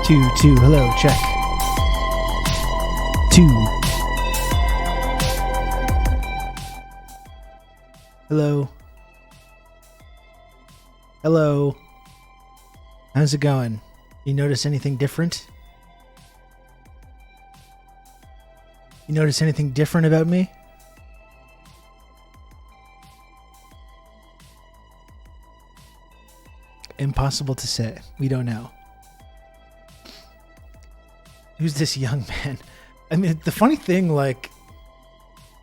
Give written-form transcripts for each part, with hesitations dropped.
Two. Hello, check. 2. Hello. Hello. How's it going? You notice anything different? You notice anything different about me? Impossible to say. We don't know. Who's this young man? I mean, the funny thing, like,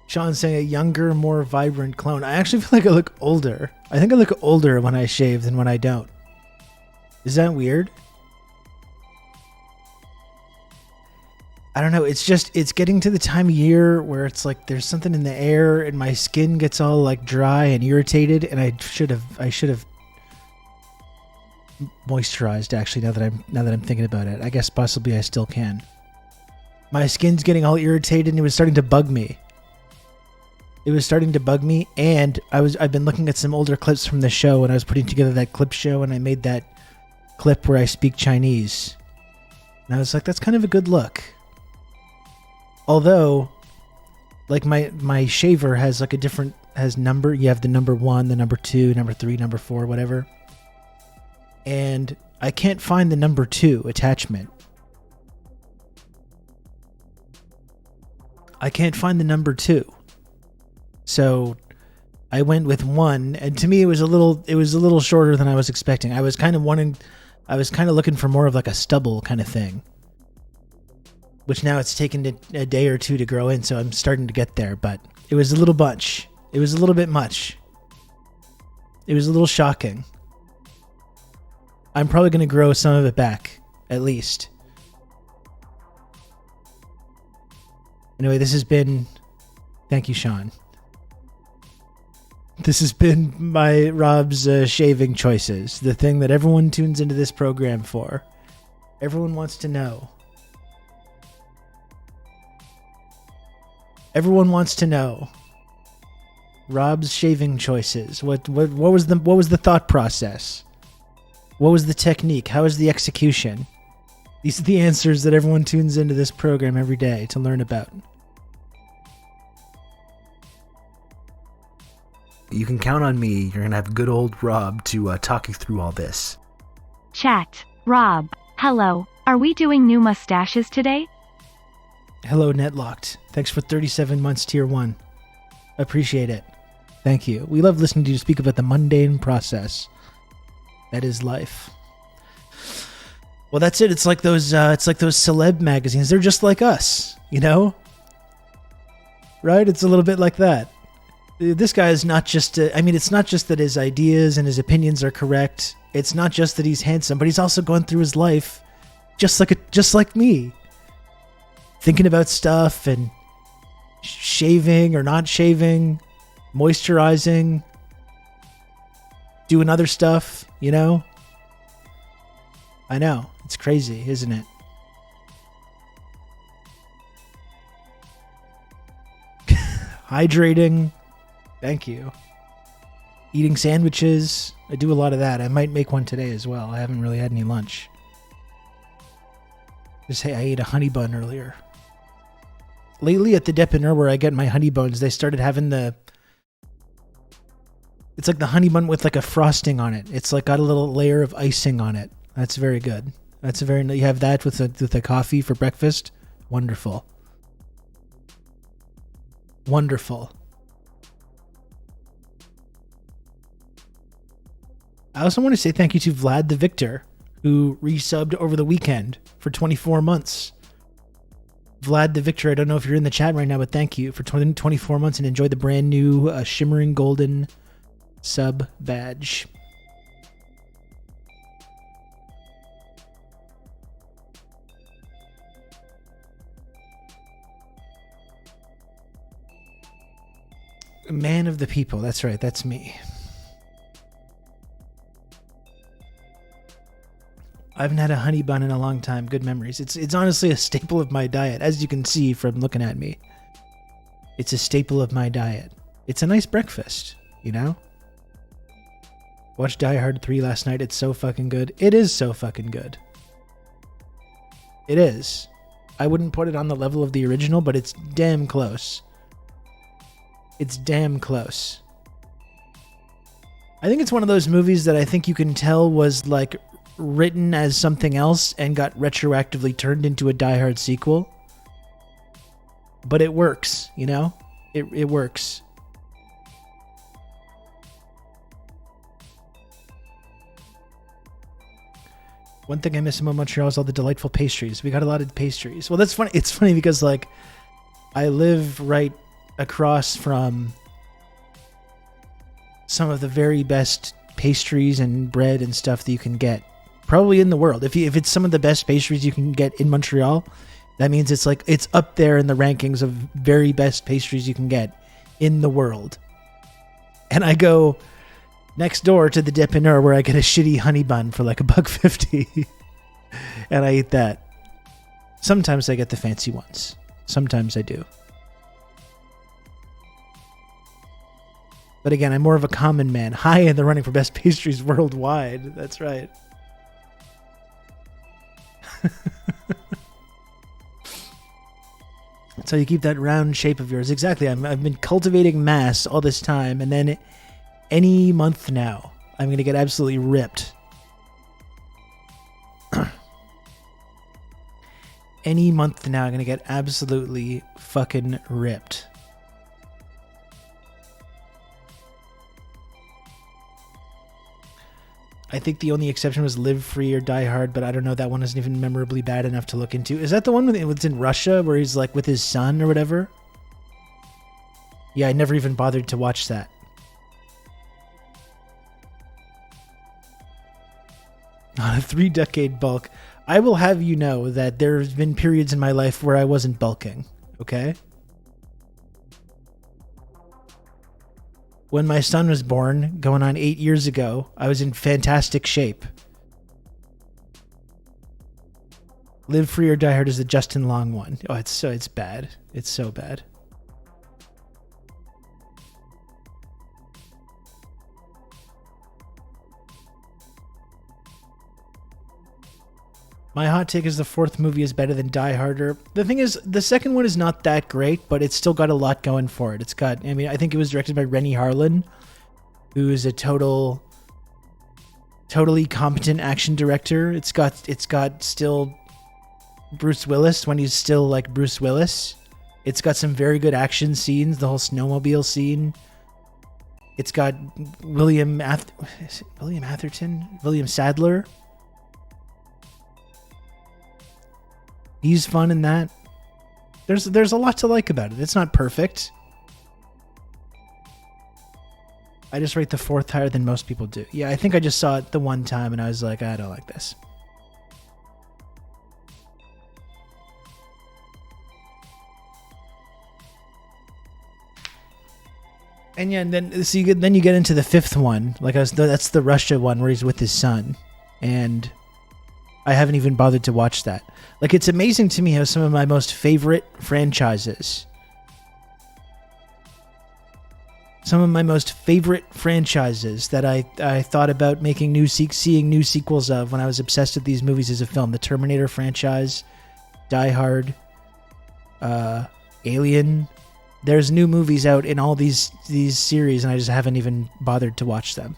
Sean's saying a younger, more vibrant clone. I actually feel like I look older. I think I look older when I shave than when I don't. Is that weird? I don't know. It's just, it's getting to the time of year where it's like there's something in the air and my skin gets all like dry and irritated, and I should have moisturized, actually, now that I'm thinking about it. I guess possibly I still can. My skin's getting all irritated and it was starting to bug me. And I've been looking at some older clips from the show, and I was putting together that clip show, and I made that clip where I speak Chinese. And I was like, that's kind of a good look. Although, like, my shaver has like has number. You have the number 1, the number 2, number 3, number 4, whatever. And I can't find the number 2 attachment. I can't find the number 2. So I went with 1, and to me it was a little shorter than I was expecting. I was kind of looking for more of like a stubble kind of thing. Which now it's taken a day or 2 to grow in, so I'm starting to get there, but it was a little bunch. It was a little bit much. It was a little shocking. I'm probably going to grow some of it back, at least. Anyway, this has been... Thank you, Sean. This has been my Rob's shaving choices. The thing that everyone tunes into this program for. Everyone wants to know. Everyone wants to know. Rob's shaving choices. What was the thought process? What was the technique? How was the execution? These are the answers that everyone tunes into this program every day to learn about. You can count on me. You're going to have good old Rob to talk you through all this. Chat. Rob. Hello. Are we doing new mustaches today? Hello, Netlocked. Thanks for 37 months tier 1. Appreciate it. Thank you. We love listening to you speak about the mundane process that is life. Well, that's it. It's like those celeb magazines. They're just like us, you know? Right? It's a little bit like that. This guy is not just... it's not just that his ideas and his opinions are correct. It's not just that he's handsome, but he's also going through his life just like me. Thinking about stuff and shaving or not shaving, moisturizing, doing other stuff, you know? I know. It's crazy, isn't it? Hydrating. Thank you. Eating sandwiches. I do a lot of that. I might make one today as well. I haven't really had any lunch. Just say I ate a honey bun earlier. Lately at the dépanneur where I get my honey buns, they started having it's like the honey bun with like a frosting on it. It's like got a little layer of icing on it. That's very good. You have that with a coffee for breakfast. Wonderful. Wonderful. I also want to say thank you to Vlad the Victor, who resubbed over the weekend for 24 months. Vlad the Victor, I don't know if you're in the chat right now, but thank you for 24 months and enjoy the brand new shimmering golden sub badge. Man of the people, that's right, that's me. I haven't had a honey bun in a long time. Good memories. It's honestly a staple of my diet, as you can see from looking at me. It's a staple of my diet. It's a nice breakfast, you know? Watched Die Hard 3 last night. It's so fucking good. It is so fucking good. It is. I wouldn't put it on the level of the original, but it's damn close. It's damn close. I think it's one of those movies that I think you can tell was like written as something else and got retroactively turned into a Die Hard sequel. But it works, you know? It works. One thing I miss about Montreal is all the delightful pastries. We got a lot of pastries. Well, that's funny. It's funny because like I live right across from some of the very best pastries and bread and stuff that you can get, probably in the world. If it's some of the best pastries you can get in Montreal, that means it's like it's up there in the rankings of very best pastries you can get in the world. And I go next door to the Dépanneur where I get a shitty honey bun for like $1.50, and I eat that. Sometimes I get the fancy ones. Sometimes I do. But again, I'm more of a common man, high in the running for best pastries worldwide. That's right. That's how you keep that round shape of yours. Exactly. I've been cultivating mass all this time, and then any month now, I'm going to get absolutely ripped. Any month now, I'm going to get absolutely fucking ripped. I think the only exception was Live Free or Die Hard, but I don't know. That one isn't even memorably bad enough to look into. Is that the one that's in Russia where he's like with his son or whatever? Yeah, I never even bothered to watch that. On a 3-decade bulk, I will have you know that there's been periods in my life where I wasn't bulking, okay? When my son was born, going on 8 years ago, I was in fantastic shape. Live Free or Die Hard is the Justin Long one. Oh, it's bad. It's so bad. My hot take is the fourth movie is better than Die Harder. The thing is, the second one is not that great, but it's still got a lot going for it. I think it was directed by Rennie Harlin, who is a totally competent action director. It's got still Bruce Willis when he's still like Bruce Willis. It's got some very good action scenes, the whole snowmobile scene. It's got William Sadler. He's fun in that. There's a lot to like about it. It's not perfect. I just rate the fourth higher than most people do. Yeah, I think I just saw it the one time and I was like, I don't like this. And yeah, and then you get into the fifth one. That's the Russia one where he's with his son, and I haven't even bothered to watch that. Like, it's amazing to me how some of my most favorite franchises, that I thought about seeing new sequels of when I was obsessed with these movies as a film, the Terminator franchise, Die Hard, Alien. There's new movies out in all these series, and I just haven't even bothered to watch them.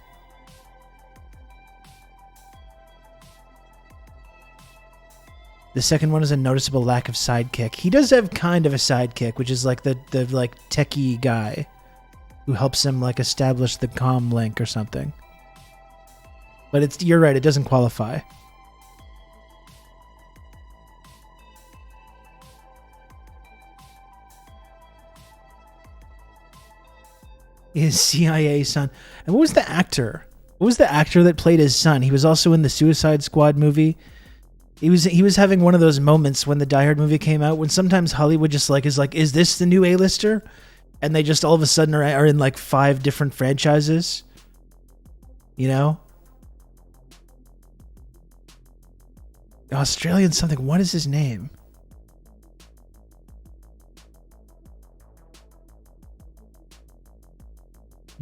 The second one is a noticeable lack of sidekick. He does have kind of a sidekick, which is like the like techie guy who helps him like establish the comm link or something. But you're right, it doesn't qualify. His CIA son. And what was the actor? What was the actor that played his son? He was also in the Suicide Squad movie. He was having one of those moments when the Die Hard movie came out when sometimes Hollywood just is this the new A-lister? And they just all of a sudden are in like 5 different franchises. You know? Australian something. What is his name?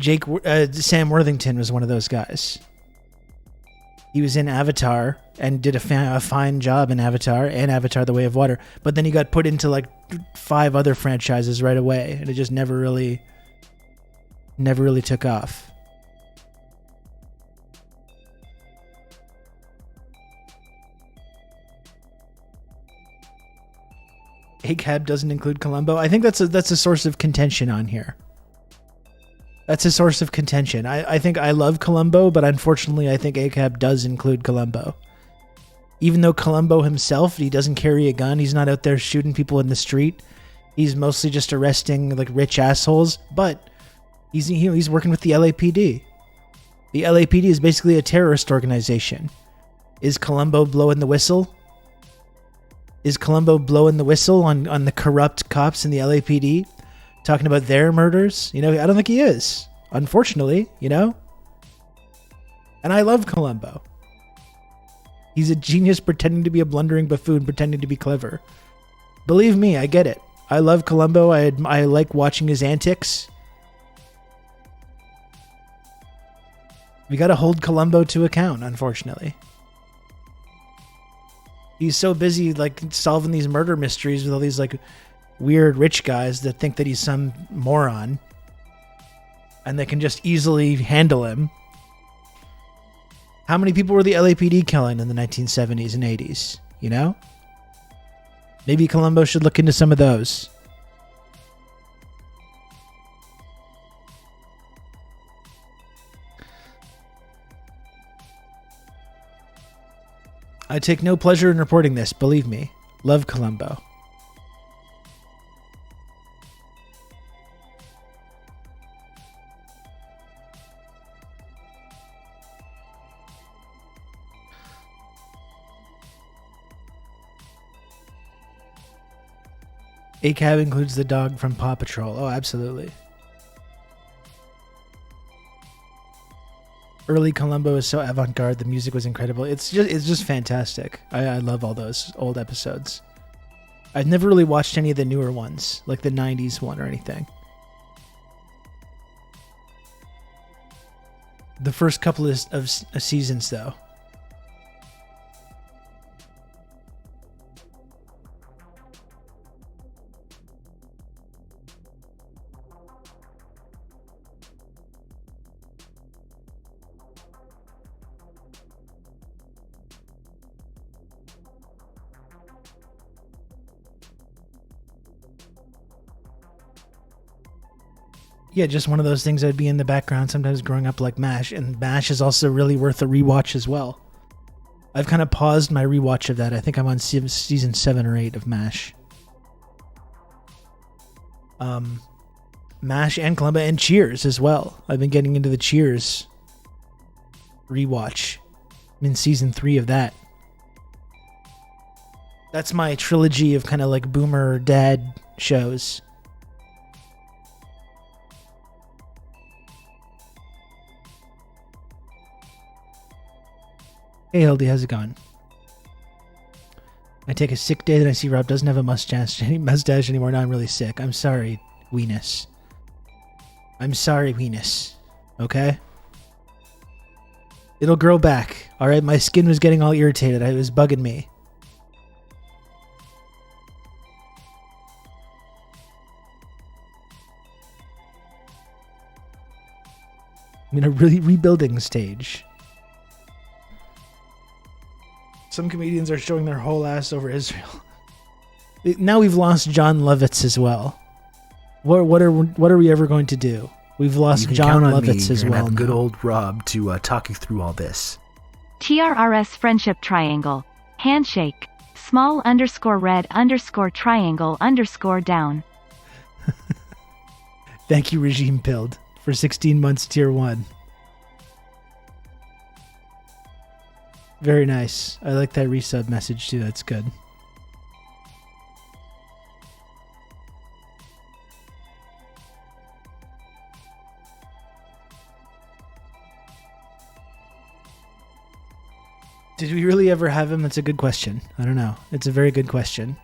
Sam Worthington was one of those guys. He was in Avatar and did a fine job in Avatar and Avatar: The Way of Water, but then he got put into like 5 other franchises right away, and it just never really took off. ACAB doesn't include Columbo. I think that's a source of contention on here. That's a source of contention. I think I love Columbo, but unfortunately I think ACAB does include Columbo. Even though Columbo himself, he doesn't carry a gun. He's not out there shooting people in the street. He's mostly just arresting like rich assholes, but he's working with the LAPD. The LAPD is basically a terrorist organization. Is Columbo blowing the whistle? Is Columbo blowing the whistle on the corrupt cops in the LAPD? Talking about their murders? I don't think he is. Unfortunately, And I love Columbo. He's a genius pretending to be a blundering buffoon, pretending to be clever. Believe me, I get it. I love Columbo. I like watching his antics. We gotta hold Columbo to account, unfortunately. He's so busy like solving these murder mysteries with all these like weird rich guys that think that he's some moron and they can just easily handle him. How many people were the LAPD killing in the 1970s and 80s? Maybe Columbo should look into some of those. I take no pleasure in reporting this, believe me. Love Columbo. ACAB includes the dog from Paw Patrol. Oh, absolutely. Early Columbo is so avant-garde. The music was incredible. It's just fantastic. I love all those old episodes. I've never really watched any of the newer ones, like the 90s one or anything. The first couple of seasons, though. Yeah, just one of those things that would be in the background sometimes growing up like MASH, and MASH is also really worth a rewatch as well. I've kind of paused my rewatch of that. I think I'm on season 7 or 8 of MASH. MASH and Columbo and Cheers as well. I've been getting into the Cheers rewatch. I'm in season 3 of that. That's my trilogy of kind of like boomer dad shows. Hey Hildy, how's it going? I take a sick day that I see Rob doesn't have a mustache anymore. Now I'm really sick. I'm sorry, Weenus. I'm sorry, Weenus. Okay? It'll grow back. Alright, my skin was getting all irritated. It was bugging me. I'm in a really rebuilding stage. Some comedians are showing their whole ass over Israel. Now we've lost John Lovitz as well. What are we ever going to do? We've lost John Lovitz as well. Have good old Rob to talk you through all this. TRRS Friendship Triangle. Handshake. Small _red triangle down. Thank you, Regime Pilled, for 16 months tier 1. Very nice. I like that resub message too. That's good. Did we really ever have him? That's a good question. I don't know. It's a very good question.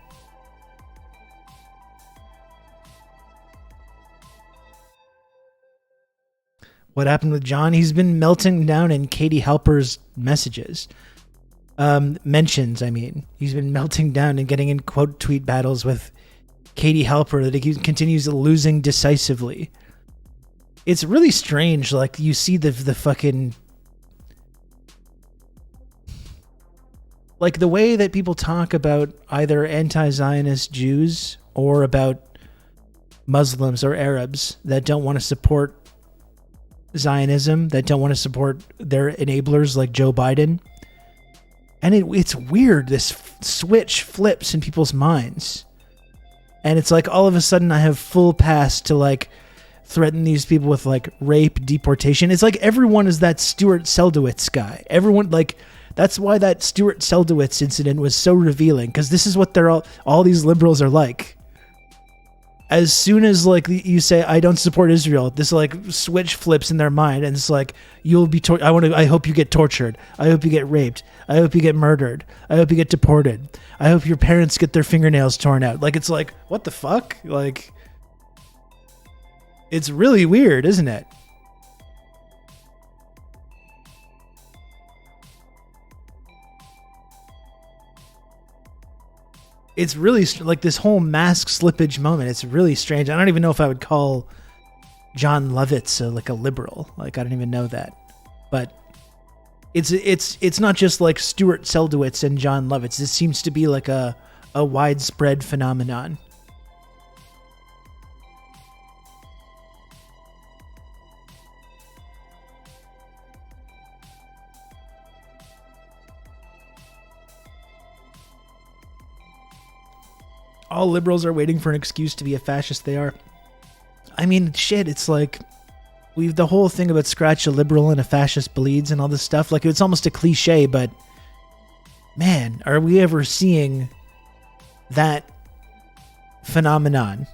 What happened with John? He's been melting down in Katie Halper's messages. Mentions, I mean. He's been melting down and getting in quote tweet battles with Katie Halper that he continues losing decisively. It's really strange. Like, you see the fucking... Like, the way that people talk about either anti-Zionist Jews or about Muslims or Arabs that don't want to support Zionism, that don't want to support their enablers like Joe Biden. And it's weird. This switch flips in people's minds. And it's like all of a sudden I have full pass to like threaten these people with like rape, deportation. It's like everyone is that Stuart Seldowitz guy. Everyone, like, that's why that Stuart Seldowitz incident was so revealing, because this is what they're all these liberals are like. As soon as like you say I don't support Israel, this like switch flips in their mind, and it's like you'll be. I hope you get tortured. I hope you get raped. I hope you get murdered. I hope you get deported. I hope your parents get their fingernails torn out. Like, it's like, what the fuck? Like, it's really weird, isn't it? It's really like this whole mask slippage moment. It's really strange. I don't even know if I would call John Lovitz like a liberal. Like, I don't even know that. But it's not just like Stuart Seldowitz and John Lovitz. This seems to be like a widespread phenomenon. All liberals are waiting for an excuse to be a fascist. They are. I mean, shit, it's like the whole thing about scratch a liberal and a fascist bleeds and all this stuff. Like, it's almost a cliche, but man, are we ever seeing that phenomenon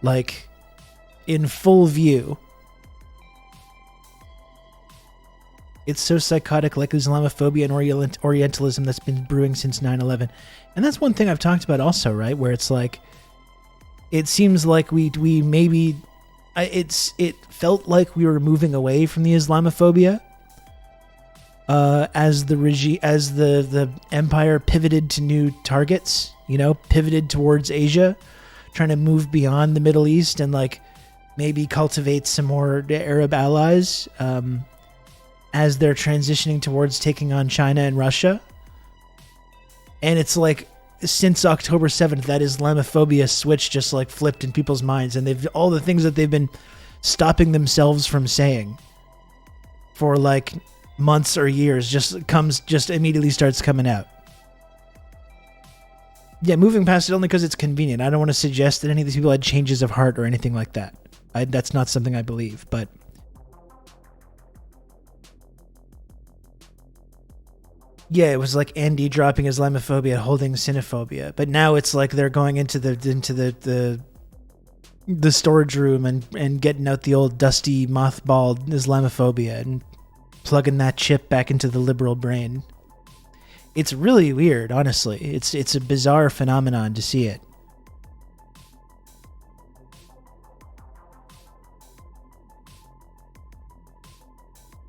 like in full view? It's so psychotic, like Islamophobia and Orientalism that's been brewing since 9/11. And that's one thing I've talked about also, right? Where it's like, it seems like we maybe, it felt like we were moving away from the Islamophobia as the empire pivoted to new targets, pivoted towards Asia, trying to move beyond the Middle East and like maybe cultivate some more Arab allies as they're transitioning towards taking on China and Russia. And it's like, since October 7th, that Islamophobia switch just like flipped in people's minds, and all the things that they've been stopping themselves from saying for like months or years just immediately starts coming out. Yeah, moving past it only because it's convenient. I don't want to suggest that any of these people had changes of heart or anything like that. That's not something I believe, but yeah, it was like Andy dropping Islamophobia, holding Sinophobia. But now it's like they're going into the storage room and getting out the old dusty mothballed Islamophobia and plugging that chip back into the liberal brain. It's really weird, honestly. It's a bizarre phenomenon to see it.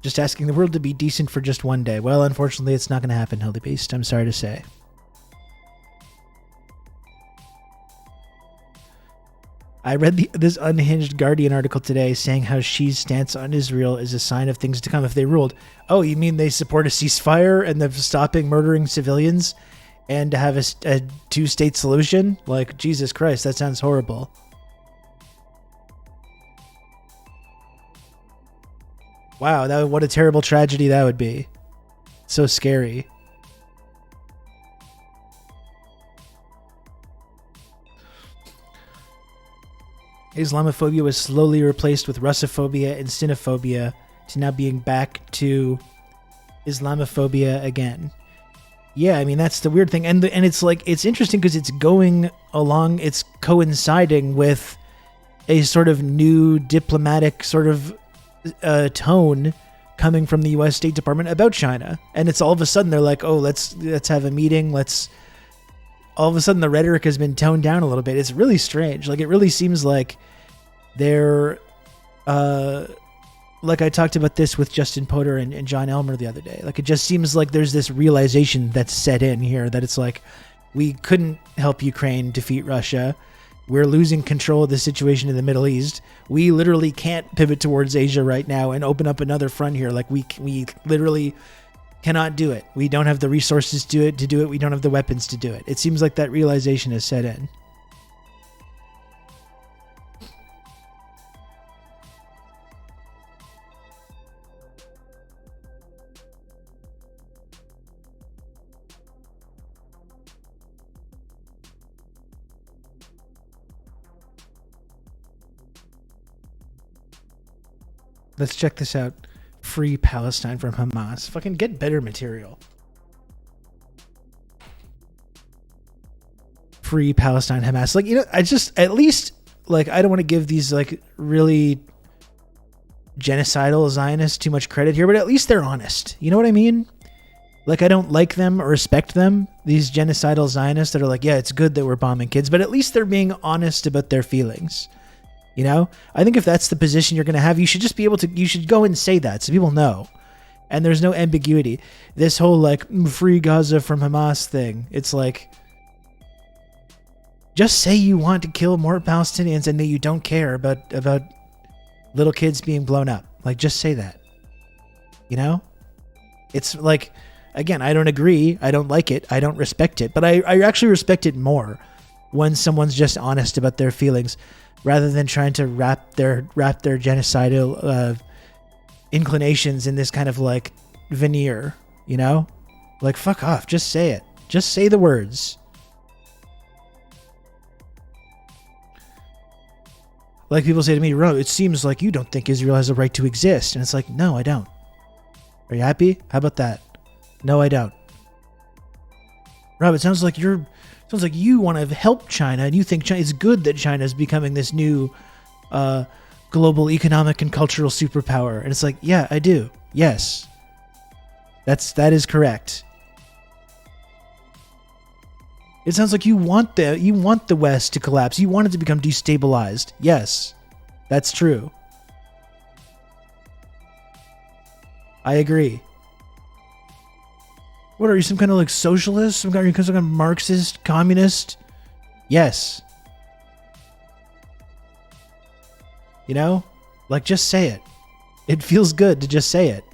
Just asking the world to be decent for just one day. Well, unfortunately, it's not going to happen, Hildy Beast. I'm sorry to say. I read this unhinged Guardian article today saying how Xi's stance on Israel is a sign of things to come if they ruled. Oh, you mean they support a ceasefire and the stopping murdering civilians and to have a two-state solution? Like, Jesus Christ, that sounds horrible. Wow, what a terrible tragedy that would be. So scary. Islamophobia was slowly replaced with Russophobia and Sinophobia to now being back to Islamophobia again. Yeah, I mean, that's the weird thing. And it's like, it's interesting because it's going along, it's coinciding with a sort of new diplomatic sort of tone coming from the U.S. State Department about China. And it's all of a sudden they're like, oh, let's have a meeting. All of a sudden the rhetoric has been toned down a little bit. It's really strange. Like, it really seems like they're like I talked about this with Justin Potter and John Elmer the other day. Like, it just seems like there's this realization that's set in here that it's like, we couldn't help Ukraine defeat Russia. We're losing control of the situation in the Middle East. We literally can't pivot towards Asia right now and open up another front here. Like, we literally cannot do it. We don't have the resources to do it. We don't have the weapons to do it. It seems like that realization has set in. Let's check this out. Free Palestine from Hamas. Fucking get better material. Free Palestine, Hamas. Like, you know, I just, at least, like, I don't want to give these, like, really genocidal Zionists too much credit here, but at least they're honest. You know what I mean? Like, I don't like them or respect them, these genocidal Zionists that are like, yeah, it's good that we're bombing kids, but at least they're being honest about their feelings. You know, I think if that's the position you're going to have, you should just be able to, you should go and say that so people know. And there's no ambiguity. This whole like free Gaza from Hamas thing, it's like, just say you want to kill more Palestinians and that you don't care about little kids being blown up. Like, just say that. You know? It's like, again, I don't agree. I don't like it. I don't respect it. But I actually respect it more when someone's just honest about their feelings, rather than trying to wrap their genocidal inclinations in this kind of like veneer, you know? Like, fuck off. Just say it. Just say the words. Like people say to me, Ro, it seems like you don't think Israel has a right to exist. And it's like, no, I don't. Are you happy? How about that? No, I don't. Rob, it sounds like you want to help China, and you think it's good that China is becoming this new global economic and cultural superpower. And it's like, yeah, I do. Yes. That is correct. It sounds like you want the West to collapse. You want it to become destabilized. Yes. That's true. I agree. What are you, some kind of like socialist? Some kind of Marxist, communist? Yes. You know? Like, just say it. It feels good to just say it.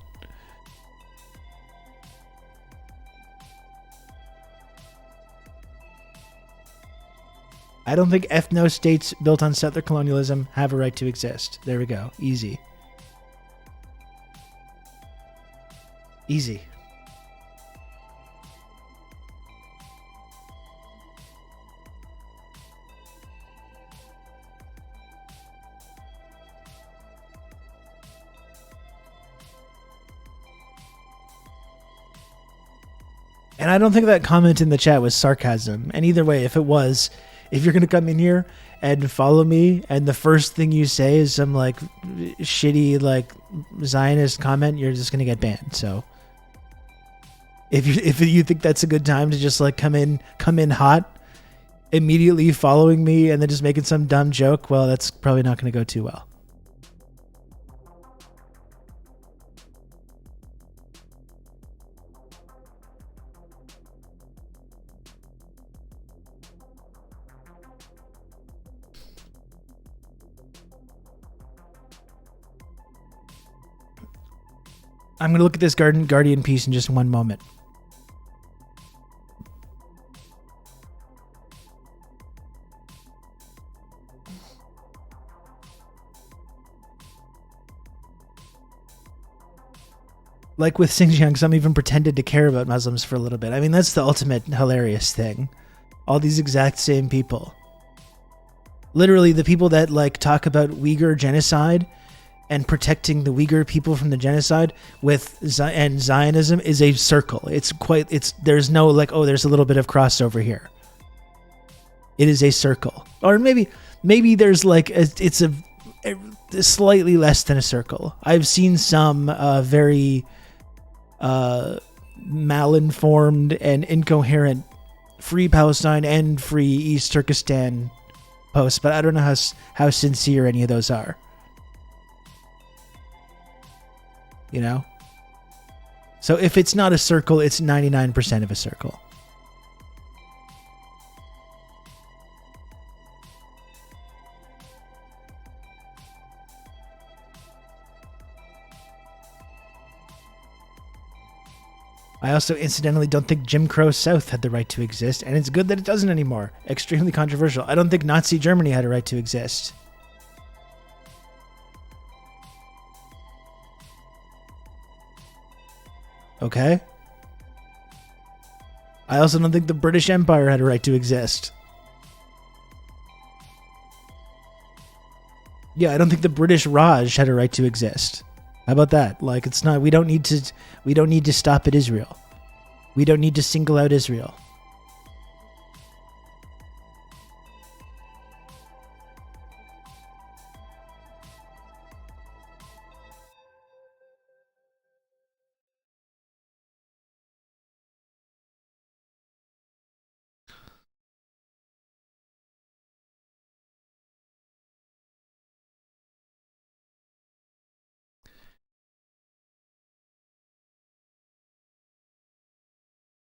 I don't think ethno-states built on settler colonialism have a right to exist. There we go. Easy. Easy. And I don't think that comment in the chat was sarcasm. And either way, if it was, if you're going to come in here and follow me and the first thing you say is some like shitty like Zionist comment, you're just going to get banned. So if you think that's a good time to just like come in hot, immediately following me and then just making some dumb joke, well, that's probably not going to go too well. I'm going to look at this Guardian piece in just one moment. Like with Xinjiang, some even pretended to care about Muslims for a little bit. I mean, that's the ultimate hilarious thing. All these exact same people. Literally, the people that like talk about Uyghur genocide and protecting the Uyghur people from the genocide and Zionism is a circle. There's no like, oh, there's a little bit of crossover here. It is a circle. Or maybe there's like, it's a slightly less than a circle. I've seen some very malinformed and incoherent Free Palestine and Free East Turkestan posts, but I don't know how sincere any of those are. you know? So if it's not a circle, it's 99% of a circle. I also incidentally don't think Jim Crow South had the right to exist, and it's good that it doesn't anymore. Extremely controversial. I don't think Nazi Germany had a right to exist. Okay? I also don't think the British Empire had a right to exist. Yeah, I don't think the British Raj had a right to exist. How about that? Like, it's not, we don't need to stop at Israel. We don't need to single out Israel.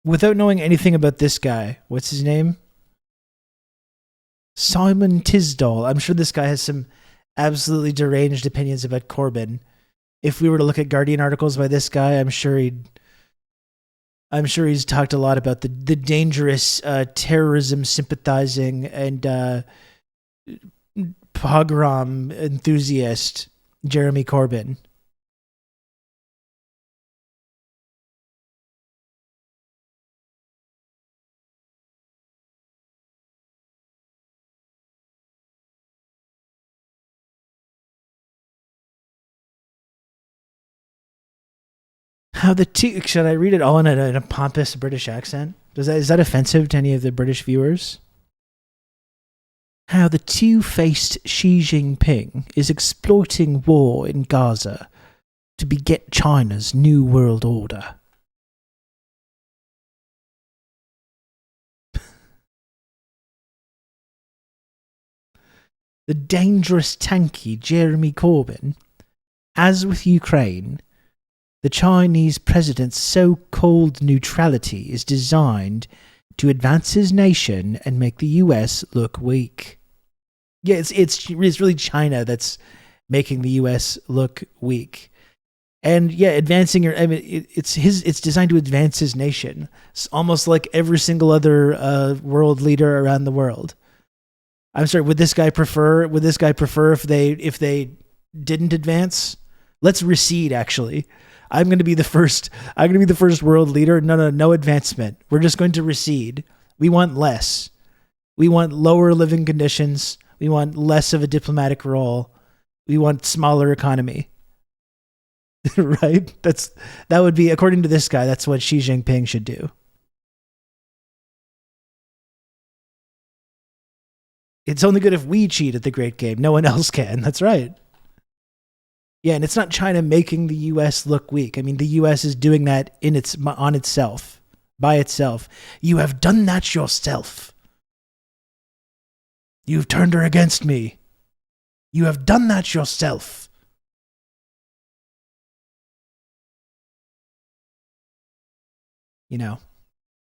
Without knowing anything about this guy, what's his name? Simon Tisdall. I'm sure this guy has some absolutely deranged opinions about Corbyn. If we were to look at Guardian articles by this guy, I'm sure he's talked a lot about the dangerous terrorism sympathizing and pogrom enthusiast Jeremy Corbyn. Should I read it all in a pompous British accent? Is that offensive to any of the British viewers? How the two-faced Xi Jinping is exploiting war in Gaza to beget China's new world order. The dangerous tanky Jeremy Corbyn, as with Ukraine, the Chinese president's so-called neutrality is designed to advance his nation and make the US look weak. Yeah, it's really China that's making the US look weak. And yeah, it's designed to advance his nation. It's almost like every single other world leader around the world. I'm sorry, would this guy prefer if they didn't advance? Let's recede, actually. I'm going to be the first world leader. No advancement. We're just going to recede. We want less. We want lower living conditions. We want less of a diplomatic role. We want smaller economy. Right? That would be, according to this guy, that's what Xi Jinping should do. It's only good if we cheat at the great game. No one else can. That's right. Yeah, and it's not China making the U.S. look weak. I mean, the U.S. is doing that on itself, by itself. You have done that yourself. You've turned her against me. You have done that yourself. You know,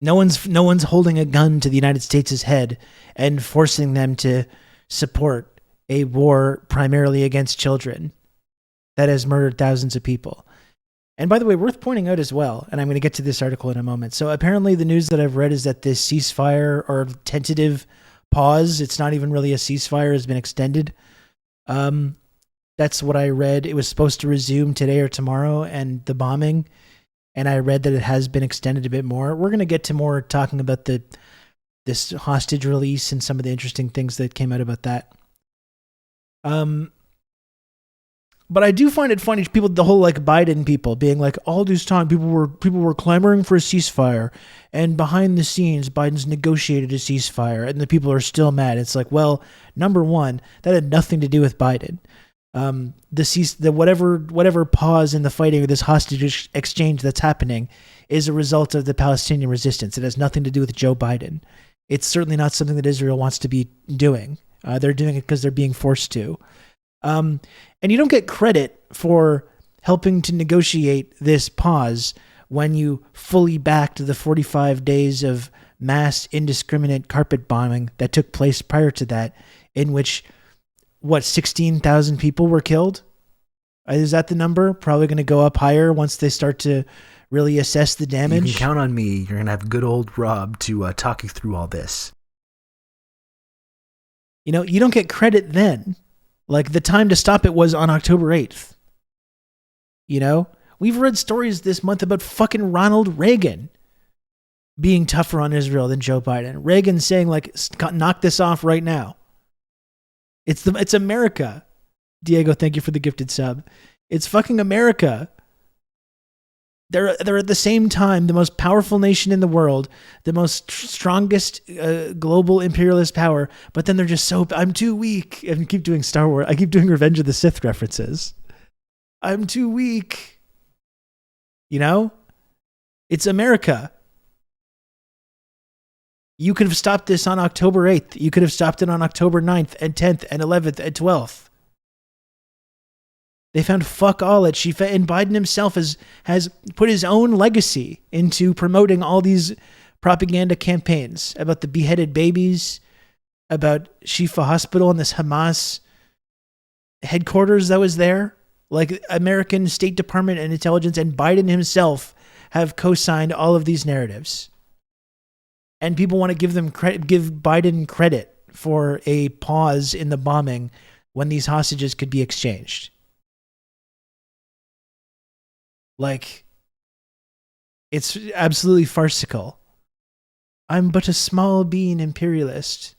no one's holding a gun to the United States' head and forcing them to support a war primarily against children that has murdered thousands of people. And by the way, worth pointing out as well, and I'm going to get to this article in a moment. So apparently the news that I've read is that this ceasefire or tentative pause, it's not even really a ceasefire, has been extended. That's what I read. It was supposed to resume today or tomorrow, and the bombing, and I read that it has been extended a bit more. We're going to get to more talking about this hostage release and some of the interesting things that came out about that. But I do find it funny, the whole like Biden people being like, all this time people were clamoring for a ceasefire, and behind the scenes Biden's negotiated a ceasefire, and the people are still mad. It's like, well, number one, that had nothing to do with Biden. The whatever pause in the fighting or this hostage exchange that's happening is a result of the Palestinian resistance. It has nothing to do with Joe Biden. It's certainly not something that Israel wants to be doing. They're doing it because they're being forced to. And you don't get credit for helping to negotiate this pause when you fully backed the 45 days of mass indiscriminate carpet bombing that took place prior to that, in which, 16,000 people were killed? Is that the number? Probably going to go up higher once they start to really assess the damage. You can count on me. You're going to have good old Rob to talk you through all this. You know, you don't get credit then. Like, the time to stop it was on October 8th. You know? We've read stories this month about fucking Ronald Reagan being tougher on Israel than Joe Biden. Reagan saying, like, knock this off right now. It's America. Diego, thank you for the gifted sub. It's fucking America. They're at the same time the most powerful nation in the world, the most strongest global imperialist power, but then they're just so, I'm too weak. And I keep doing Star Wars. I keep doing Revenge of the Sith references. I'm too weak. You know? It's America. You could have stopped this on October 8th. You could have stopped it on October 9th and 10th and 11th and 12th. They found fuck all at Shifa, and Biden himself has put his own legacy into promoting all these propaganda campaigns about the beheaded babies, about Shifa Hospital and this Hamas headquarters that was there. Like, American State Department and intelligence and Biden himself have co-signed all of these narratives. And people want to give Biden credit for a pause in the bombing when these hostages could be exchanged. Like, it's absolutely farcical. I'm but a small bean imperialist.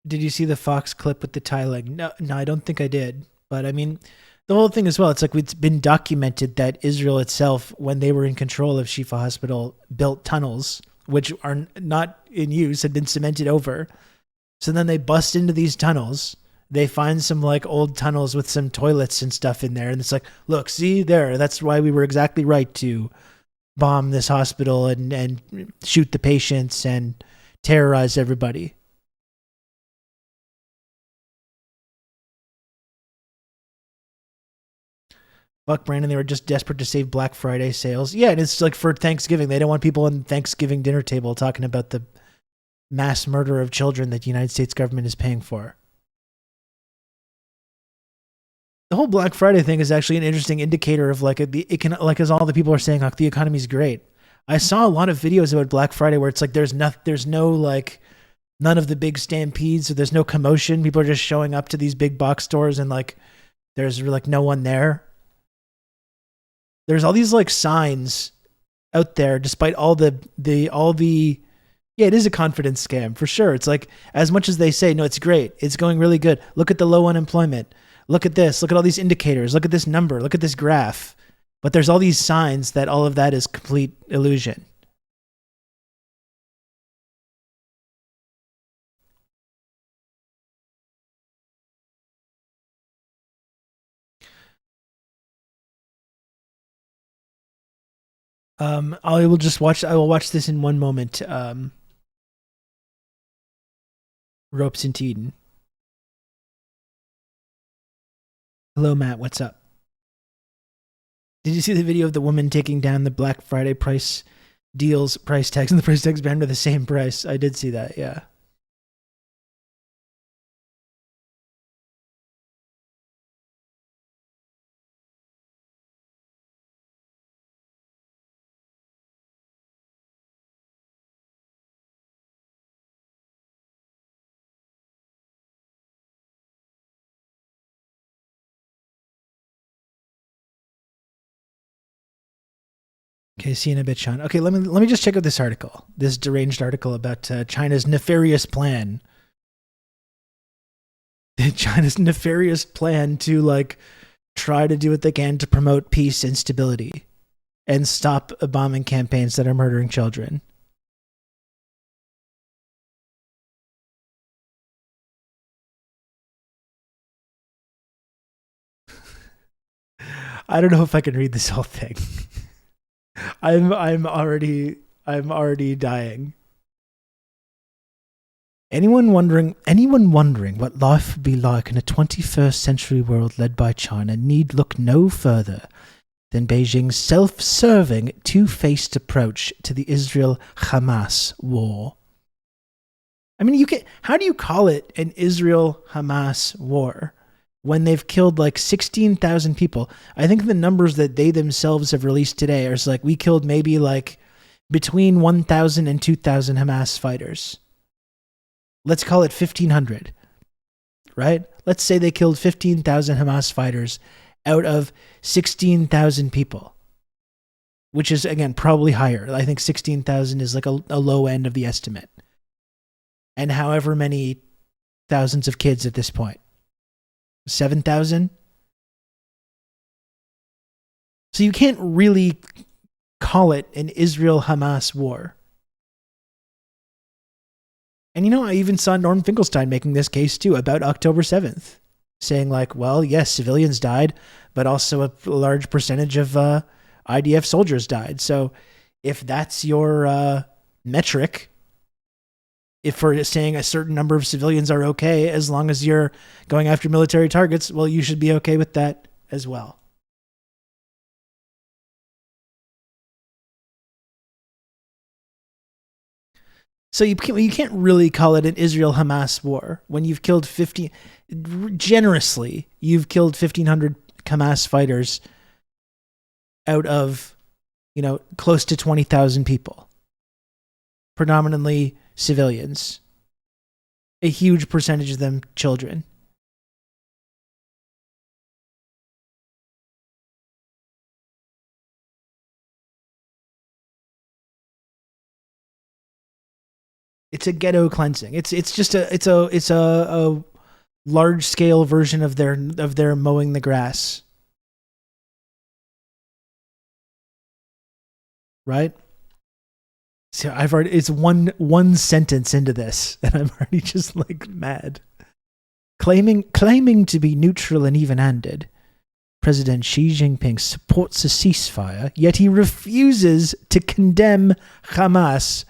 Did you see the Fox clip with the tiling? No, I don't think I did. But I mean, the whole thing as well, it's like it's been documented that Israel itself, when they were in control of Shifa Hospital, built tunnels, which are not in use, had been cemented over. So then they bust into these tunnels. They find some like old tunnels with some toilets and stuff in there. And it's like, look, see there, that's why we were exactly right to bomb this hospital and shoot the patients and terrorize everybody. Fuck, Brandon, they were just desperate to save Black Friday sales. Yeah, and it's like for Thanksgiving. They don't want people on Thanksgiving dinner table talking about the mass murder of children that the United States government is paying for. The whole Black Friday thing is actually an interesting indicator of like as all the people are saying, like, the economy's great. I saw a lot of videos about Black Friday where it's like there's no like none of the big stampedes, so there's no commotion. People are just showing up to these big box stores and like there's like no one there. There's all these like signs out there, despite all the yeah, it is a confidence scam for sure. It's like, as much as they say, no, it's great, it's going really good. Look at the low unemployment. Look at this. Look at all these indicators. Look at this number. Look at this graph. But there's all these signs that all of that is complete illusion. I will watch this in one moment. Ropes into Eden. Hello, Matt. What's up? Did you see the video of the woman taking down the Black Friday price tags, and the price tags banned to the same price? I did see that, yeah. Okay, see you in a bit, Sean. Okay, let me just check out this article, this deranged article about China's nefarious plan. China's nefarious plan to like try to do what they can to promote peace and stability and stop bombing campaigns that are murdering children. I don't know if I can read this whole thing. I'm already dying. Anyone wondering what life would be like in a 21st century world led by China need look no further than Beijing's self-serving, two-faced approach to the Israel-Hamas war. I mean, how do you call it an Israel-Hamas war when they've killed like 16,000 people? I think the numbers that they themselves have released today are like, we killed maybe like between 1,000 and 2,000 Hamas fighters. Let's call it 1,500, right? Let's say they killed 15,000 Hamas fighters out of 16,000 people, which is, again, probably higher. I think 16,000 is like a low end of the estimate. And however many thousands of kids at this point? 7,000? So you can't really call it an Israel-Hamas war. And I even saw Norm Finkelstein making this case too about October 7th, saying like, well, yes, civilians died, but also a large percentage of IDF soldiers died. So if that's your metric, if we're saying a certain number of civilians are okay, as long as you're going after military targets, well, you should be okay with that as well. So you can't really call it an Israel-Hamas war when you've killed generously, you've killed 1,500 Hamas fighters out of, close to 20,000 people. Predominantly civilians. A huge percentage of them children. It's a ghetto cleansing. It's just a large scale version of their mowing the grass. Right? So it's one sentence into this and I'm already just like mad. Claiming to be neutral and even-handed, President Xi Jinping supports a ceasefire, yet he refuses to condemn Hamas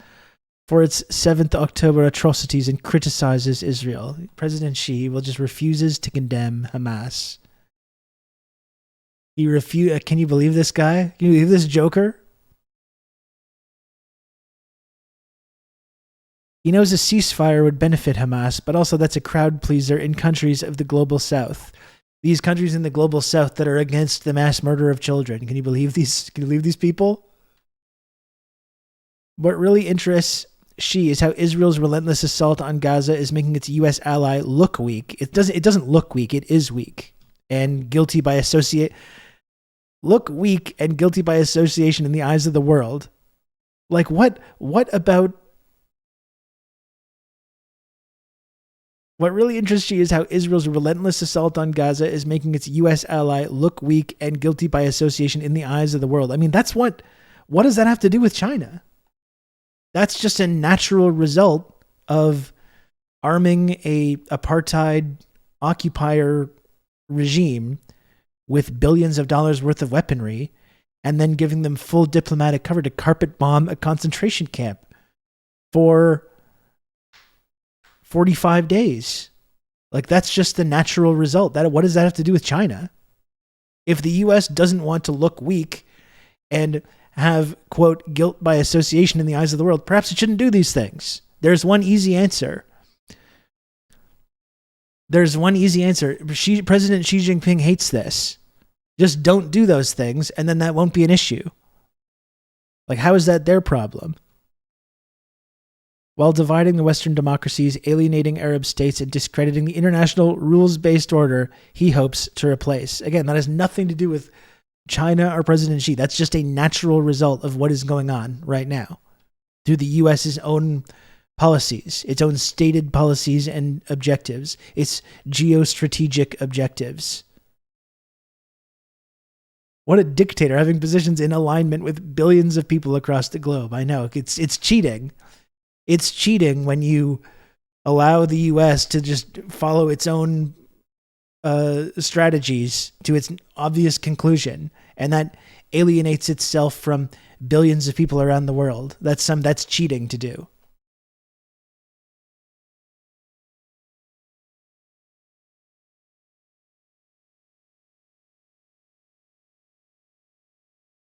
for its 7th October atrocities and criticizes Israel. President Xi just refuses to condemn Hamas. Can you believe this guy? Can you believe this joker? He knows a ceasefire would benefit Hamas, but also that's a crowd pleaser in countries of the global south. These countries in the global south that are against the mass murder of children. Can you believe these? Can you believe these people? What really interests Xi is how Israel's relentless assault on Gaza is making its U.S. ally look weak. It doesn't look weak. It is weak and guilty by association in the eyes of the world. Like what about? What really interests Xi is how Israel's relentless assault on Gaza is making its U.S. ally look weak and guilty by association in the eyes of the world. I mean, that's what does that have to do with China? That's just a natural result of arming a apartheid occupier regime with billions of dollars worth of weaponry and then giving them full diplomatic cover to carpet bomb a concentration camp for 45 days. Like, that's just the natural result. What does that have to do with China? If the U.S. doesn't want to look weak and have, quote, guilt by association in the eyes of the world, perhaps it shouldn't do these things. There's one easy answer. President Xi Jinping hates this. Just don't do those things, and then that won't be an issue. Like, how is that their problem? While dividing the Western democracies, alienating Arab states, and discrediting the international rules-based order he hopes to replace. Again, that has nothing to do with China or President Xi. That's just a natural result of what is going on right now through the U.S.'s own policies, its own stated policies and objectives, its geostrategic objectives. What a dictator, having positions in alignment with billions of people across the globe. I know, it's cheating. It's cheating when you allow the U.S. to just follow its own strategies to its obvious conclusion, and that alienates itself from billions of people around the world. That's cheating to do.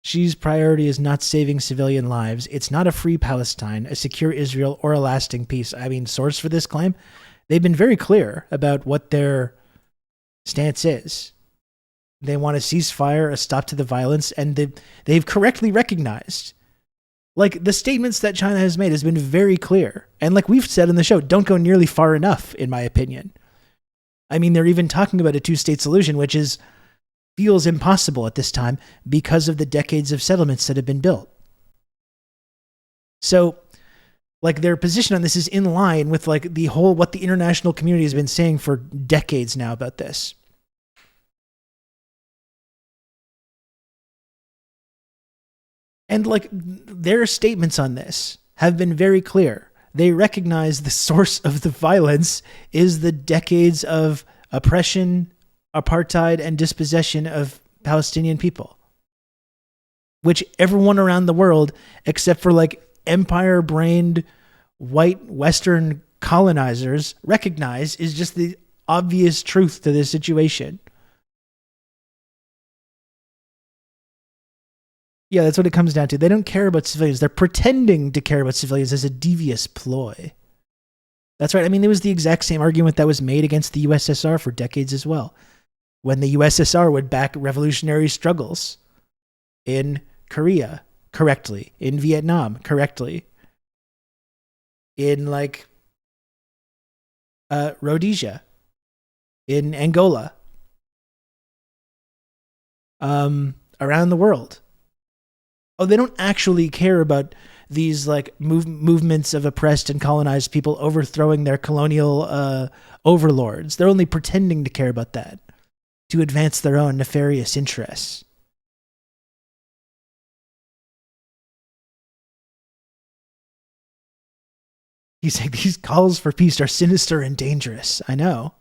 Xi's priority is not saving civilian lives. It's not a free Palestine, a secure Israel, or a lasting peace. I mean, source for this claim, they've been very clear about what their stance is. They want a ceasefire, a stop to the violence, and they've correctly recognized. Like, the statements that China has made has been very clear. And like we've said in the show, don't go nearly far enough, in my opinion. I mean, they're even talking about a two-state solution, which feels impossible at this time because of the decades of settlements that have been built. So, like, their position on this is in line with like what the international community has been saying for decades now about this. And like, their statements on this have been very clear. They recognize the source of the violence is the decades of oppression, apartheid, and dispossession of Palestinian people, which everyone around the world, except for like empire-brained white Western colonizers, recognize is just the obvious truth to this situation. Yeah, that's what it comes down to. They don't care about civilians. They're pretending to care about civilians as a devious ploy. That's right. I mean, it was the exact same argument that was made against the USSR for decades as well. When the USSR would back revolutionary struggles in Korea correctly, in Vietnam correctly, in like Rhodesia, in Angola, around the world. Oh, they don't actually care about these like movements of oppressed and colonized people overthrowing their colonial overlords. They're only pretending to care about that to advance their own nefarious interests. He's saying these calls for peace are sinister and dangerous. I know.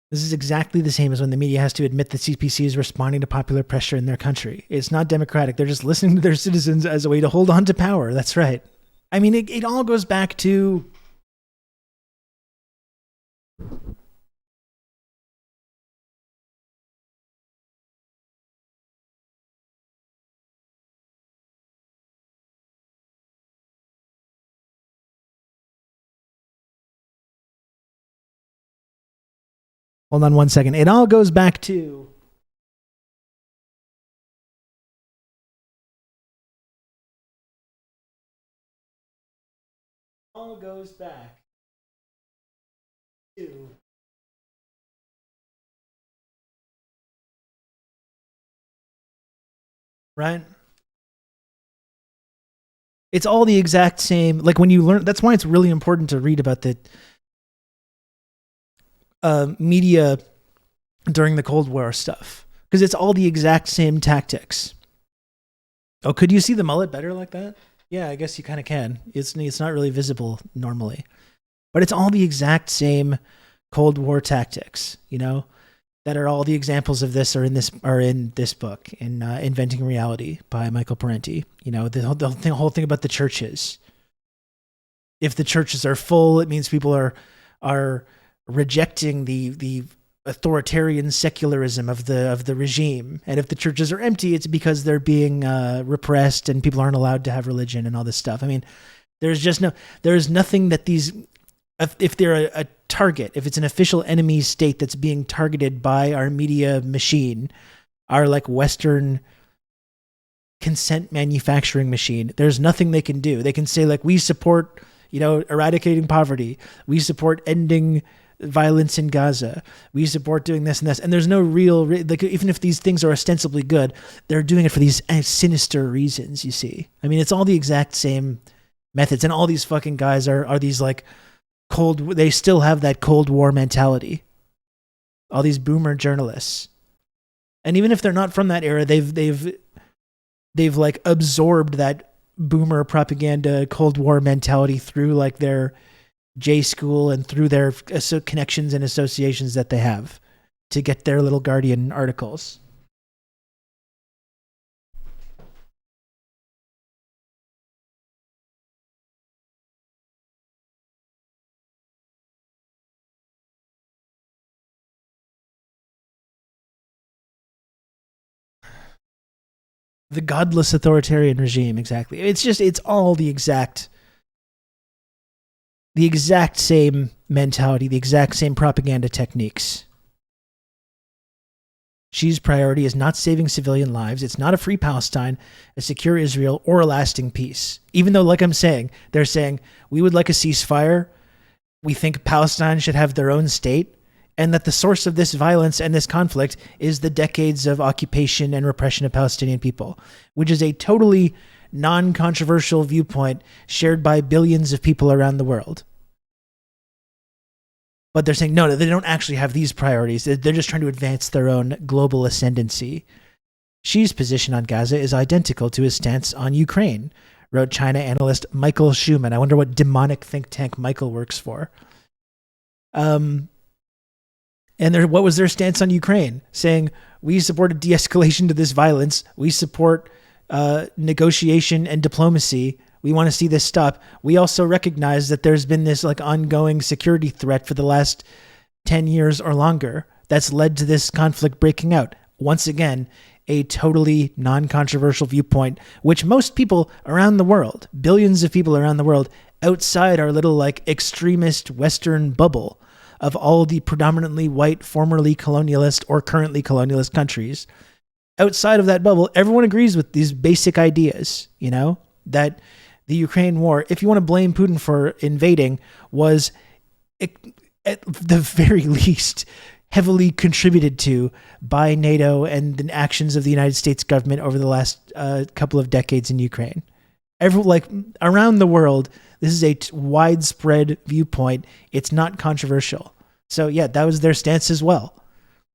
This is exactly the same as when the media has to admit the CPC is responding to popular pressure in their country. It's not democratic. They're just listening to their citizens as a way to hold on to power. That's right. I mean, it all goes back to... Hold on one second. It all goes back to... All goes back to... Right? It's all the exact same. Like when you learn... That's why it's really important to read about the... media during the Cold War stuff, because it's all the exact same tactics. Oh, could you see the mullet better like that? Yeah, I guess you kind of can. It's not really visible normally, but it's all the exact same Cold War tactics, you know, that are all the examples of this are in this book in Inventing Reality by Michael Parenti. You know, the whole thing about the churches. If the churches are full, it means people are rejecting the authoritarian secularism of the regime, and if the churches are empty, it's because they're being repressed and people aren't allowed to have religion and all this stuff. I mean, there's nothing that these, if they're a target, if it's an official enemy state that's being targeted by our media machine, our like Western consent manufacturing machine, there's nothing they can do. They can say like, we support, you know, eradicating poverty, we support ending violence in Gaza, we support doing this and this, and there's no real like, even if these things are ostensibly good, they're doing it for these sinister reasons. You see, I mean, it's all the exact same methods, and all these fucking guys are these like they still have that Cold War mentality, all these boomer journalists, and even if they're not from that era, they've they've like absorbed that boomer propaganda Cold War mentality through like their J school and through their connections and associations that they have to get their little Guardian articles. The godless authoritarian regime, exactly. It's all the exact same mentality, the exact same propaganda techniques. Xi's priority is not saving civilian lives. It's not a free Palestine, a secure Israel, or a lasting peace. Even though, like I'm saying, they're saying, we would like a ceasefire. We think Palestine should have their own state, and that the source of this violence and this conflict is the decades of occupation and repression of Palestinian people, which is a totally non-controversial viewpoint shared by billions of people around the world. But they're saying, no, they don't actually have these priorities. They're just trying to advance their own global ascendancy. Xi's position on Gaza is identical to his stance on Ukraine, wrote China analyst Michael Schumann. I wonder what demonic think tank Michael works for. And what was their stance on Ukraine? Saying, we support a de-escalation to this violence. We support negotiation and diplomacy. We want to see this stop. We also recognize that there's been this like ongoing security threat for the last 10 years or longer that's led to this conflict breaking out. Once again, a totally non-controversial viewpoint, which most people around the world, billions of people around the world, outside our little like extremist Western bubble of all the predominantly white, formerly colonialist or currently colonialist countries, outside of that bubble, everyone agrees with these basic ideas, you know, that the Ukraine war, if you want to blame Putin for invading, was at the very least heavily contributed to by NATO and the actions of the United States government over the last couple of decades in Ukraine. Around the world, this is a widespread viewpoint. It's not controversial. So yeah, that was their stance as well.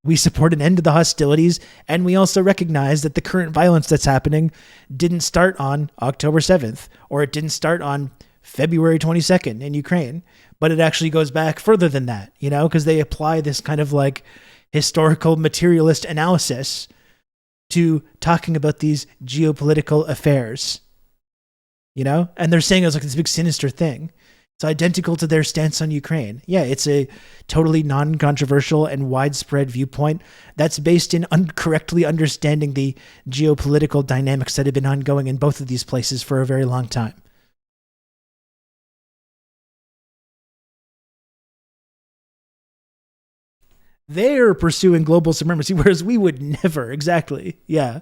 We support an end to the hostilities, and we also recognize that the current violence that's happening didn't start on October 7th, or it didn't start on February 22nd in Ukraine, but it actually goes back further than that, you know, because they apply this kind of like historical materialist analysis to talking about these geopolitical affairs, you know, and they're saying it was like this big sinister thing. It's identical to their stance on Ukraine. Yeah, it's a totally non-controversial and widespread viewpoint that's based in correctly understanding the geopolitical dynamics that have been ongoing in both of these places for a very long time. They're pursuing global supremacy, whereas we would never. Exactly. Yeah.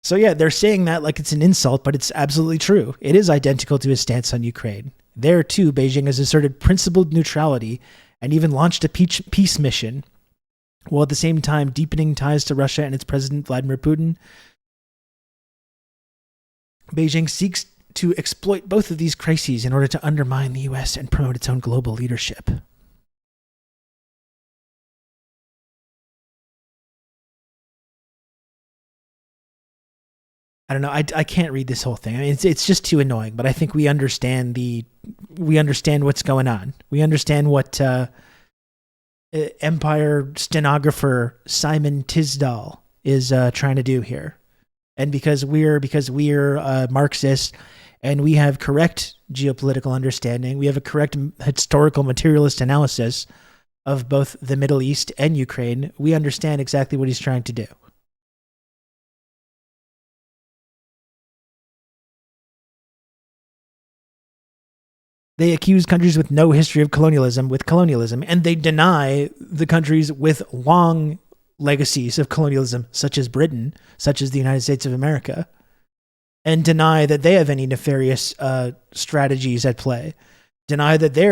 So yeah, they're saying that like it's an insult, but it's absolutely true. It is identical to his stance on Ukraine. There too, Beijing has asserted principled neutrality and even launched a peace mission, while at the same time deepening ties to Russia and its president Vladimir Putin. Beijing seeks to exploit both of these crises in order to undermine the US and promote its own global leadership. I don't know. I can't read this whole thing. I mean, it's just too annoying. But I think we understand what's going on. We understand what Empire stenographer Simon Tisdall is trying to do here. And because we're Marxist and we have correct geopolitical understanding, we have a correct historical materialist analysis of both the Middle East and Ukraine, we understand exactly what he's trying to do. They accuse countries with no history of colonialism with colonialism, and they deny the countries with long legacies of colonialism, such as Britain, such as the United States of America, and deny that they have any nefarious strategies at play. Deny that they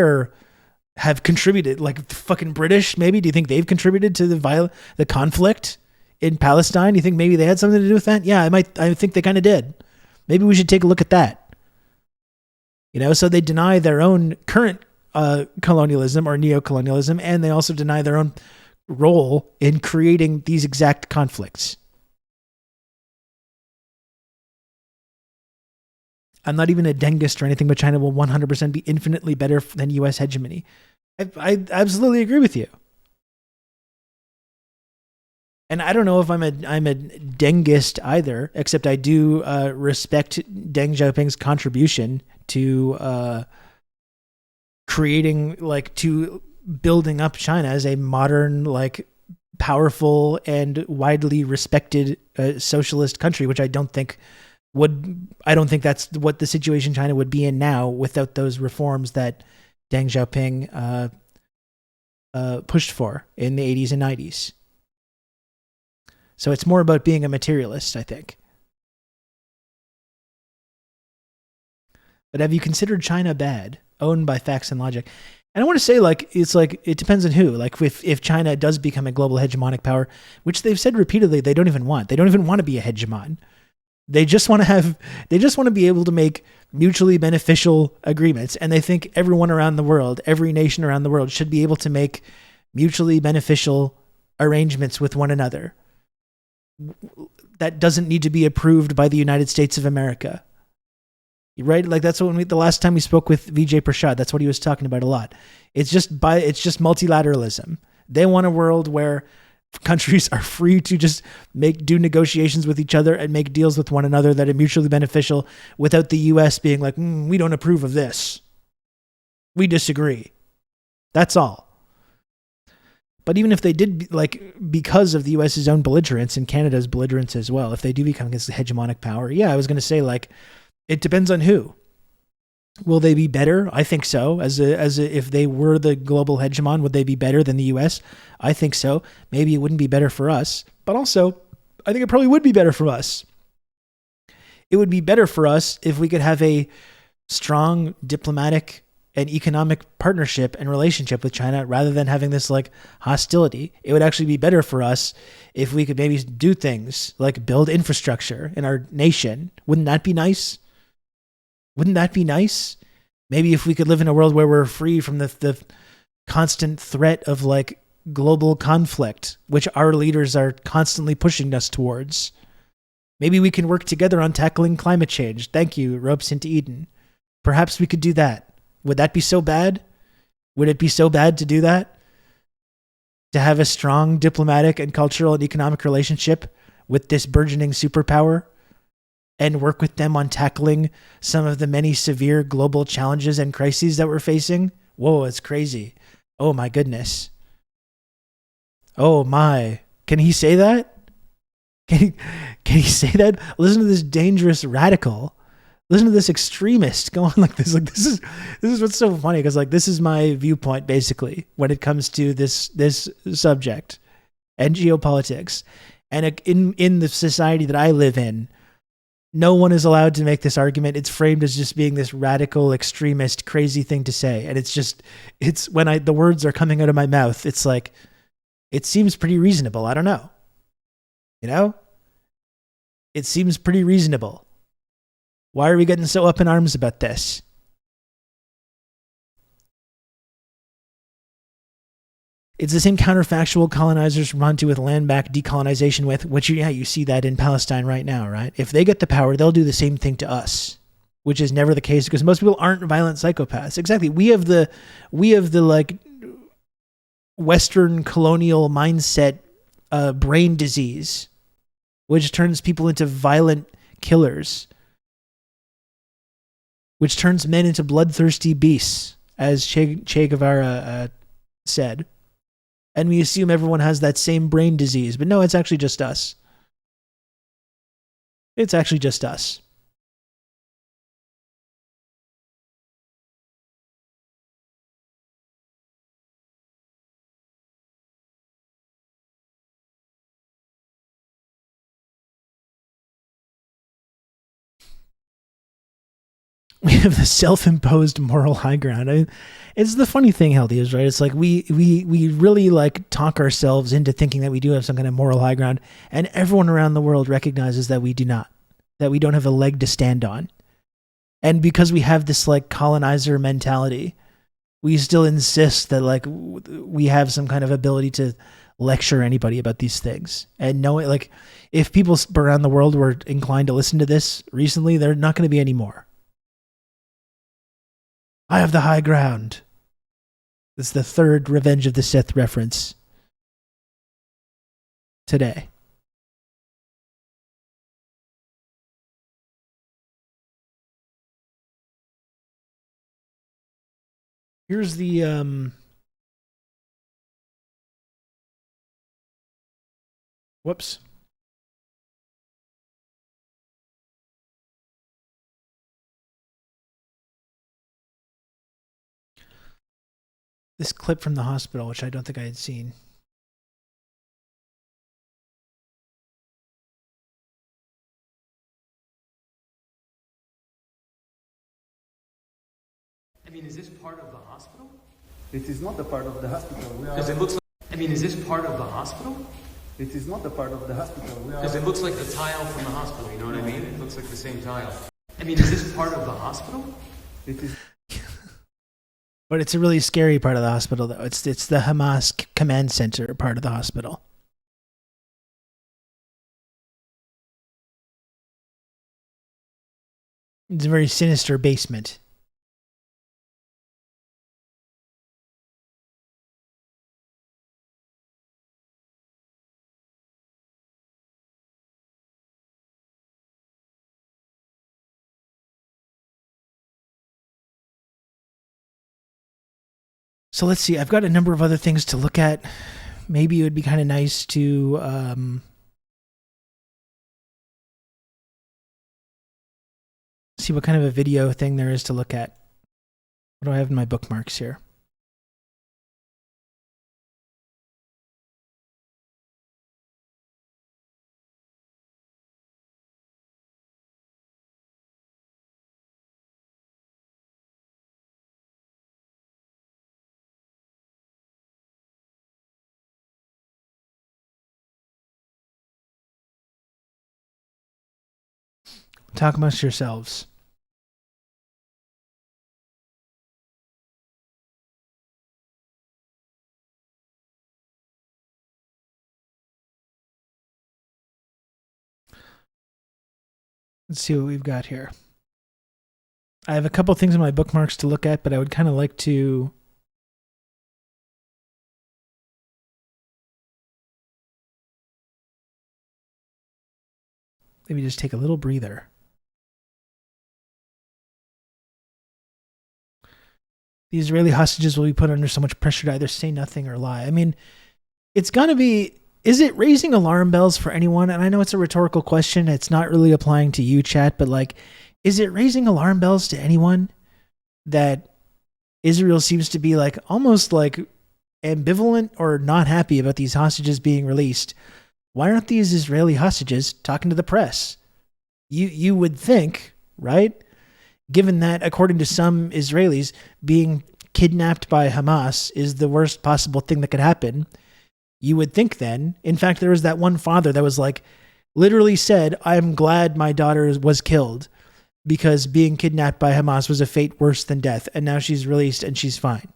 have contributed, like the fucking British, maybe? Do you think they've contributed to the conflict in Palestine? Do you think maybe they had something to do with that? Yeah, I think they kind of did. Maybe we should take a look at that. You know, so they deny their own current colonialism or neocolonialism, and they also deny their own role in creating these exact conflicts. I'm not even a dengist or anything, but China will 100% be infinitely better than U.S. hegemony. I absolutely agree with you. And I don't know if I'm a dengist either, except I do respect Deng Xiaoping's contribution to creating, like, to building up China as a modern, like, powerful and widely respected socialist country, which I don't think that's what the situation China would be in now without those reforms that Deng Xiaoping pushed for in the 80s and 90s. So it's more about being a materialist, I think. But have you considered China bad, owned by facts and logic? And I want to say, it depends on who. Like, if China does become a global hegemonic power, which they've said repeatedly they don't even want. They don't even want to be a hegemon. They just want to be able to make mutually beneficial agreements. And they think everyone around the world, every nation around the world, should be able to make mutually beneficial arrangements with one another. That doesn't need to be approved by the United States of America. Right? Like, that's what the last time we spoke with Vijay Prashad, that's what he was talking about a lot. It's just multilateralism. They want a world where countries are free to just do negotiations with each other and make deals with one another that are mutually beneficial without the US being like, we don't approve of this. We disagree. That's all. But even if they did, like, because of the US's own belligerence and Canada's belligerence as well, if they do become against the hegemonic power, I was going to say, like, it depends on who. Will they be better? I think so. If they were the global hegemon, would they be better than the US? I think so. Maybe it wouldn't be better for us, but also I think it probably would be better for us. It would be better for us if we could have a strong diplomatic and economic partnership and relationship with China rather than having this, like, hostility. It would actually be better for us if we could maybe do things like build infrastructure in our nation. Wouldn't that be nice? Wouldn't that be nice? Maybe if we could live in a world where we're free from the constant threat of, like, global conflict, which our leaders are constantly pushing us towards. Maybe we can work together on tackling climate change. Thank you, Ropes into Eden. Perhaps we could do that. Would that be so bad? Would it be so bad to do that? To have a strong diplomatic and cultural and economic relationship with this burgeoning superpower and work with them on tackling some of the many severe global challenges and crises that we're facing? Whoa, it's crazy. Oh my goodness. Oh my. Can he say that? Can he say that? Listen to this dangerous radical. Listen to this extremist go on like this. Like, this is what's so funny, because, like, this is my viewpoint basically when it comes to this subject and geopolitics. And in the society that I live in, no one is allowed to make this argument. It's framed as just being this radical, extremist, crazy thing to say. And it's when the words are coming out of my mouth, it's like, it seems pretty reasonable. I don't know. You know? It seems pretty reasonable. Why are we getting so up in arms about this? It's the same counterfactual colonizers respond to with land back decolonization with, which, you see that in Palestine right now, right? If they get the power, they'll do the same thing to us, which is never the case because most people aren't violent psychopaths. Exactly. We have the like Western colonial mindset brain disease, which turns people into violent killers, which turns men into bloodthirsty beasts, as Che Guevara said. And we assume everyone has that same brain disease. But no, it's actually just us. It's actually just us. We have the self-imposed moral high ground. I mean, it's the funny thing, Healthy, is right. It's like we really like talk ourselves into thinking that we do have some kind of moral high ground, and everyone around the world recognizes that we do not, that we don't have a leg to stand on. And because we have this like colonizer mentality, we still insist that like we have some kind of ability to lecture anybody about these things. And knowing, like, if people around the world were inclined to listen to this recently, they're not going to be any more. I have the high ground. It's the third Revenge of the Sith reference today. Here's the whoops. This clip from the hospital, which I don't think I had seen. I mean, is this part of the hospital? It is not a part of the hospital. Because it looks like, I mean, is this part of the hospital? It is not a part of the hospital. Because it looks like the tile from the hospital, you know what I mean? It looks like the same tile. I mean, is this part of the hospital? It is. But it's a really scary part of the hospital, though. It's the Hamas command center part of the hospital. It's a very sinister basement. So let's see. I've got a number of other things to look at. Maybe it would be kind of nice to see what kind of a video thing there is to look at. What do I have in my bookmarks here? Talk amongst yourselves. Let's see what we've got here. I have a couple things in my bookmarks to look at, but I would kind of like to maybe just take a little breather. The Israeli hostages will be put under so much pressure to either say nothing or lie. I mean, it's got to be, is it raising alarm bells for anyone? And I know it's a rhetorical question. It's not really applying to you, chat, but like, is it raising alarm bells to anyone that Israel seems to be like almost like ambivalent or not happy about these hostages being released? Why aren't these Israeli hostages talking to the press? You would think, right? Given that, according to some Israelis, being kidnapped by Hamas is the worst possible thing that could happen, you would think then, in fact, there was that one father that was like, literally said, I'm glad my daughter was killed because being kidnapped by Hamas was a fate worse than death, and now she's released and she's fine.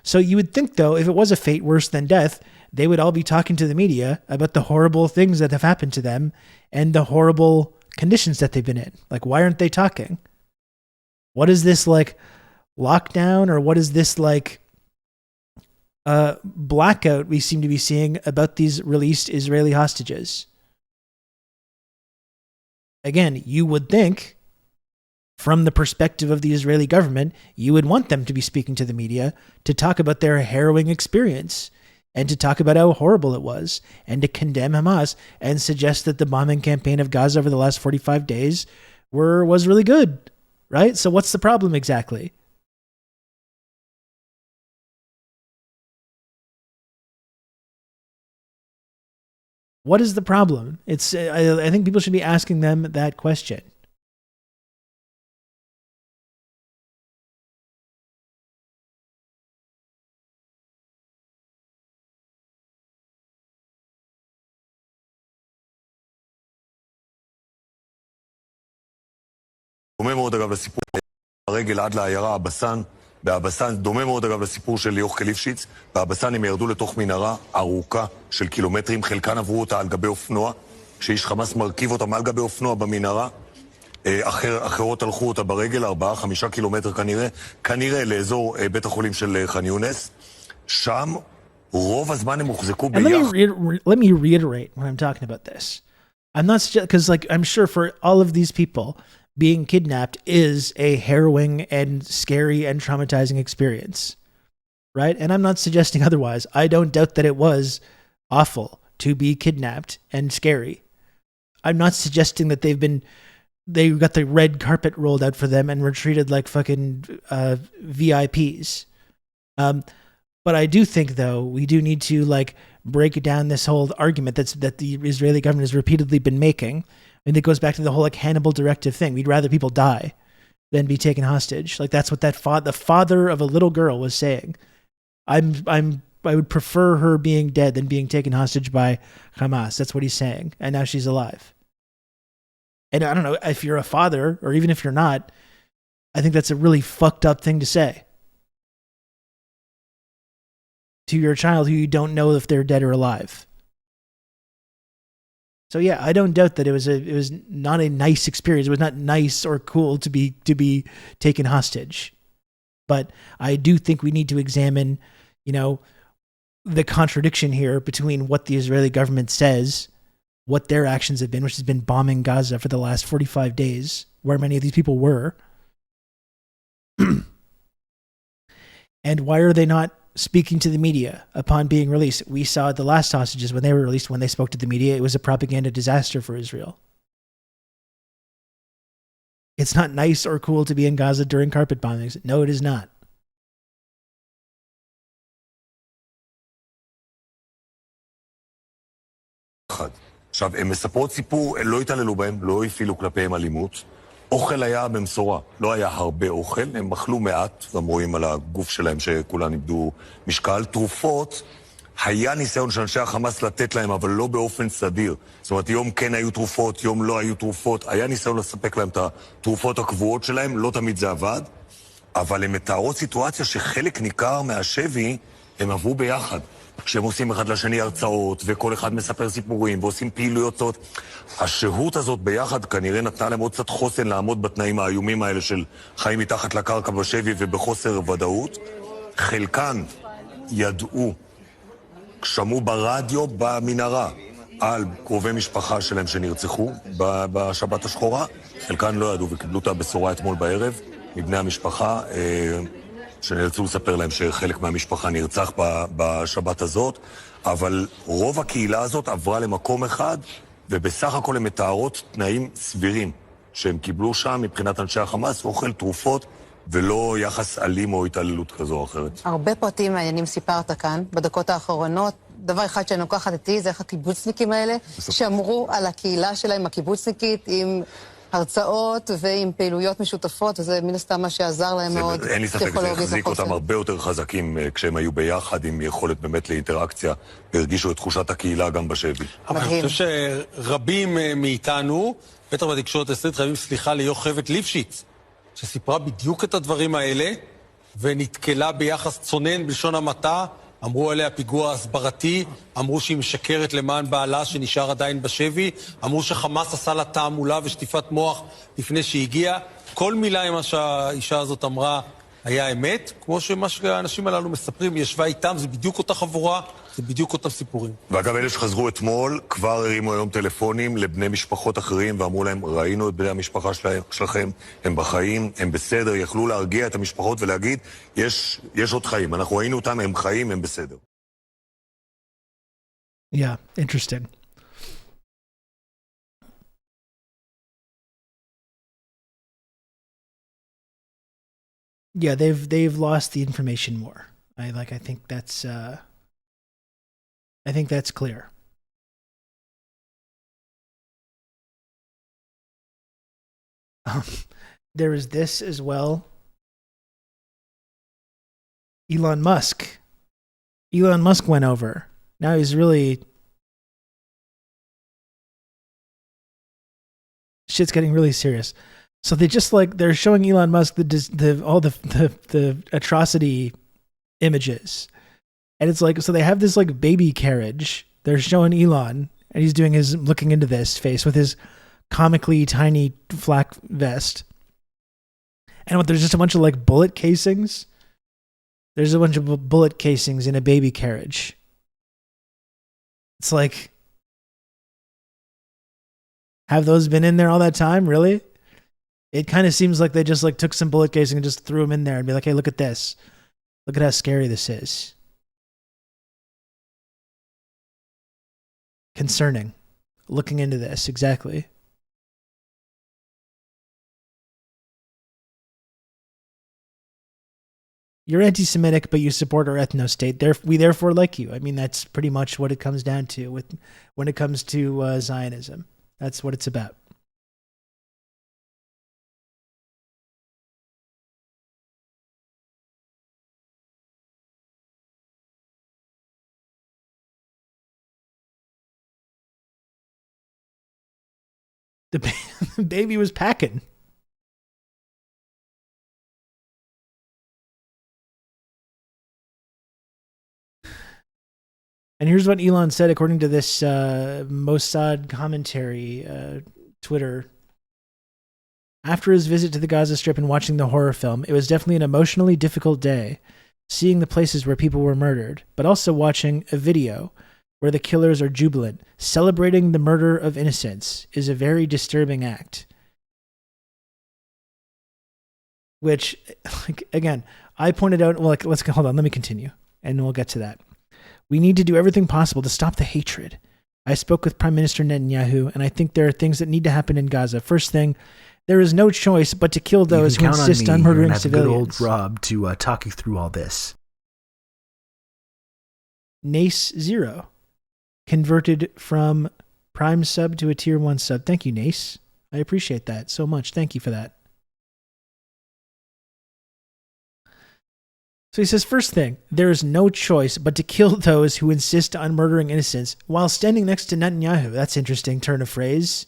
So you would think, though, if it was a fate worse than death, they would all be talking to the media about the horrible things that have happened to them and the horrible conditions that they've been in. Like, why aren't they talking? What is this, like, lockdown, or what is this, like, blackout we seem to be seeing about these released Israeli hostages? Again, you would think, from the perspective of the Israeli government, you would want them to be speaking to the media to talk about their harrowing experience and to talk about how horrible it was and to condemn Hamas and suggest that the bombing campaign of Gaza over the last 45 days was really good, right? So what's the problem exactly? What is the problem? It's I think people should be asking them that question. דומה מאוד אגב לסיפור הרגל עד לעיירה הבסן באבסן, דומה מאוד אגב לסיפור של יוחקל ליפשיץ, באבסן הם ירדו לתוך מנהרה ארוכה של קילומטרים, חלקן עברו אותה על גבי אופנוע, שאיש חמאס מרכיב אותה על גבי אופנוע במנהרה, אחרות הלכו אותה ברגל, 4-5 קילומטר כנראה לאזור בית החולים של ח'אן יונס, שם רוב הזמן הם הוחזקו ביחד. Let me reiterate when I'm talking about this. I'm not because like I'm sure for all of these people, being kidnapped is a harrowing and scary and traumatizing experience, right? And I'm not suggesting otherwise. I don't doubt that it was awful to be kidnapped and scary. I'm not suggesting that they got the red carpet rolled out for them and were treated like fucking VIPs. But I do think, though, we do need to like break down this whole argument that the Israeli government has repeatedly been making. And it goes back to the whole like Hannibal directive thing. We'd rather people die than be taken hostage. Like that's what the father of a little girl was saying. I would prefer her being dead than being taken hostage by Hamas. That's what he's saying. And now she's alive. And I don't know if you're a father or even if you're not, I think that's a really fucked up thing to say to your child who you don't know if they're dead or alive. So yeah, I don't doubt that it was not a nice experience. It was not nice or cool to be taken hostage. But I do think we need to examine, the contradiction here between what the Israeli government says, what their actions have been, which has been bombing Gaza for the last 45 days, where many of these people were. And why are they not speaking to the media upon being released? We saw the last hostages when they were released, when they spoke to the media, it was a propaganda disaster for Israel. It's not nice or cool to be in Gaza during carpet bombings. No, it is not. עכשיו, הם מספרות סיפור, לא התעללו בהם, לא הפעילו כלפיהם אלימות. אוכל היה במשורה, לא היה הרבה אוכל, הם אכלו מעט, גם רואים על הגוף שלהם שכולם איבדו משקל. תרופות, היה ניסיון של אנשי החמאס לתת להם, אבל לא באופן סדיר. זאת אומרת, יום כן היו תרופות, יום לא היו תרופות, היה ניסיון לספק להם את התרופות הקבועות שלהם, לא תמיד זה עבד, אבל הם מתארות סיטואציה שחלק ניכר מהשבי הם עברו ביחד. כשהם עושים אחד לשני הרצאות, וכל אחד מספר סיפורים, ועושים פעילויות. השהות הזאת ביחד כנראה נתנה להם עוד קצת חוסן לעמוד בתנאים האיומים האלה של חיים מתחת לקרקע בשבי ובחוסר ודאות. חלקן ידעו, שמעו ברדיו במנהרה על קרובי משפחה שלהם שנרצחו בשבת השחורה. חלקן לא ידעו וקיבלו את הבשורה אתמול בערב מבני המשפחה, שנאלצו לספר להם שחלק מהמשפחה נרצח בשבת הזאת, אבל רוב הקהילה הזאת עברה למקום אחד, ובסך הכל הם מתארות תנאים סבירים שהם קיבלו שם מבחינת אנשי החמאס, אוכל, תרופות, ולא יחס אלים או התעללות כזו או אחרת. הרבה פרטים מעניינים סיפרת כאן, בדקות האחרונות. דבר אחד שאני לוקחת איתי זה איך הקיבוצניקים האלה שמרו על הקהילה שלהם, הקיבוצניקית, עם הרצאות ועם פעילויות משותפות, וזה מן הסתם מה שעזר להם מאוד. אין לי ספק, זה החזיק אותם הרבה יותר חזקים כשהם היו ביחד, עם יכולת באמת לאינטראקציה, והרגישו את תחושת הקהילה גם בשבי. אבל אני חושב שרבים מאיתנו, בטח בתקשורת הישראלית, חייבים סליחה ליוכבד ליפשיץ, שסיפרה בדיוק את הדברים האלה, ונתקלה ביחס צונן בלשון המעטה, אמרו עליה פיגוע הסברתי, אמרו שהיא משקרת למען בעלה שנשאר עדיין בשבי, אמרו שחמאס עשה לה תעמולה ושטיפת מוח לפני שהיא הגיעה. כל מילה מה שהאישה הזאת אמרה היה אמת, כמו שמה שהאנשים הללו מספרים, היא ישבה איתם, זה בדיוק אותה חבורה, זה בדיוק אותם סיפורים. ואגב, אלה שחזרו אתמול, כבר הרימו היום טלפונים לבני משפחות אחרים, ואמרו להם, ראינו את בני המשפחה שלכם, הם בחיים, הם בסדר, יכלו להרגיע את המשפחות ולהגיד, יש עוד חיים, אנחנו ראינו אותם, הם חיים, הם בסדר. Yeah, interesting. Yeah, they've lost the information more. I think that's clear. There is this as well. Elon Musk went over. Now he's really... Shit's getting really serious. So they just like they're showing Elon Musk all the atrocity images, and it's like so they have this like baby carriage. They're showing Elon, and he's doing his looking into this face with his comically tiny flak vest, and there's just a bunch of like bullet casings. There's a bunch of bullet casings in a baby carriage. It's like, have those been in there all that time? Really? It kind of seems like they just like took some bullet casing and just threw them in there and be like, hey, look at this. Look at how scary this is. Concerning. Looking into this, exactly. You're anti-Semitic, but you support our ethno-state. We therefore like you. I mean, that's pretty much what it comes down to when it comes to Zionism. That's what it's about. The baby was packing. And here's what Elon said according to this Mossad commentary Twitter. After his visit to the Gaza Strip and watching the horror film, it was definitely an emotionally difficult day, seeing the places where people were murdered, but also watching a video where the killers are jubilant. Celebrating the murder of innocents is a very disturbing act. Which, like, again, I pointed out, well, like, hold on, let me continue, and we'll get to that. We need to do everything possible to stop the hatred. I spoke with Prime Minister Netanyahu, and I think there are things that need to happen in Gaza. First thing, there is no choice but to kill those who insist on murdering civilians. Good old Rob to talk you through all this. Nace 0 converted from Prime sub to a Tier 1 sub. Thank you, Nace. I appreciate that so much. Thank you for that. So he says, first thing, there is no choice but to kill those who insist on murdering innocents while standing next to Netanyahu. That's interesting turn of phrase.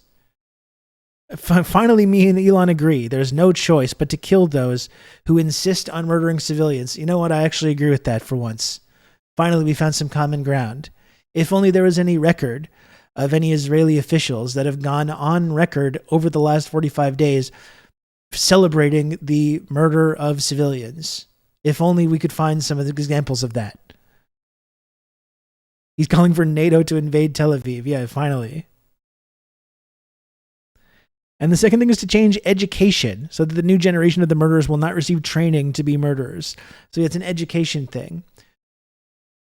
Finally, me and Elon agree. There's no choice but to kill those who insist on murdering civilians. You know what? I actually agree with that for once. Finally, we found some common ground. If only there was any record of any Israeli officials that have gone on record over the last 45 days celebrating the murder of civilians. If only we could find some of the examples of that. He's calling for NATO to invade Tel Aviv. Yeah, finally. And the second thing is to change education so that the new generation of the murderers will not receive training to be murderers. So it's an education thing.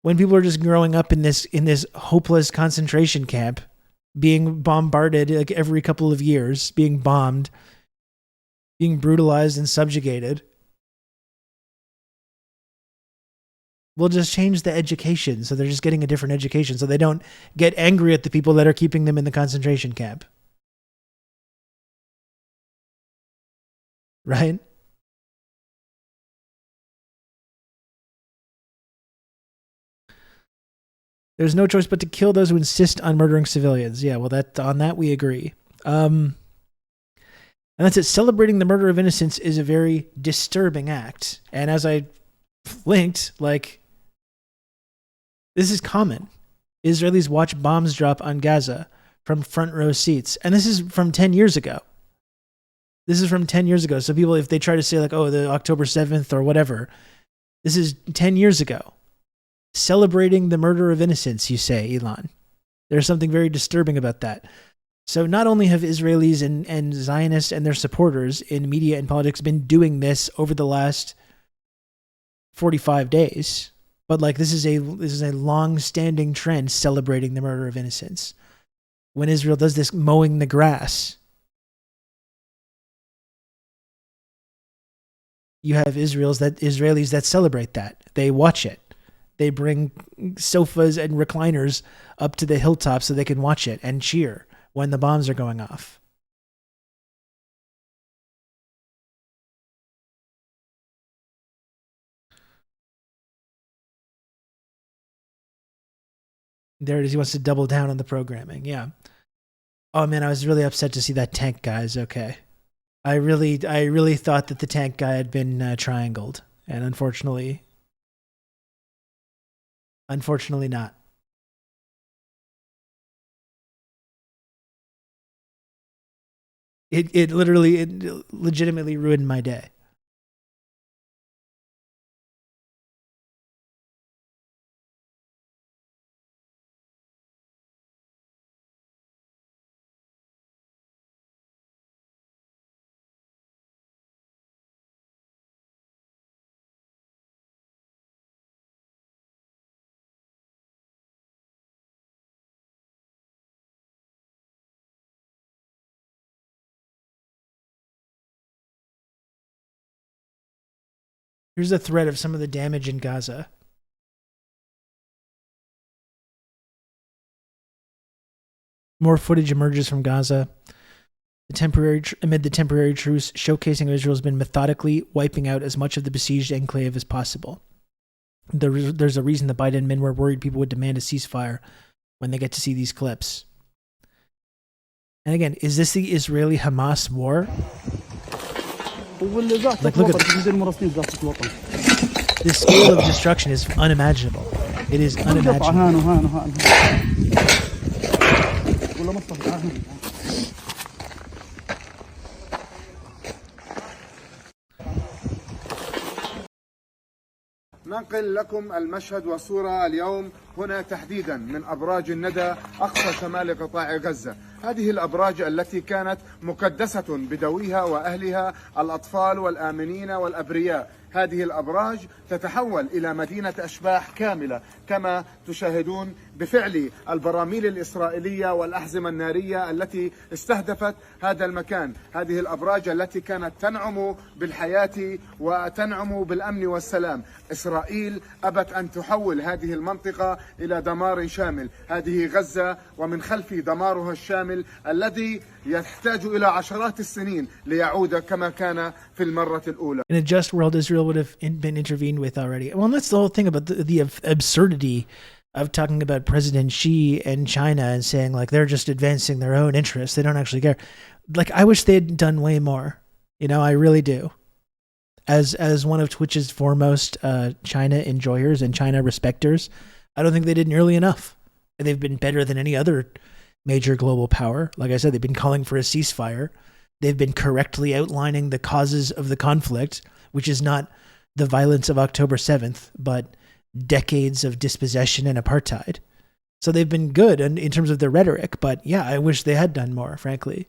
When people are just growing up in this hopeless concentration camp, being bombarded like every couple of years, being bombed, being brutalized and subjugated, we'll just change the education so they're just getting a different education so they don't get angry at the people that are keeping them in the concentration camp. Right? There's no choice but to kill those who insist on murdering civilians. Yeah, well, on that we agree. And that's it. Celebrating the murder of innocents is a very disturbing act. And as I linked, like, this is common. Israelis watch bombs drop on Gaza from front row seats. And this is from 10 years ago. This is from 10 years ago. So people, if they try to say like, oh, the October 7th or whatever, this is 10 years ago. Celebrating the murder of innocents, you say, Elon. There's something very disturbing about that. So not only have Israelis and Zionists and their supporters in media and politics been doing this over the last 45 days, but like this is a long-standing trend, celebrating the murder of innocents. When Israel does this mowing the grass, you have Israelis that celebrate that. They watch it. They bring sofas and recliners up to the hilltop so they can watch it and cheer when the bombs are going off. There it is. He wants to double down on the programming. Yeah. Oh, man, I was really upset to see that tank, guys. Okay. I really thought that the tank guy had been triangled, and unfortunately not. It legitimately ruined my day. Here's a thread of some of the damage in Gaza. More footage emerges from Gaza. Amid the temporary truce, showcasing Israel has been methodically wiping out as much of the besieged enclave as possible. There's a reason the Biden men were worried people would demand a ceasefire when they get to see these clips. And again, is this the Israeli-Hamas war? Like, look at the scale of destruction is unimaginable. It is unimaginable. ننقل لكم المشهد والصورة اليوم هنا تحديدا من أبراج الندى أقصى شمال قطاع غزة. هذه الأبراج التي كانت مكدسة بدويها وأهلها الأطفال والآمنين والأبرياء. هذه الأبراج تتحول إلى مدينة أشباح كاملة كما تشاهدون بفعل البراميل الإسرائيلية والأحزمة النارية التي استهدفت هذا المكان. هذه الأبراج التي كانت تنعم بالحياة وتنعم بالأمن والسلام. إسرائيل أبت أن تحول هذه المنطقة إلى دمار شامل. هذه غزة ومن خلف دمارها الشامل الذي يحتاج إلى عشرات السنين ليعود كما كان في المرة الأولى. In a just world, Israel would have been intervened with already. Well, and that's the whole thing about the absurdity of talking about President Xi and China and saying like they're just advancing their own interests. They don't actually care. Like, I wish they had done way more. You know, I really do. As one of Twitch's foremost China enjoyers and China respecters, I don't think they did nearly enough. And they've been better than any other major global power. Like I said, they've been calling for a ceasefire. They've been correctly outlining the causes of the conflict, which is not the violence of October 7th, but decades of dispossession and apartheid. So they've been good in terms of their rhetoric, but yeah, I wish they had done more, frankly.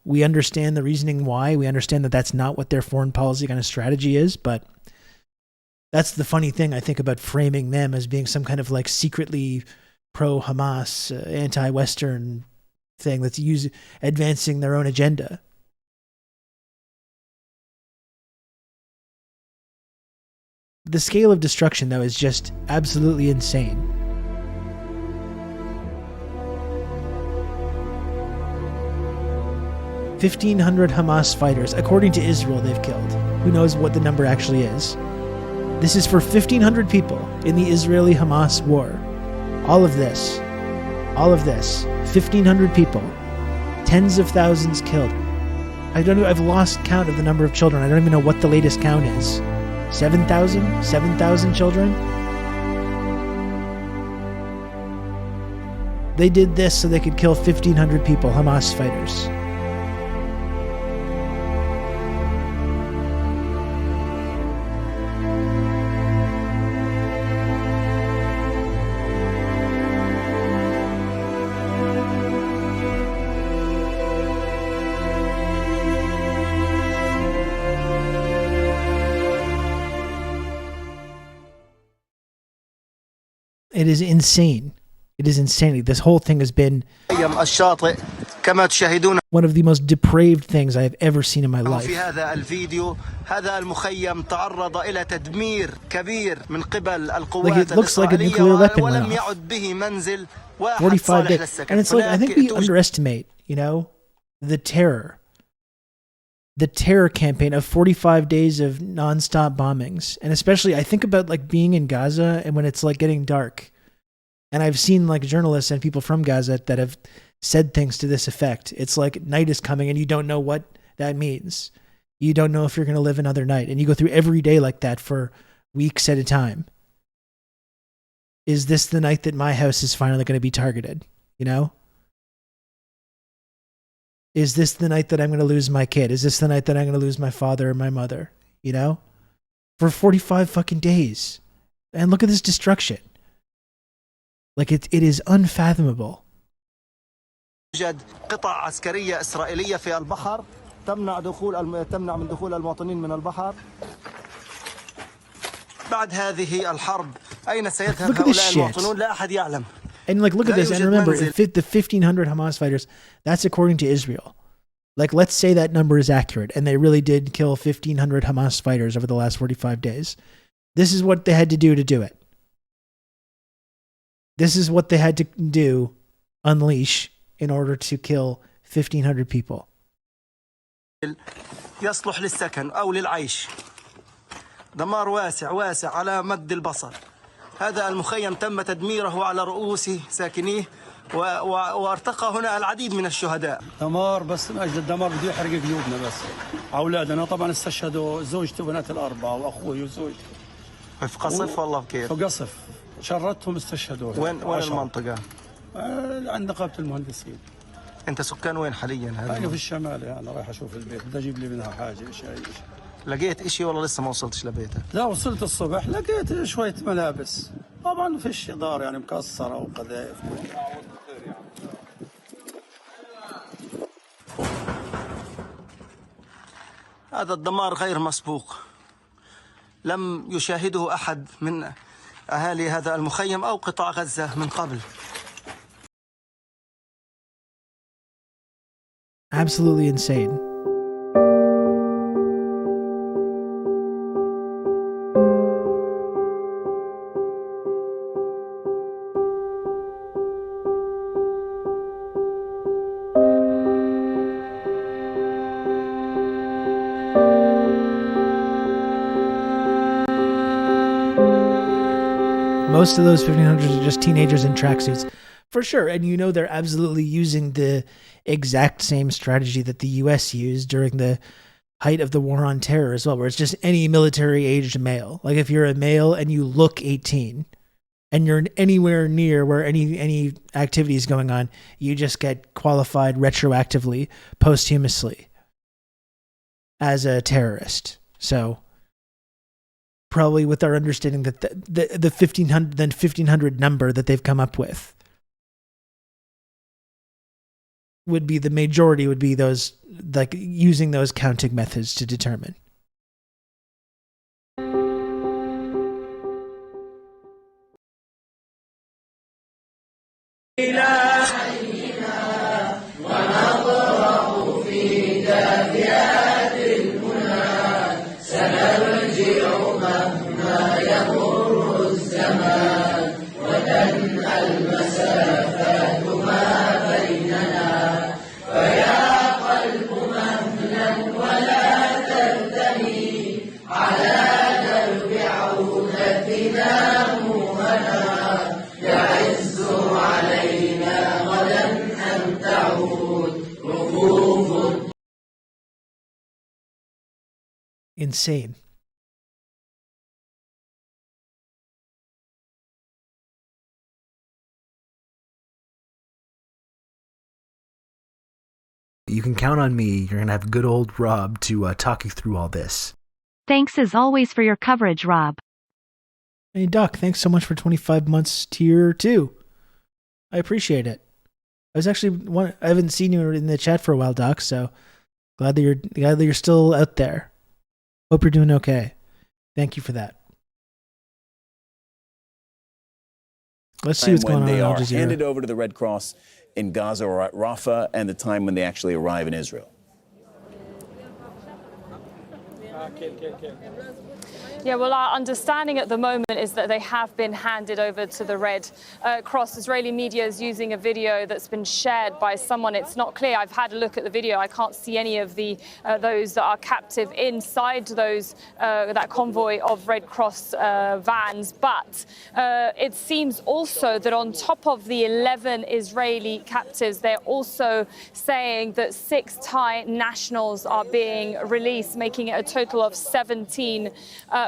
We understand the reasoning why. We understand that that's not what their foreign policy kind of strategy is, but that's the funny thing, I think, about framing them as being some kind of like secretly pro-Hamas, anti-Western thing that's advancing their own agenda. The scale of destruction, though, is just absolutely insane. "1,500 Hamas fighters, according to Israel, they've killed. Who knows what the number actually is? This is for 1,500 people in the Israeli-Hamas war. All of this, 1,500 people, tens of thousands killed. I've lost count of the number of children. I don't even know what the latest count is. 7,000? 7,000 children? They did this so they could kill 1,500 people, Hamas fighters. It is insane. It is insanity. This whole thing has been one of the most depraved things I have ever seen in my life. Like, it looks like a nuclear weapon went off. 45 days. And it's like, I think we underestimate, the terror. The terror campaign of 45 days of nonstop bombings. And especially, I think about like being in Gaza and when it's like getting dark. And I've seen like journalists and people from Gaza that have said things to this effect. It's like night is coming and you don't know what that means. You don't know if you're going to live another night. And you go through every day like that for weeks at a time. Is this the night that my house is finally going to be targeted? You know? Is this the night that I'm going to lose my kid? Is this the night that I'm going to lose my father or my mother? You know? For 45 fucking days. And look at this destruction. Like it is unfathomable. يوجد قطع عسكرية إسرائيلية في البحر تمنع من دخول المواطنين من البحر. بعد هذه الحرب أين سيذهب هؤلاء المواطنون لا أحد يعلم. And like, look at this. And remember, the 1,500 Hamas fighters, that's according to Israel. Like, let's say that number is accurate. And they really did kill 1,500 Hamas fighters over the last 45 days. This is what they had to do it. This is what they had to do, unleash, in order to kill 1,500 people. يصلح للسكن أو للعيش. دمار واسع على مد البصر. هذا المخيم تم تدميره على رؤوس ساكنيه وارتقى هنا العديد من الشهداء. دمار بس من أجل الدمار بده يحرق قلوبنا بس. أولادنا طبعا استشهدوا زوجتي وبنات الأربعة وأخوي وزوجتي. في قصف والله كيف؟ في قصف. شردتهم استشهدوا. وين المنطقة؟ عند نقابة المهندسين. أنت سكان وين حاليا؟ أنا في الشمال أنا رايح أشوف البيت بدي أجيب لي منها حاجة شيء. لقيت إشي والله لسه ما وصلتش لبيتك؟ لا وصلت الصبح لقيت شوية ملابس طبعا فيش دار يعني مكسرة وقذائف. هذا الدمار غير مسبوق لم يشاهده أحد من أهالي هذا المخيم أو قطاع غزة من قبل. Absolutely insane. Most of those 1,500 are just teenagers in tracksuits. For sure. And you know they're absolutely using the exact same strategy that the U.S. used during the height of the war on terror as well, where it's just any military-aged male. Like if you're a male and you look 18 and you're anywhere near where any activity is going on, you just get qualified retroactively, posthumously as a terrorist. So probably with our understanding that the 1,500 number that they've come up with would be the majority, would be those, like using those counting methods to determine. Insane. You can count on me. You're going to have good old Rob to talk you through all this. Thanks as always for your coverage, Rob. Hey, Doc, thanks so much for 25 months tier 2. I appreciate it. I haven't seen you in the chat for a while, Doc, so glad that you're still out there. Hope you're doing okay. Thank you for that. Let's see what's going on. When they are handed over to the Red Cross in Gaza or at Rafah, and the time when they actually arrive in Israel. Yeah, well, our understanding at the moment is that they have been handed over to the Red Cross. Israeli media is using a video that's been shared by someone. It's not clear. I've had a look at the video. I can't see any of the those that are captive inside those that convoy of Red Cross vans. But it seems also that on top of the 11 Israeli captives, they're also saying that 6 Thai nationals are being released, making it a total of 17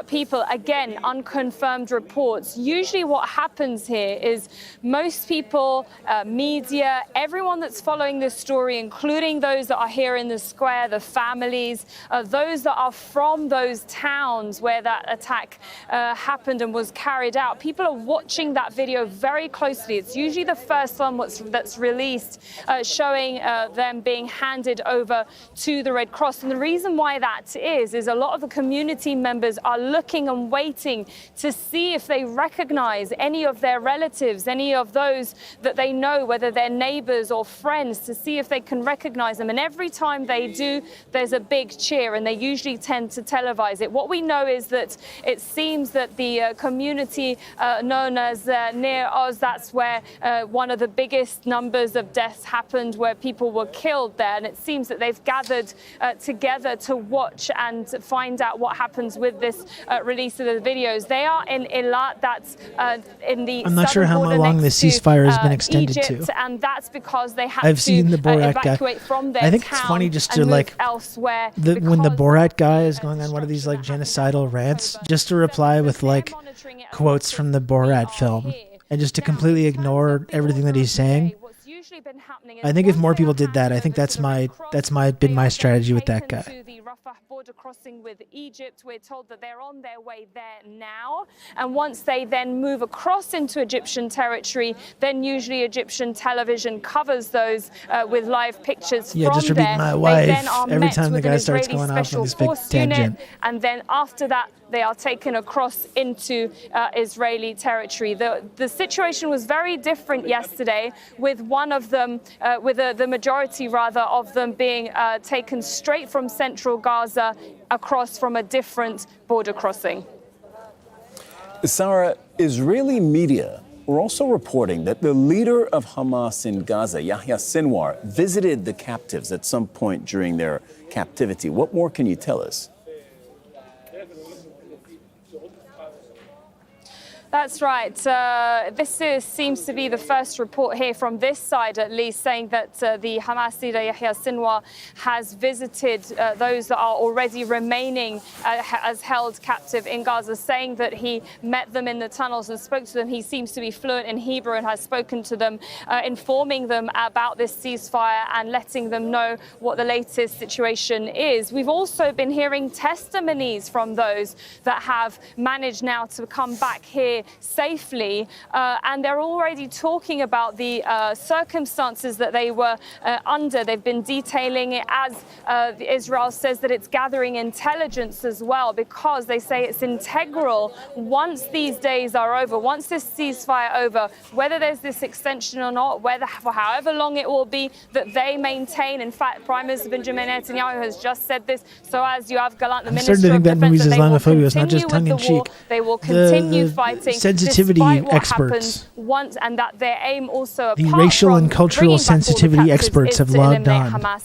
people. Again, unconfirmed reports. Usually what happens here is most people, media, everyone that's following this story, including those that are here in the square, the families, those that are from those towns where that attack happened and was carried out, people are watching that video very closely. It's usually the first one that's released, showing them being handed over to the Red Cross. And the reason why that is a lot of the community members are looking and waiting to see if they recognize any of their relatives, any of those that they know, whether they're neighbors or friends, to see if they can recognize them. And every time they do, there's a big cheer, and they usually tend to televise it. What we know is that it seems that the community known as Near Oz, that's where one of the biggest numbers of deaths happened, where people were killed there. And it seems that they've gathered together to watch and find out what happens with this release of the videos. They are in Eilat, that's in the I'm not sure how long the ceasefire has been extended Egypt, to. and that's because they had I've seen the Borat evacuate guy. from their I think town it's funny just and to move elsewhere. when the Borat guy is going on one of these like genocidal rants, just to reply with like quotes from the Borat film, and just to completely ignore everything that he's saying. I think if more people did that, I think that's been my strategy with that guy. To the Rafah border crossing with Egypt, we're told that they're on their way there now, and once they then move across into Egyptian territory, then usually Egyptian television covers those with live pictures from just there. repeat my wife They then are every met time the with an guy starts Israeli going off on special this big force tangent. unit, and then after that they are taken across into Israeli territory. The situation was very different yesterday, with one of them, with the majority rather of them being taken straight from central Gaza across from a different border crossing. Sarah, Israeli media were also reporting that the leader of Hamas in Gaza, Yahya Sinwar, visited the captives at some point during their captivity. What more can you tell us? That's right. This seems to be the first report here from this side, at least, saying that the Hamas leader Yahya Sinwar has visited those that are already remaining as held captive in Gaza, saying that he met them in the tunnels and spoke to them. He seems to be fluent in Hebrew and has spoken to them, informing them about this ceasefire and letting them know what the latest situation is. We've also been hearing testimonies from those that have managed now to come back here safely, and they're already talking about the circumstances that they were under. They've been detailing it as Israel says that it's gathering intelligence as well, because they say it's integral once these days are over, once this ceasefire over, whether there's this extension or not, whether for however long it will be, that they maintain. In fact, Prime Minister Benjamin Netanyahu has just said this. So as you have Galant, the Minister of Defense, that they will continue with the war. They will continue fighting. Sensitivity experts, once, and that their aim also, the racial and cultural sensitivity experts have logged on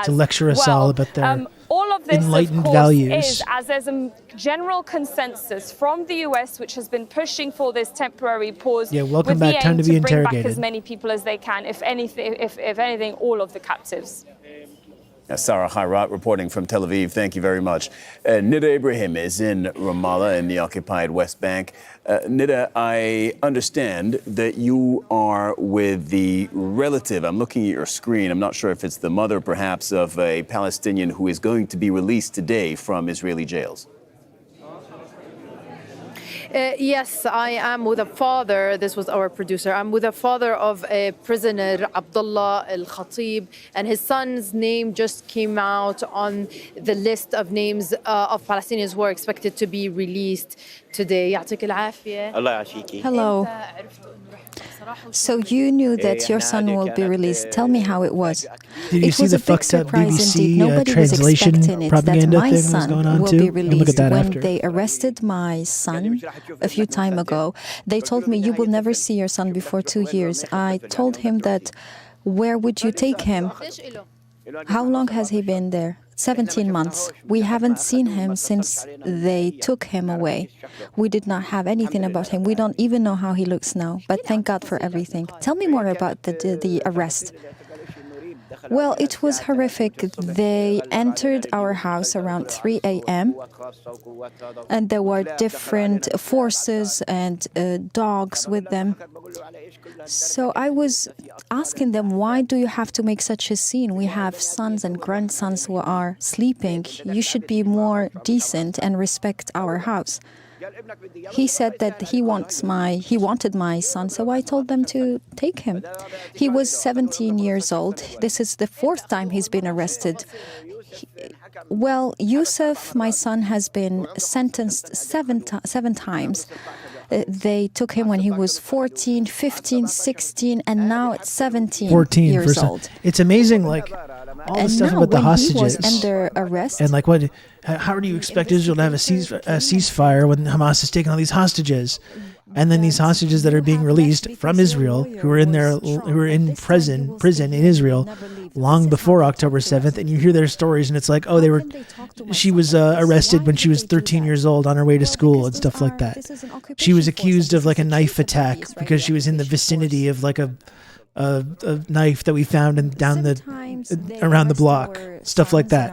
to lecture us all about their all of this, enlightened of course, values. is as there's a general consensus from the US, which has been pushing for this temporary pause. Yeah, welcome with back. The Time aim to be to bring interrogated. back as many people as they can, if anything, all of the captives. Sarah Khairat reporting from Tel Aviv. Thank you very much. Nida Ibrahim is in Ramallah in the occupied West Bank. Nida, I understand that you are with the relative. I'm looking at your screen. I'm not sure if it's the mother, perhaps, of a Palestinian who is going to be released today from Israeli jails. Yes, I am with a father. This was our producer. I'm with a father of a prisoner, Abdullah Al-Khatib, and his son's name just came out on the list of names of Palestinians who are expected to be released today. يعطيك العافية. الله يعافيكي. Hello. So you knew that your son will be released. Tell me how it was. Did you see the fucked up BBC translation propaganda thing was going on too? And look at that when after. they arrested my son a few time ago, they told me, you will never see your son before 2 years. I told him that, where would you take him? How long has he been there? 17 months. We haven't seen him since they took him away. We did not have anything about him. We don't even know how he looks now. But thank God for everything. Tell me more about the arrest. Well, it was horrific. They entered our house around 3 a.m. and there were different forces and dogs with them. So I was asking them, why do you have to make such a scene? We have sons and grandsons who are sleeping. You should be more decent and respect our house. He said that he wanted my son, so I told them to take him. He was 17 years old. This is the 4th time he's been arrested. Well, Yusuf, my son, has been sentenced seven times. They took him when he was 14, 15, 16, and now it's 17 years old. It's amazing, like, all the stuff about the hostages. He was under arrest. And, like, how do you expect Israel to have a ceasefire when Hamas is taking all these hostages? And then these hostages that are being released from Israel, who are in prison in Israel long before October 7th, and you hear their stories, and it's like, oh, she was arrested when she was 13 years old on her way to school and stuff like that. She was accused of like a knife attack because she was in the vicinity of like a knife that we found around the block, stuff like that.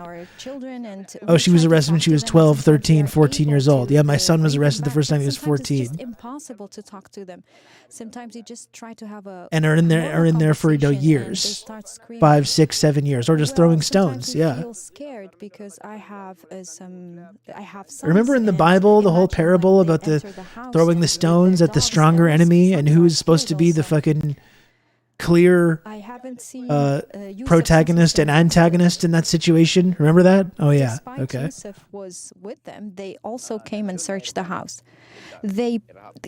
Oh, she was arrested when she was 12, 13, 14 years old. Yeah, my son was arrested the first time he was 14. It's impossible to talk to them. Sometimes you just try to have and are in there for years, 5, 6, 7 years, or just throwing stones. Yeah. I feel scared because I have Remember in the Bible the whole parable about throwing the stones at the stronger enemy, and who is supposed to be the fucking clear protagonist and antagonist in that situation? Remember that? Oh yeah. Okay. Yusuf was with them. They also came and searched the house. They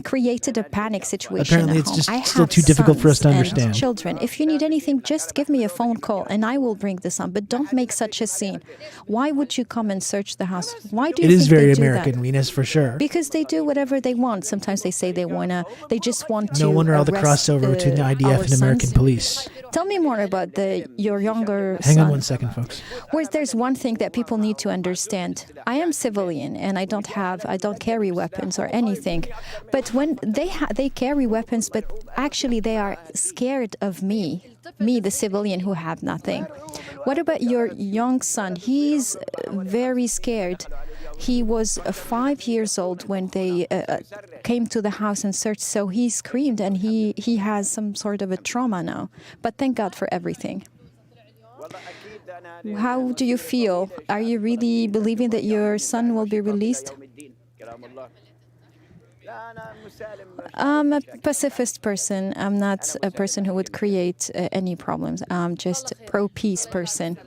created a panic situation. Apparently, at home. it's just still too difficult for us to understand. Children, if you need anything, just give me a phone call and I will bring this on. But don't make such a scene. Why would you come and search the house? Why do you? It is very they do American, that? Venus, for sure. Because they do whatever they want. Sometimes they say they just want to. No wonder all the crossover between the IDF and American police. Tell me more about your younger son. Hang on one second, folks. There's one thing that people need to understand. I am civilian and I don't carry weapons or anything. But when they carry weapons, but actually they are scared of me, the civilian who have nothing. What about your young son? He's very scared. He was 5 years old when they came to the house and searched, so he screamed and he has some sort of a trauma now. But thank God for everything. How do you feel? Are you really believing that your son will be released? I'm a pacifist person. I'm not a person who would create any problems. I'm just a pro-peace person.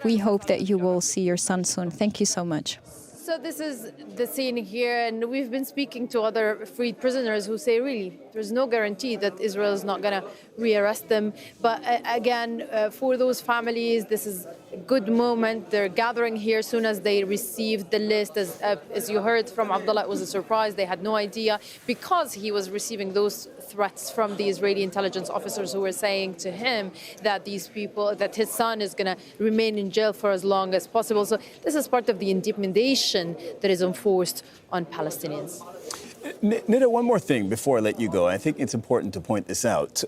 We hope that you will see your son soon. Thank you so much. So this is the scene here, and we've been speaking to other freed prisoners who say, really, there's no guarantee that Israel is not going to rearrest them. But again, for those families, this is a good moment. They're gathering here as soon as they received the list. As you heard from Abdullah, it was a surprise. They had no idea because he was receiving those threats from the Israeli intelligence officers who were saying to him that that his son is going to remain in jail for as long as possible. So this is part of the intimidation that is enforced on Palestinians. Nida, one more thing before I let you go. I think it's important to point this out.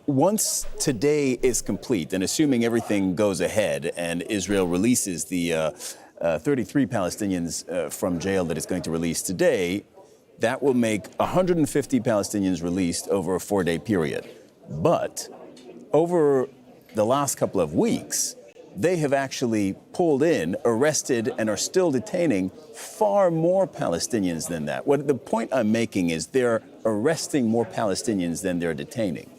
Once today is complete, and assuming everything goes ahead and Israel releases the 33 Palestinians from jail that it's going to release today, that will make 150 Palestinians released over a 4-day period. But over the last couple of weeks, they have actually pulled in, arrested, and are still detaining far more Palestinians than that. The point I'm making is they're arresting more Palestinians than they're detaining.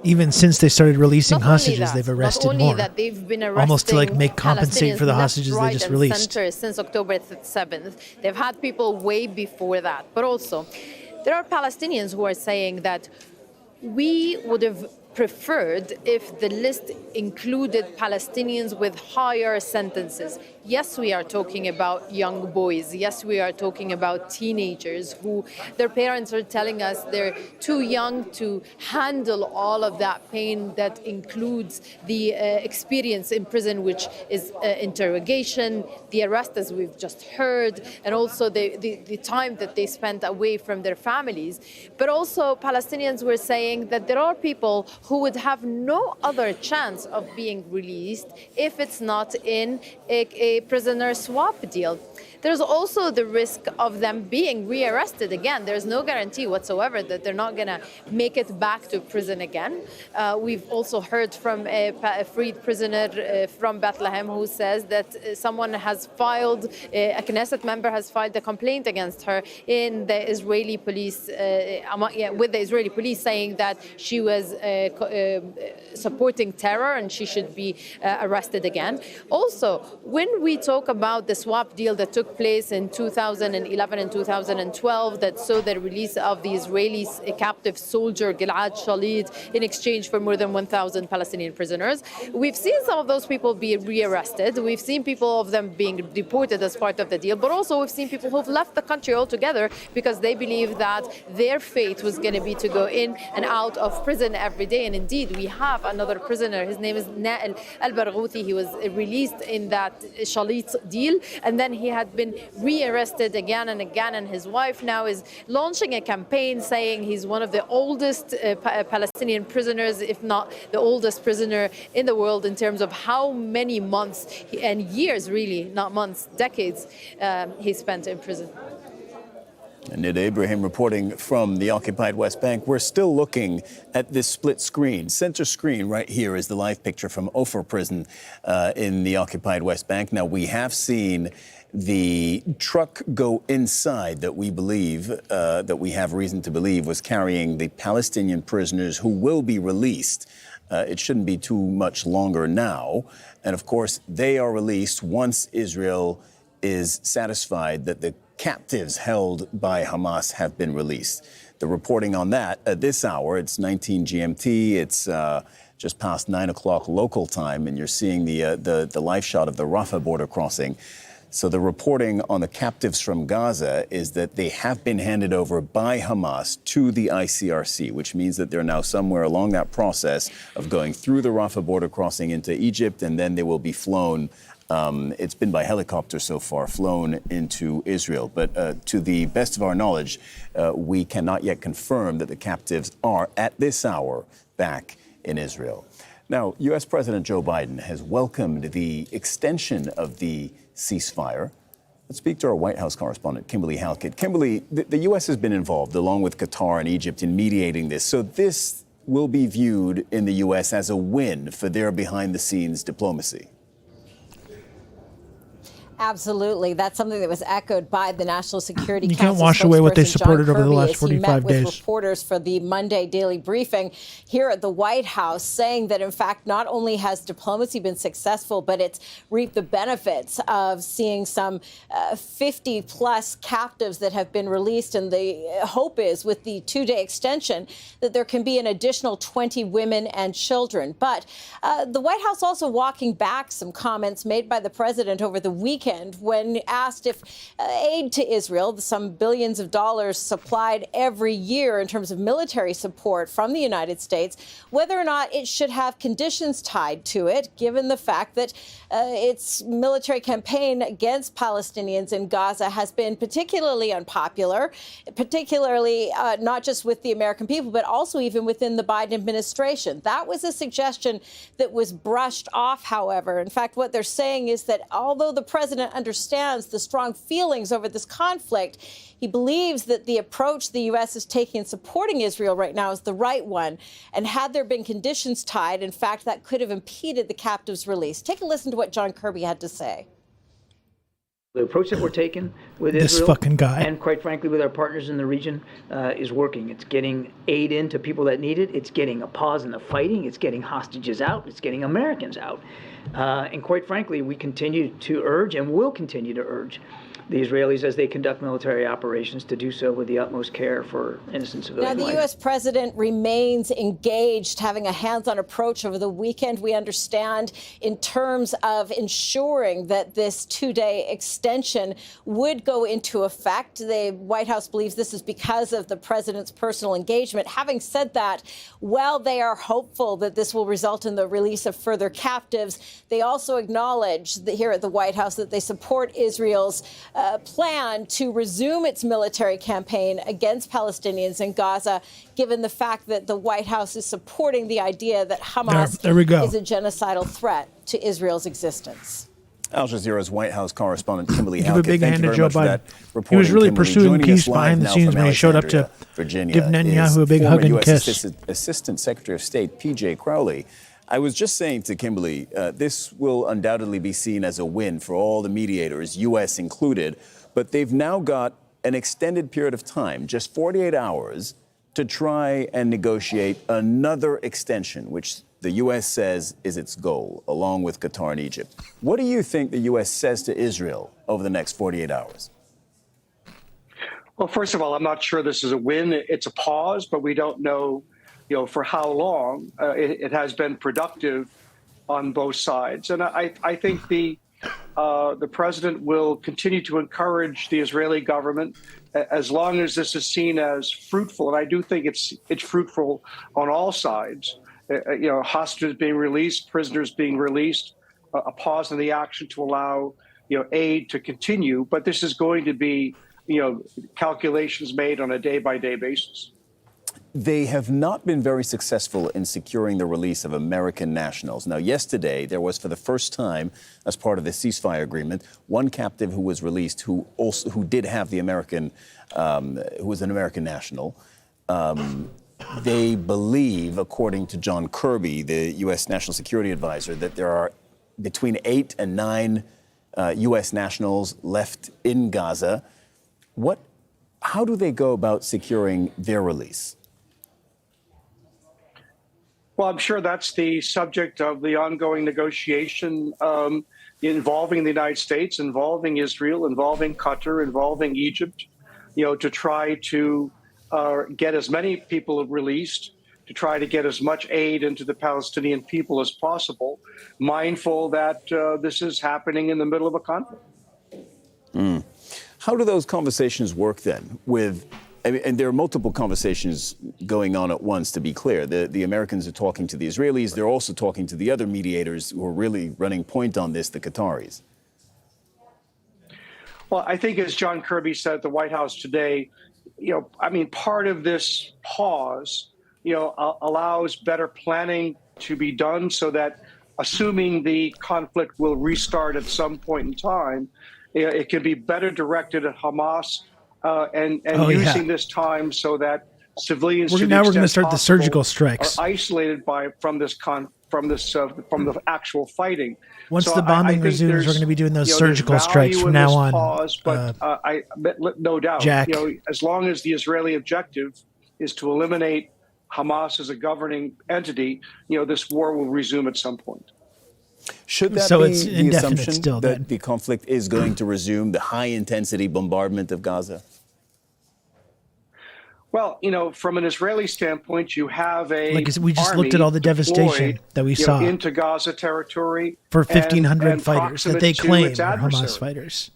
Even since they started releasing hostages, they've arrested more. That they've been arresting almost to compensate for the hostages right, they just released. Since October 7th. They've had people way before that. But also, There are Palestinians who are saying that we would have preferred if the list included Palestinians with higher sentences. Yes, we are talking about young boys. Yes, we are talking about teenagers who their parents are telling us they're too young to handle all of that pain that includes the experience in prison, which is interrogation, the arrest, as we've just heard, and also the time that they spent away from their families. But also Palestinians were saying that there are people who would have no other chance of being released if it's not in a prisoner swap deal. There's also the risk of them being rearrested again. There's no guarantee whatsoever that they're not going to make it back to prison again. We've also heard from a freed prisoner from Bethlehem who says that someone has filed, a Knesset member has filed a complaint against her in the Israeli police, with the Israeli police, saying that she was supporting terror and she should be arrested again. Also, when we talk about the swap deal that took place in 2011 and 2012 that saw the release of the Israeli captive soldier Gilad Shalit in exchange for more than 1,000 Palestinian prisoners. We've seen some of those people be rearrested. We've seen people of them being deported as part of the deal, but also we've seen people who've left the country altogether because they believe that their fate was going to be to go in and out of prison every day. And indeed, we have another prisoner. His name is Nael al-Barghouthi. He was released in that Shalit deal, and then he had been rearrested again and again, and his wife now is launching a campaign saying he's one of the oldest Palestinian prisoners, if not the oldest prisoner in the world in terms of how many months and years, really, not months, decades, he spent in prison. Nida Ibrahim reporting from the occupied West Bank. We're still looking at this split screen. Center screen right here is the live picture from Ofer prison in the occupied West Bank. Now, we have seen the truck go inside that we believe, that we have reason to believe, was carrying the Palestinian prisoners who will be released. It shouldn't be too much longer now. And of course, they are released once Israel is satisfied that the captives held by Hamas have been released. The reporting on that at this hour, it's 19 GMT, it's just past 9 o'clock local time, and you're seeing the live shot of the Rafah border crossing. So the reporting on the captives from Gaza is that they have been handed over by Hamas to the ICRC, which means that they're now somewhere along that process of going through the Rafah border crossing into Egypt, and then they will be flown. It's been by helicopter so far, flown into Israel. But to the best of our knowledge, we cannot yet confirm that the captives are, at this hour, back in Israel. Now, U.S. President Joe Biden has welcomed the extension of the ceasefire. Let's speak to our White House correspondent, Kimberly Halkett. Kimberly, the U.S. has been involved, along with Qatar and Egypt, in mediating this. So this will be viewed in the U.S. as a win for their behind-the-scenes diplomacy. Absolutely. That's something that was echoed by the National Security Council. You can't wash away what they supported over the last 45 days. With reporters for the Monday daily briefing here at the White House, saying that, in fact, not only has diplomacy been successful, but it's reaped the benefits of seeing some 50-plus captives that have been released. And the hope is, with the two-day extension, that there can be an additional 20 women and children. But the White House also walking back some comments made by the president over the weekend when asked if aid to Israel, some billions of dollars supplied every year in terms of military support from the United States, whether or not it should have conditions tied to it, given the fact that its military campaign against Palestinians in Gaza has been particularly unpopular, particularly not just with the American people, but also even within the Biden administration. That was a suggestion that was brushed off, however. In fact, what they're saying is that although the president understands the strong feelings over this conflict, he believes that the approach the U.S. is taking in supporting Israel right now is the right one. And had there been conditions tied, in fact, that could have impeded the captives' release. Take a listen to what John Kirby had to say. The approach that we're taking with this Israel, fucking guy, and quite frankly with our partners in the region, is working. It's getting aid into people that need it. It's getting a pause in the fighting. It's getting hostages out. It's getting Americans out. And quite frankly, we continue to urge and will continue to urge the Israelis, as they conduct military operations, to do so with the utmost care for innocent Now, civilian the life. U.S. president remains engaged, having a hands-on approach over the weekend, we understand, in terms of ensuring that this two-day extension would go into effect. The White House believes this is because of the president's personal engagement. Having said that, while they are hopeful that this will result in the release of further captives, they also acknowledge that here at the White House that they support Israel's plan to resume its military campaign against Palestinians in Gaza, given the fact that the White House is supporting the idea that Hamas there we go. is a genocidal threat to Israel's existence. Al Jazeera's White House correspondent Kimberly Give a Halkett, big thank hand you to very Joe much for Biden. that He was reporting. really Kimberly, pursuing joining peace us live behind the now scenes from when he showed up to Alexandria, Virginia, give Netanyahu is a big hug former and US kiss. Assistant Secretary of State P.J. Crowley. I was just saying to Kimberly, this will undoubtedly be seen as a win for all the mediators, U.S. included, but they've now got an extended period of time, just 48 hours, to try and negotiate another extension, which the U.S. says is its goal, along with Qatar and Egypt. What do you think the U.S. says to Israel over the next 48 hours? Well, first of all, I'm not sure this is a win. It's a pause, but we don't know, for how long. It has been productive on both sides, and I think the president will continue to encourage the Israeli government as long as this is seen as fruitful, and I do think it's fruitful on all sides. Hostages being released, prisoners being released, a pause in the action to allow aid to continue. But this is going to be calculations made on a day-by-day basis. They have not been very successful in securing the release of American nationals. Now, yesterday, there was, for the first time, as part of the ceasefire agreement, one captive who was released who did have the American, who was an American national. They believe, according to John Kirby, the U.S. National Security Advisor, that there are between 8 and 9 U.S. nationals left in Gaza. How do they go about securing their release? Well, I'm sure that's the subject of the ongoing negotiation involving the United States, involving Israel, involving Qatar, involving Egypt, to try to get as many people released, to try to get as much aid into the Palestinian people as possible, mindful that this is happening in the middle of a conflict. How do those conversations work then and there are multiple conversations going on at once, to be clear. The Americans are talking to the Israelis. They're also talking to the other mediators who are really running point on this, the Qataris. Well, I think as John Kirby said at the White House today, part of this pause, allows better planning to be done so that assuming the conflict will restart at some point in time, it can be better directed at Hamas and using this time so that civilians we're going to start the surgical strikes. Are isolated from the actual fighting. Once the bombing resumes, we're going to be doing those surgical strikes from now on. Pause, but no doubt, Jack. As long as the Israeli objective is to eliminate Hamas as a governing entity, this war will resume at some point. Should that be the assumption that the conflict is going to resume, the high-intensity bombardment of Gaza? Well, from an Israeli standpoint, you have we just looked at all the devastation that we saw into Gaza territory for 1,500 fighters that they claim are Hamas fighters.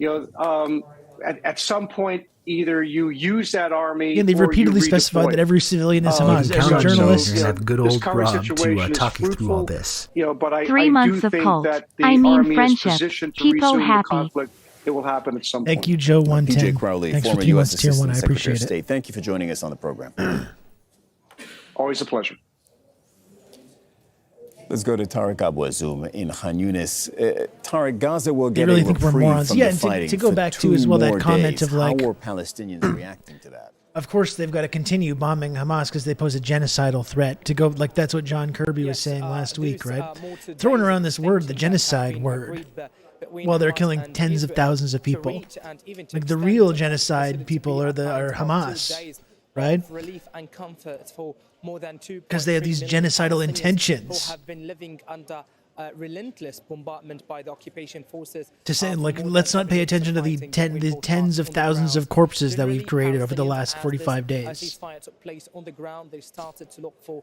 At some point, either you use that army. And they've repeatedly specified that every civilian is Hamas. Every journalist. You're going to have good old Rob to talk you through all this. But 3 months of cult. I mean friendship. Keep happy. Conflict. It will happen at some point. Thank you, Joe 110. P.J. Crowley, Thanks former for U.S. Tier 1. Assistant I Secretary appreciate of it. State. Thank you for joining us on the program. Always a pleasure. Let's go to Tariq Abu-Azum in Khan Yunis. Tariq, Gaza will get really a think we're reprieve morons. from Yeah, the fighting to go back to as well that comment days. of like, how are Palestinians reacting to that? Of course, they've got to continue bombing Hamas because they pose a genocidal threat. To go like that's what John Kirby was saying last week, right? Throwing around this word, the genocide word. Well, they're killing tens of thousands of people. Like the real genocide people are Hamas, right? Because they have these genocidal intentions. relentless bombardment by the occupation forces. To say, like, let's not pay attention to the tens of thousands of corpses that we've created over the last 45 days. As ceasefire took place on the ground, they started to look for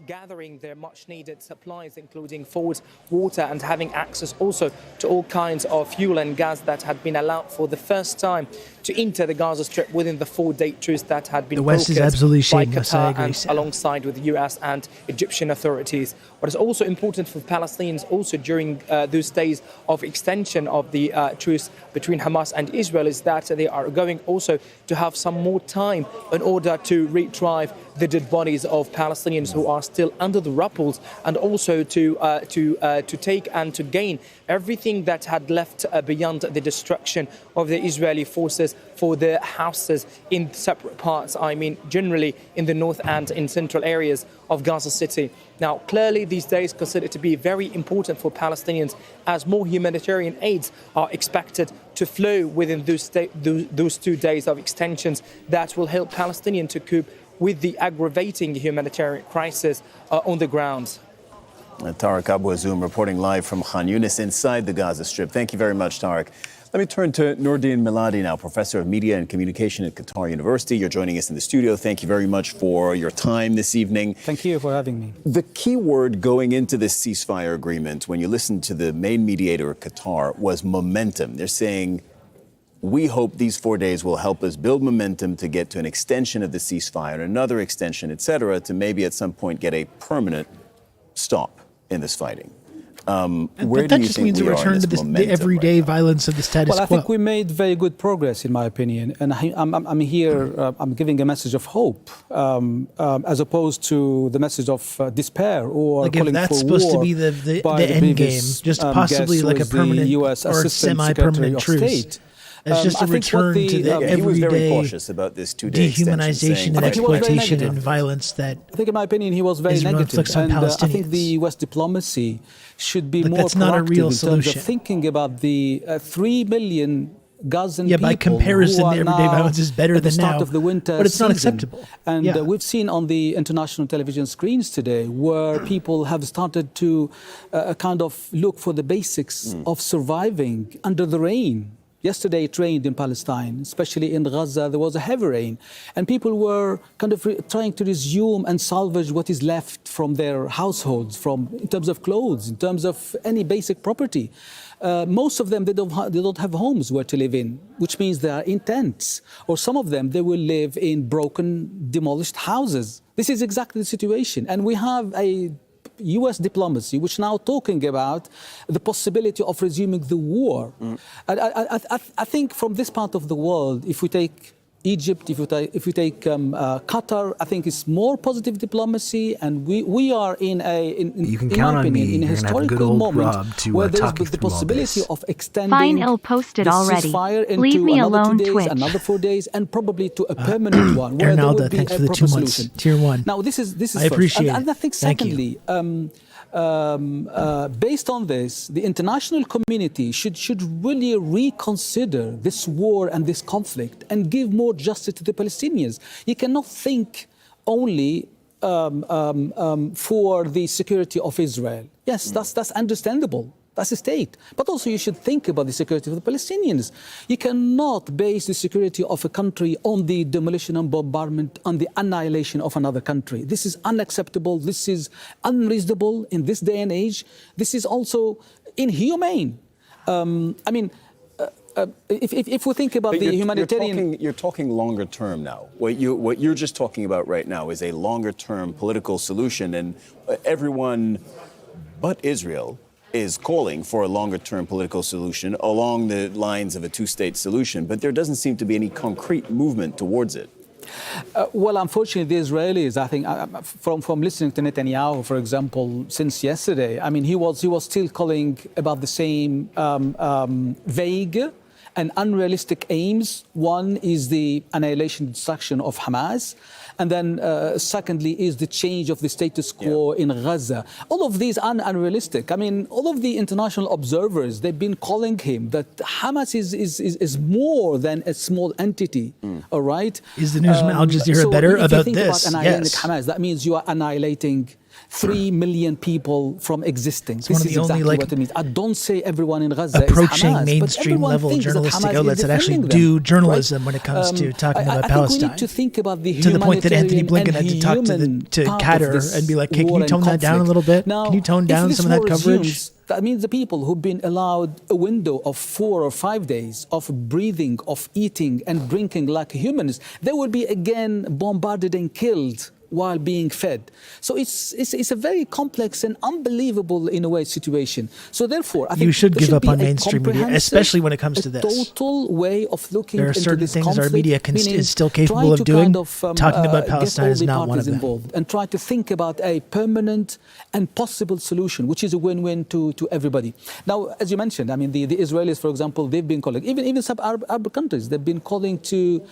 gathering their much-needed supplies, including food, water, and having access also to all kinds of fuel and gas that had been allowed for the first time to enter the Gaza Strip within the 4-day truce that had been the West is absolutely shameless, I agree, and alongside with the US and Egyptian authorities. What is also important for Palestinians also during those days of extension of the truce between Hamas and Israel is that they are going also to have some more time in order to retrieve the dead bodies of Palestinians who are still under the rubble, and also to take and to gain everything that had left beyond the destruction of the Israeli forces for the houses in separate parts, I mean generally in the north and in central areas of Gaza City. Now, clearly these days considered to be very important for Palestinians as more humanitarian aids are expected to flow within those 2 days of extensions that will help Palestinians to cope with the aggravating humanitarian crisis on the ground. Tariq Abu Azoum reporting live from Khan Yunis inside the Gaza Strip. Thank you very much, Tariq. Let me turn to Noordin Miladi now, Professor of Media and Communication at Qatar University. You're joining us in the studio. Thank you very much for your time this evening. Thank you for having me. The key word going into this ceasefire agreement, when you listen to the main mediator of Qatar, was momentum. They're saying, we hope these 4 days will help us build momentum to get to an extension of the ceasefire, another extension, etc., to maybe at some point get a permanent stop in this fighting. Where that just means a return to the everyday violence of the status quo. Well, I think we made very good progress, in my opinion. And I'm here, I'm giving a message of hope, as opposed to the message of despair or like calling if that's for supposed war to be the end game, just possibly like a permanent or semi-permanent truce. It's just a return to the everyday he was very cautious about this 2-day dehumanization and exploitation and violence that I think, in my opinion, he was very negative. And I think the U.S. diplomacy should be more proactive in terms of thinking about the 3 million Gazan people. By comparison, the everyday violence is better than now, of the winter but it's not season. acceptable. And we've seen on the international television screens today where people have started to kind of look for the basics of surviving under the rain. Yesterday it rained in Palestine, especially in Gaza. There was a heavy rain, and people were kind of trying to resume and salvage what is left from their households, in terms of clothes, in terms of any basic property. Most of them, they don't have homes where to live in, which means they are in tents, or some of them, they will live in broken, demolished houses. This is exactly the situation, and we have a U.S. diplomacy, which now talking about the possibility of resuming the war. I think from this part of the world, if we take Egypt, if we take Qatar, I think it's more positive diplomacy, and we are in my opinion, in a historical moment where there is the possibility of extending posted the already. ceasefire into Leave me another alone, 2 days, Twitch. another 4 days, and probably to a permanent one where there would be thanks a for the proper 2 months. solution. Tier 1. Now this is I first. appreciate And I think Thank secondly, based on this, the international community should really reconsider this war and this conflict and give more justice to the Palestinians. You cannot think only for the security of Israel. Yes, that's understandable. That's a state. But also you should think about the security of the Palestinians. You cannot base the security of a country on the demolition and bombardment, on the annihilation of another country. This is unacceptable. This is unreasonable in this day and age. This is also inhumane. If we think about the humanitarian... You're talking longer term now. What you're just talking about right now is a longer term political solution, and everyone but Israel is calling for a longer-term political solution along the lines of a two-state solution, but there doesn't seem to be any concrete movement towards it. Well, unfortunately, the Israelis, I think, from listening to Netanyahu, for example, since yesterday, I mean, he was still calling about the same vague and unrealistic aims. One is the annihilation and destruction of Hamas, and then secondly is the change of the status quo in Gaza. All of these are unrealistic. I mean, all of the international observers, they've been calling him that Hamas is more than a small entity, all right? Is the news from Al Jazeera better about this? About annihilating Hamas, that means you are annihilating 3 million people from existing. It's one of the only, like, what it means. I don't say everyone in Gaza approaching is Hamas, mainstream but level thinks journalistic Hamas outlets is that actually defending do them, journalism right? when it comes to talking about I Palestine. think we need to think about the to the point that Anthony humanitarian Blinken had to and talk human to part of Qatar this and be like, hey, can war you and tone that down a conflict. little bit? Now, Can you tone if down this some of that war coverage? resumes, that means the people who've been allowed a window of 4 or 5 days of breathing, of eating and drinking like humans, they will be again bombarded and killed while being fed. So it's a very complex and unbelievable, in a way, situation. So therefore, I think you should there give up be on a mainstream media, especially when it comes to a this. total way of looking There are into certain this things conflict, our media meaning is still try capable of to doing. kind of, Talking about get Palestine all is the not one of parties them. involved and try to think about a permanent and possible solution, which is a win-win to everybody. Now, as you mentioned, I mean, the Israelis, for example, they've been calling, even some Arab countries, they've been calling to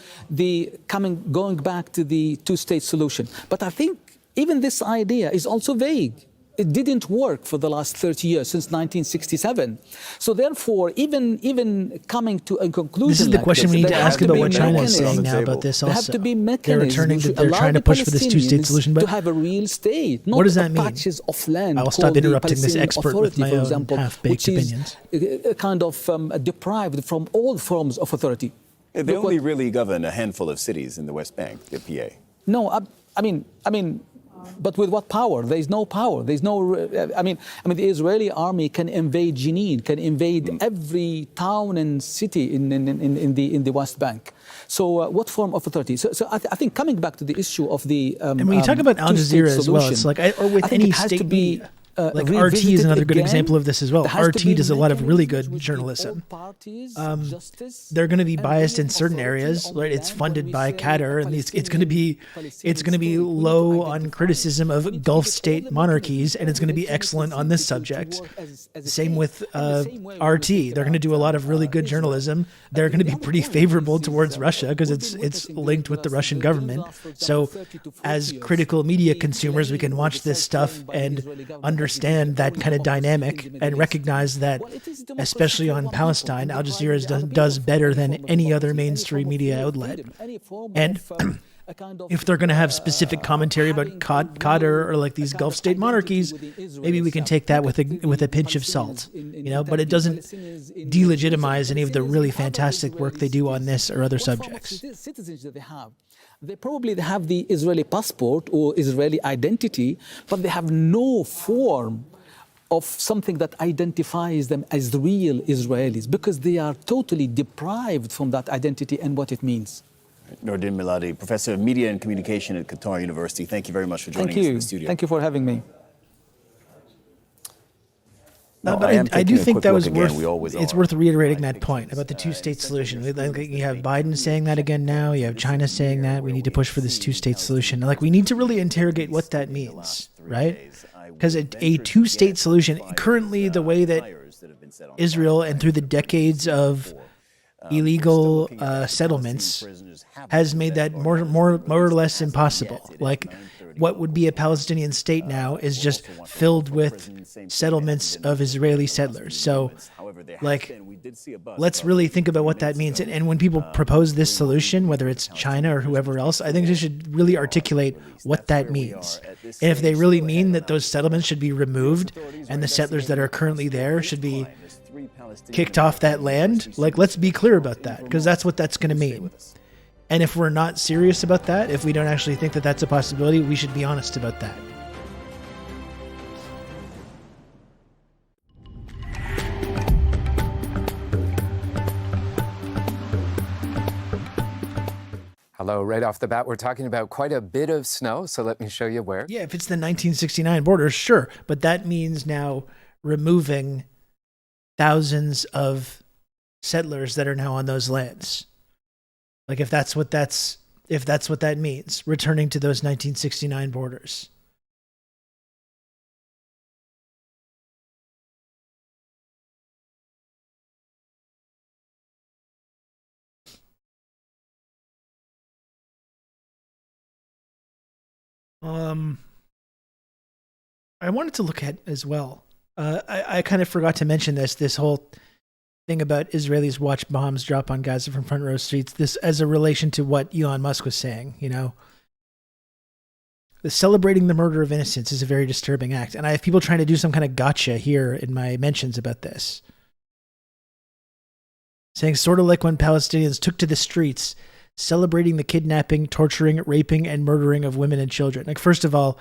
going back to the two-state solution. But I think even this idea is also vague. It didn't work for the last 30 years, since 1967. So therefore, even coming to a conclusion, this is the question we need to ask about what China is saying now about this also. There have to be mechanisms they're trying to push for this two-state solution, but to have a real state, not what does that mean? patches of land. I will stop interrupting this expert with my for own example, half-baked opinions. A kind of deprived from all forms of authority. They only really govern a handful of cities in the West Bank, the PA. No, I mean, but with what power? There is no power. There is no. I mean, the Israeli army can invade Jenin, can invade every town and city in the West Bank. So, what form of authority? So I think coming back to the issue of the and when you talk about Al Jazeera as well, it's like, or with any state media. Like RT is another good example of this as well. RT does a lot of really good journalism. They're going to be biased in certain areas. Right? It's funded by Qatar, and it's going to be low on criticism of Gulf state monarchies, and it's going to be excellent on this subject. Same with RT. They're going to do a lot of really good journalism. They're going to be pretty favorable towards Russia because it's linked with the Russian government. So, as critical media consumers, we can watch this stuff and understand that kind of dynamic and recognize that, especially on Palestine, Al Jazeera does better than any other mainstream media outlet. And if they're going to have specific commentary about Qatar or like these Gulf state monarchies, maybe we can take that with a pinch of salt, but it doesn't delegitimize any of the really fantastic work they do on this or other subjects. They probably have the Israeli passport or Israeli identity, but they have no form of something that identifies them as the real Israelis, because they are totally deprived from that identity and what it means. Nordin Miladi, Professor of Media and Communication at Qatar University. Thank you very much for joining us in the studio. Thank you for having me. No, but I do think that was worth reiterating that point about the two-state solution. You have Biden saying that again now. You have China saying that we need to push for this two-state solution. Like, we need to really interrogate what that means, right? Because a two-state solution, currently the way that Israel and through the decades of illegal settlements has made that more or less impossible. Like, what would be a Palestinian state now is just filled with settlements of Israeli settlers. So, like, let's really think about what that means. And when people propose this solution, whether it's China or whoever else, I think they should really articulate what that means. And if they really mean that those settlements should be removed and the settlers that are currently there should be kicked off that land, like, let's be clear about that, because that's what that's going to mean. And if we're not serious about that, if we don't actually think that that's a possibility, we should be honest about that. Hello, right off the bat, we're talking about quite a bit of snow, so let me show you where. Yeah, if it's the 1969 border, sure, but that means now removing thousands of settlers that are now on those lands. Like, if that's what that means, returning to those 1969 borders. I wanted to look at as well. I kind of forgot to mention this whole thing about Israelis watch bombs drop on Gaza from front row streets. This as a relation to what Elon Musk was saying, celebrating the murder of innocents is a very disturbing act. And I have people trying to do some kind of gotcha here in my mentions about this. Saying sort of like when Palestinians took to the streets, celebrating the kidnapping, torturing, raping, and murdering of women and children. Like, first of all,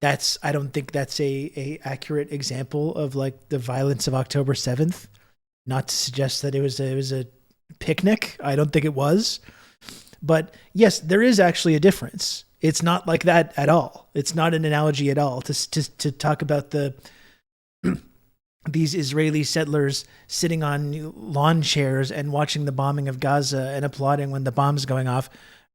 I don't think that's a accurate example of like the violence of October 7th. Not to suggest that it was a picnic. I don't think it was. But yes, there is actually a difference. It's not like that at all. It's not an analogy at all to talk about these Israeli settlers sitting on lawn chairs and watching the bombing of Gaza and applauding when the bomb's going off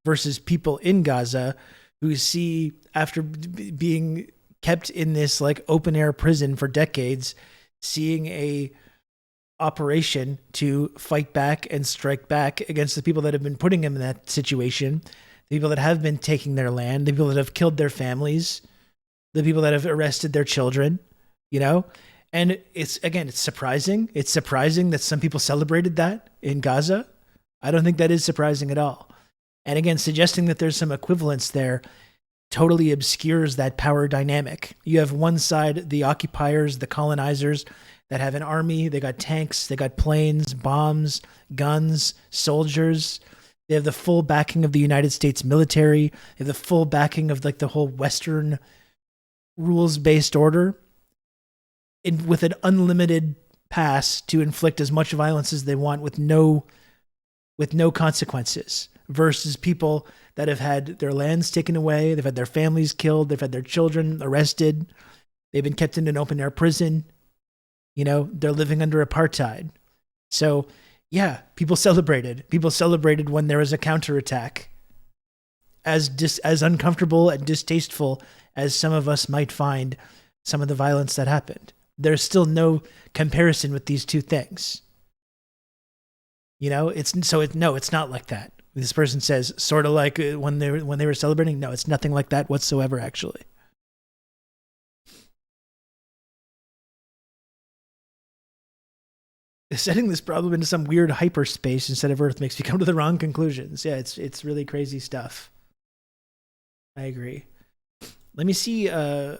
versus people in Gaza who see, after being kept in this like open air prison for decades, seeing a operation to fight back and strike back against the people that have been putting them in that situation, the people that have been taking their land, the people that have killed their families, the people that have arrested their children, you know? And it's surprising. It's surprising that some people celebrated that in Gaza. I don't think that is surprising at all. And again, suggesting that there's some equivalence there totally obscures that power dynamic. You have one side, the occupiers, the colonizers, that have an army. They got tanks, they got planes, bombs, guns, soldiers. They have the full backing of the United States military. They have the full backing of like the whole Western rules-based order, with an unlimited pass to inflict as much violence as they want with no consequences, versus people that have had their lands taken away, they've had their families killed, they've had their children arrested, they've been kept in an open air prison, you know, they're living under apartheid. So yeah, people celebrated when there was a counterattack. As uncomfortable and distasteful as some of us might find some of the violence that happened, there's still no comparison with these two things. You know, it's not like that. This person says sort of like when they were celebrating. No, it's nothing like that whatsoever, actually. Setting this problem into some weird hyperspace instead of Earth makes you come to the wrong conclusions. Yeah, it's really crazy stuff. I agree. Let me see. I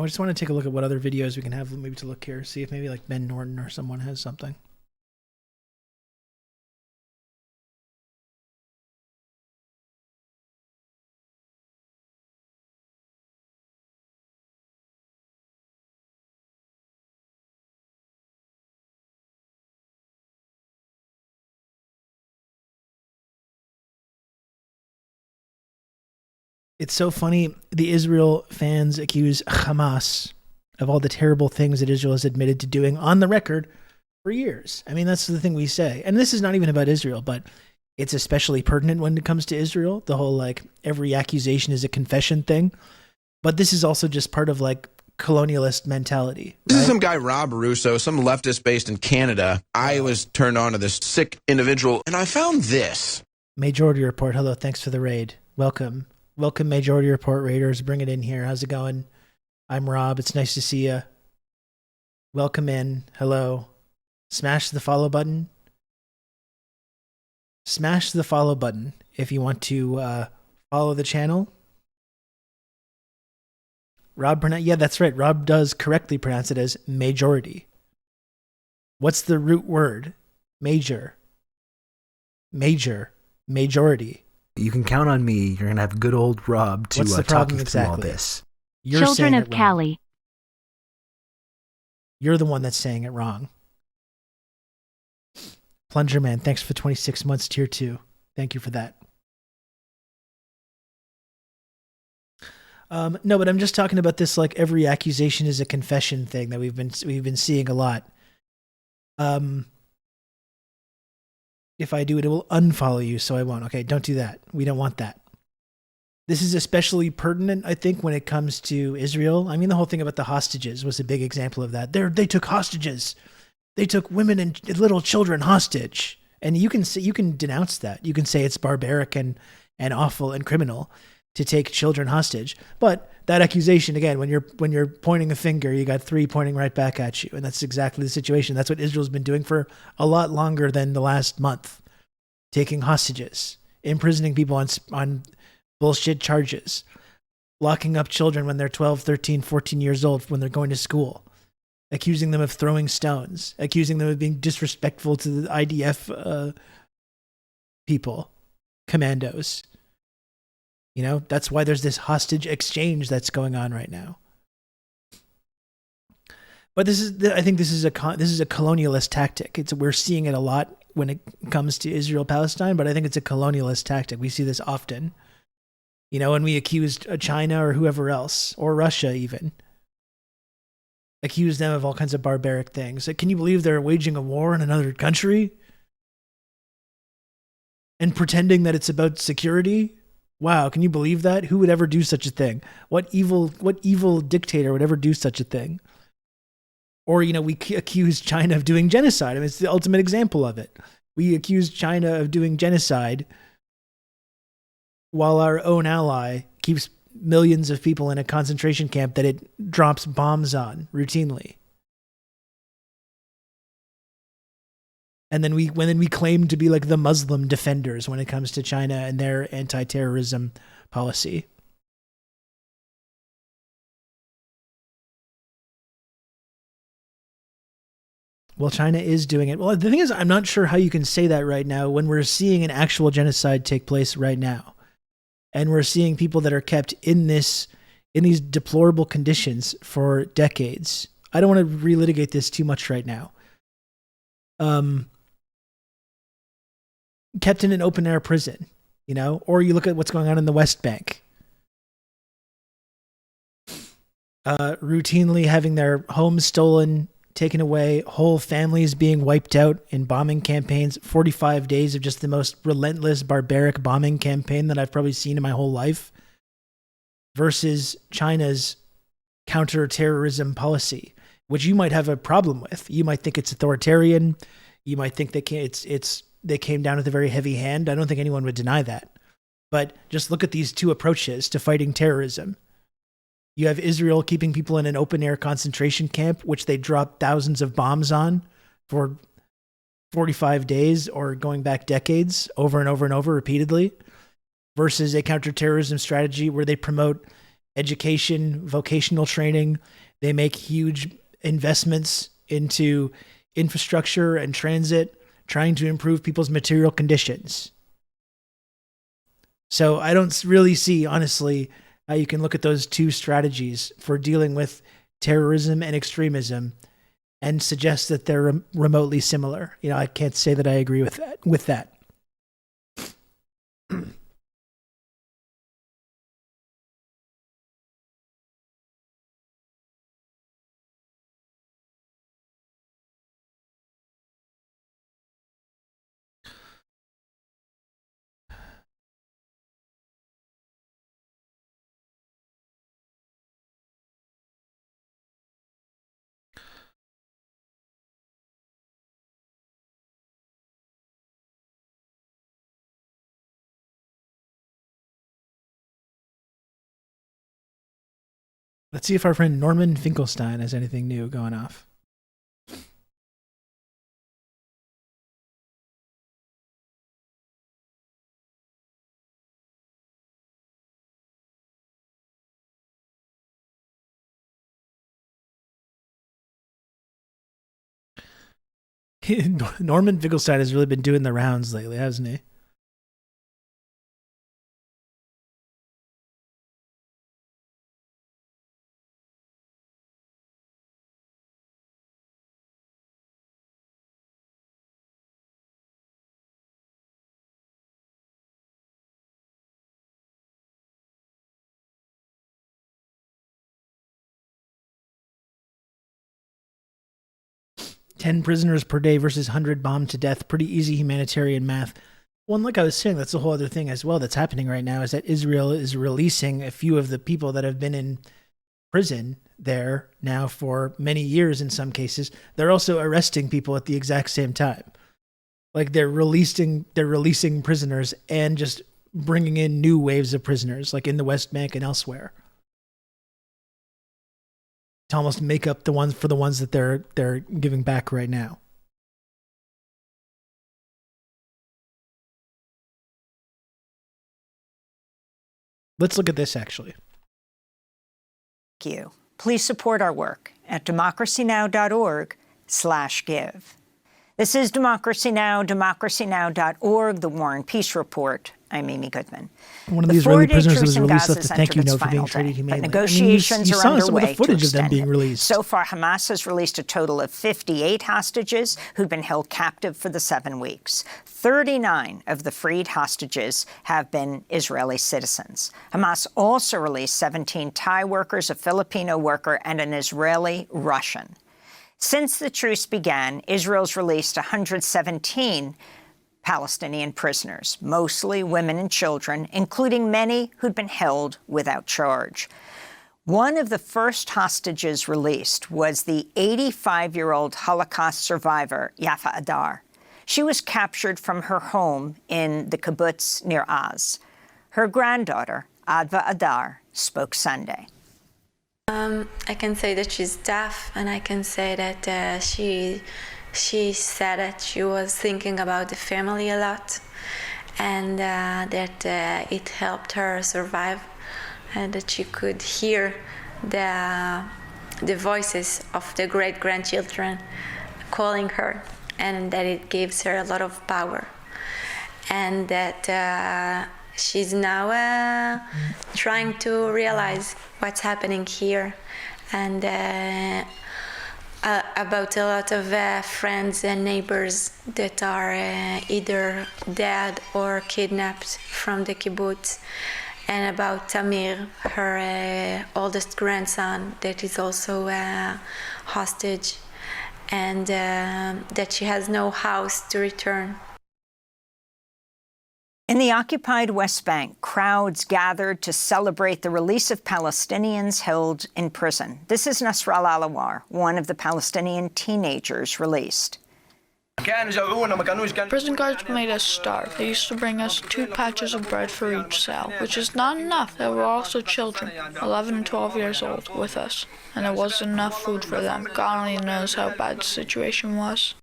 just want to take a look at what other videos we can have maybe to look here. See if maybe like Ben Norton or someone has something. It's so funny. The Israel fans accuse Hamas of all the terrible things that Israel has admitted to doing on the record for years. I mean, that's the thing we say. And this is not even about Israel, but it's especially pertinent when it comes to Israel. The whole like every accusation is a confession thing. But this is also just part of like colonialist mentality. This is some guy, Rob Russo, some leftist based in Canada. I was turned on to this sick individual, and I found this. Majority Report. Hello. Thanks for the raid. Welcome. Welcome, Majority Report Raiders. Bring it in here. How's it going? I'm Rob. It's nice to see you. Welcome in. Hello. Smash the follow button. Smash the follow button if you want to follow the channel. Rob, yeah, that's right. Rob does correctly pronounce it as majority. What's the root word? Major. Majority. You can count on me. You're going to have good old Rob to talk you through all this. You're Children of Cali. You're the one that's saying it wrong. Plunger Man, thanks for 26 months tier 2. Thank you for that. No, but I'm just talking about this like every accusation is a confession thing that we've been seeing a lot. If I do it, it will unfollow you, so I won't. Okay, don't do that. We don't want that. This is especially pertinent, I think, when it comes to Israel. I mean, the whole thing about the hostages was a big example of that. They took hostages. They took women and little children hostage. And you can denounce that. You can say it's barbaric and awful and criminal to take children hostage. But that accusation, again, when you're pointing a finger, you got 3 pointing right back at you. And that's exactly the situation. That's what Israel's been doing for a lot longer than the last month, taking hostages. imprisoning people on bullshit charges, locking up children when they're 12, 13, 14 years old when they're going to school, accusing them of throwing stones, accusing them of being disrespectful to the IDF people, commandos. You know, that's why there's this hostage exchange that's going on right now. But I think this is a colonialist tactic. We're seeing it a lot when it comes to Israel Palestine, but I think it's a colonialist tactic. We see this often. You know, when we accuse China or whoever else, or Russia even, accuse them of all kinds of barbaric things. Like, can you believe they're waging a war in another country and pretending that it's about security? Wow, can you believe that? Who would ever do such a thing? What evil dictator would ever do such a thing? Or, you know, we accuse China of doing genocide. I mean, it's the ultimate example of it. We accuse China of doing genocide while our own ally keeps millions of people in a concentration camp that it drops bombs on routinely. And then we claim to be like the Muslim defenders when it comes to China and their anti-terrorism policy. Well, China is doing it. Well, the thing is, I'm not sure how you can say that right now when we're seeing an actual genocide take place right now. And we're seeing people that are kept in these deplorable conditions for decades. I don't want to relitigate this too much right now. Kept in an open air prison, you know, or you look at what's going on in the West Bank. Routinely having their homes stolen, taken away, whole families being wiped out in bombing campaigns, 45 days of just the most relentless, barbaric bombing campaign that I've probably seen in my whole life, versus China's counter-terrorism policy, which you might have a problem with. You might think it's authoritarian. You might think they came down with a very heavy hand. I don't think anyone would deny that. But just look at these two approaches to fighting terrorism. You have Israel keeping people in an open-air concentration camp, which they dropped thousands of bombs on for 45 days or going back decades over and over and over repeatedly, versus a counterterrorism strategy where they promote education, vocational training. They make huge investments into infrastructure and transit, trying to improve people's material conditions. So I don't really see, honestly, how you can look at those two strategies for dealing with terrorism and extremism and suggest that they're remotely similar. You know, I can't say that I agree with that. Let's see if our friend Norman Finkelstein has anything new going off. Norman Finkelstein has really been doing the rounds lately, hasn't he? "10 prisoners per day versus 100 bombed to death. Pretty easy humanitarian math." Well, and like I was saying, that's a whole other thing as well that's happening right now, is that Israel is releasing a few of the people that have been in prison there now for many years in some cases. They're also arresting people at the exact same time. Like they're releasing prisoners and just bringing in new waves of prisoners, like in the West Bank and elsewhere, to almost make up the ones that they're giving back right now. Let's look at this, actually. Thank you. Please support our work at democracynow.org/give. This is Democracy Now!, democracynow.org, the War and Peace Report. I'm Amy Goodman. One of the Israeli prisoners that was released left a thank you note for being treated humanely. Negotiations you are saw some of the underway footage to of them extend being it. released. So far, Hamas has released a total of 58 hostages who've been held captive for the 7 weeks. 39 of the freed hostages have been Israeli citizens. Hamas also released 17 Thai workers, a Filipino worker, and an Israeli Russian. Since the truce began, Israel's released 117 Palestinian prisoners, mostly women and children, including many who'd been held without charge. One of the first hostages released was the 85-year-old Holocaust survivor, Yafa Adar. She was captured from her home in the kibbutz near Az. Her granddaughter, Adva Adar, spoke Sunday. I can say that she's tough, and I can say that she said that she was thinking about the family a lot, and that it helped her survive, and that she could hear the voices of the great-grandchildren calling her, and that it gives her a lot of power, and that she's now trying to realize what's happening here, and about a lot of friends and neighbors that are either dead or kidnapped from the kibbutz, and about Tamir, her oldest grandson, that is also hostage, and that she has no house to return. In the occupied West Bank, crowds gathered to celebrate the release of Palestinians held in prison. This is Nasrallah Alawar, one of the Palestinian teenagers released. Prison guards made us starve. They used to bring us 2 patches of bread for each cell, which is not enough. There were also children, 11 and 12 years old, with us, and there wasn't enough food for them. God only knows how bad the situation was.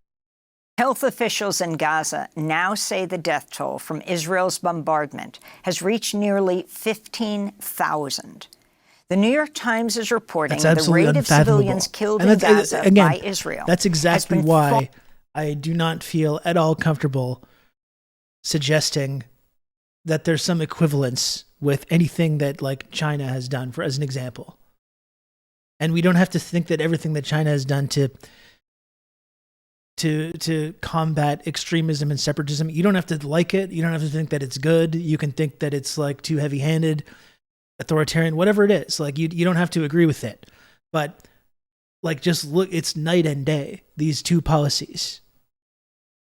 Health officials in Gaza now say the death toll from Israel's bombardment has reached nearly 15,000. The New York Times is reporting the rate of civilians killed in Gaza by Israel. That's exactly why I do not feel at all comfortable suggesting that there's some equivalence with anything that like China has done, for as an example. And we don't have to think that everything that China has done to combat extremism and separatism, you don't have to like it. You don't have to think that it's good. You can think that it's like too heavy-handed, authoritarian, whatever it is. Like you don't have to agree with it. But like just look, it's night and day, these two policies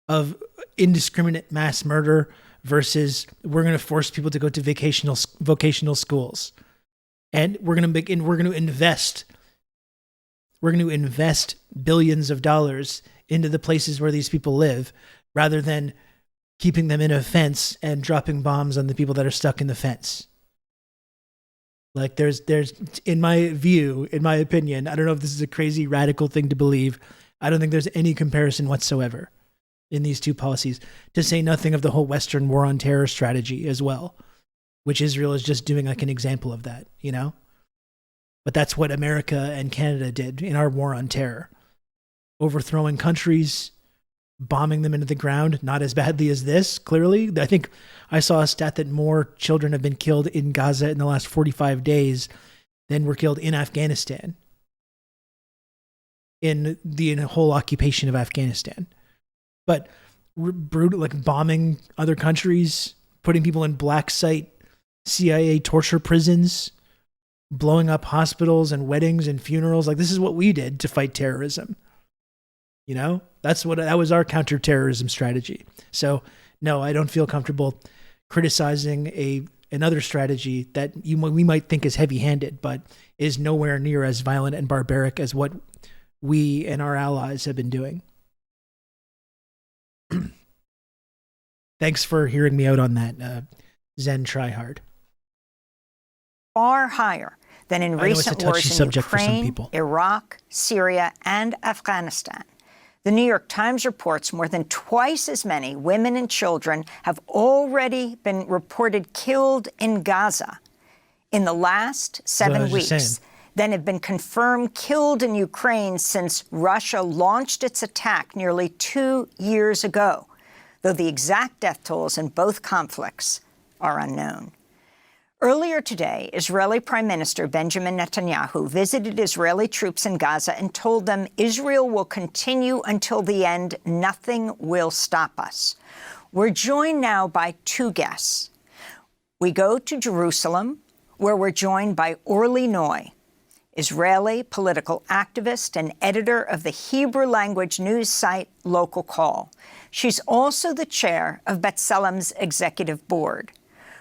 of indiscriminate mass murder versus we're going to force people to go to vocational schools. And we're going to invest billions of dollars into the places where these people live, rather than keeping them in a fence and dropping bombs on the people that are stuck in the fence. Like there's, in my view, in my opinion, I don't know if this is a crazy radical thing to believe. I don't think there's any comparison whatsoever in these two policies, to say nothing of the whole Western war on terror strategy as well, which Israel is just doing like an example of that, you know? But that's what America and Canada did in our war on terror. Overthrowing countries, bombing them into the ground, not as badly as this, clearly. I think I saw a stat that more children have been killed in Gaza in the last 45 days than were killed in Afghanistan, in the whole occupation of Afghanistan. But brutal, like bombing other countries, putting people in black site CIA torture prisons, blowing up hospitals and weddings and funerals. Like this is what we did to fight terrorism. You know, that was our counterterrorism strategy. So no, I don't feel comfortable criticizing another strategy that we might think is heavy-handed, but is nowhere near as violent and barbaric as what we and our allies have been doing. Thanks for hearing me out on that, Zen Tryhard. Far higher than in recent wars in Ukraine, Iraq, Syria, and Afghanistan. The New York Times reports more than twice as many women and children have already been reported killed in Gaza in the last 7 weeks than have been confirmed killed in Ukraine since Russia launched its attack nearly 2 years ago, though the exact death tolls in both conflicts are unknown. Earlier today, Israeli Prime Minister Benjamin Netanyahu visited Israeli troops in Gaza and told them Israel will continue until the end. Nothing will stop us. We're joined now by two guests. We go to Jerusalem, where we're joined by Orly Noy, Israeli political activist and editor of the Hebrew-language news site Local Call. She's also the chair of B'Tselem's executive board.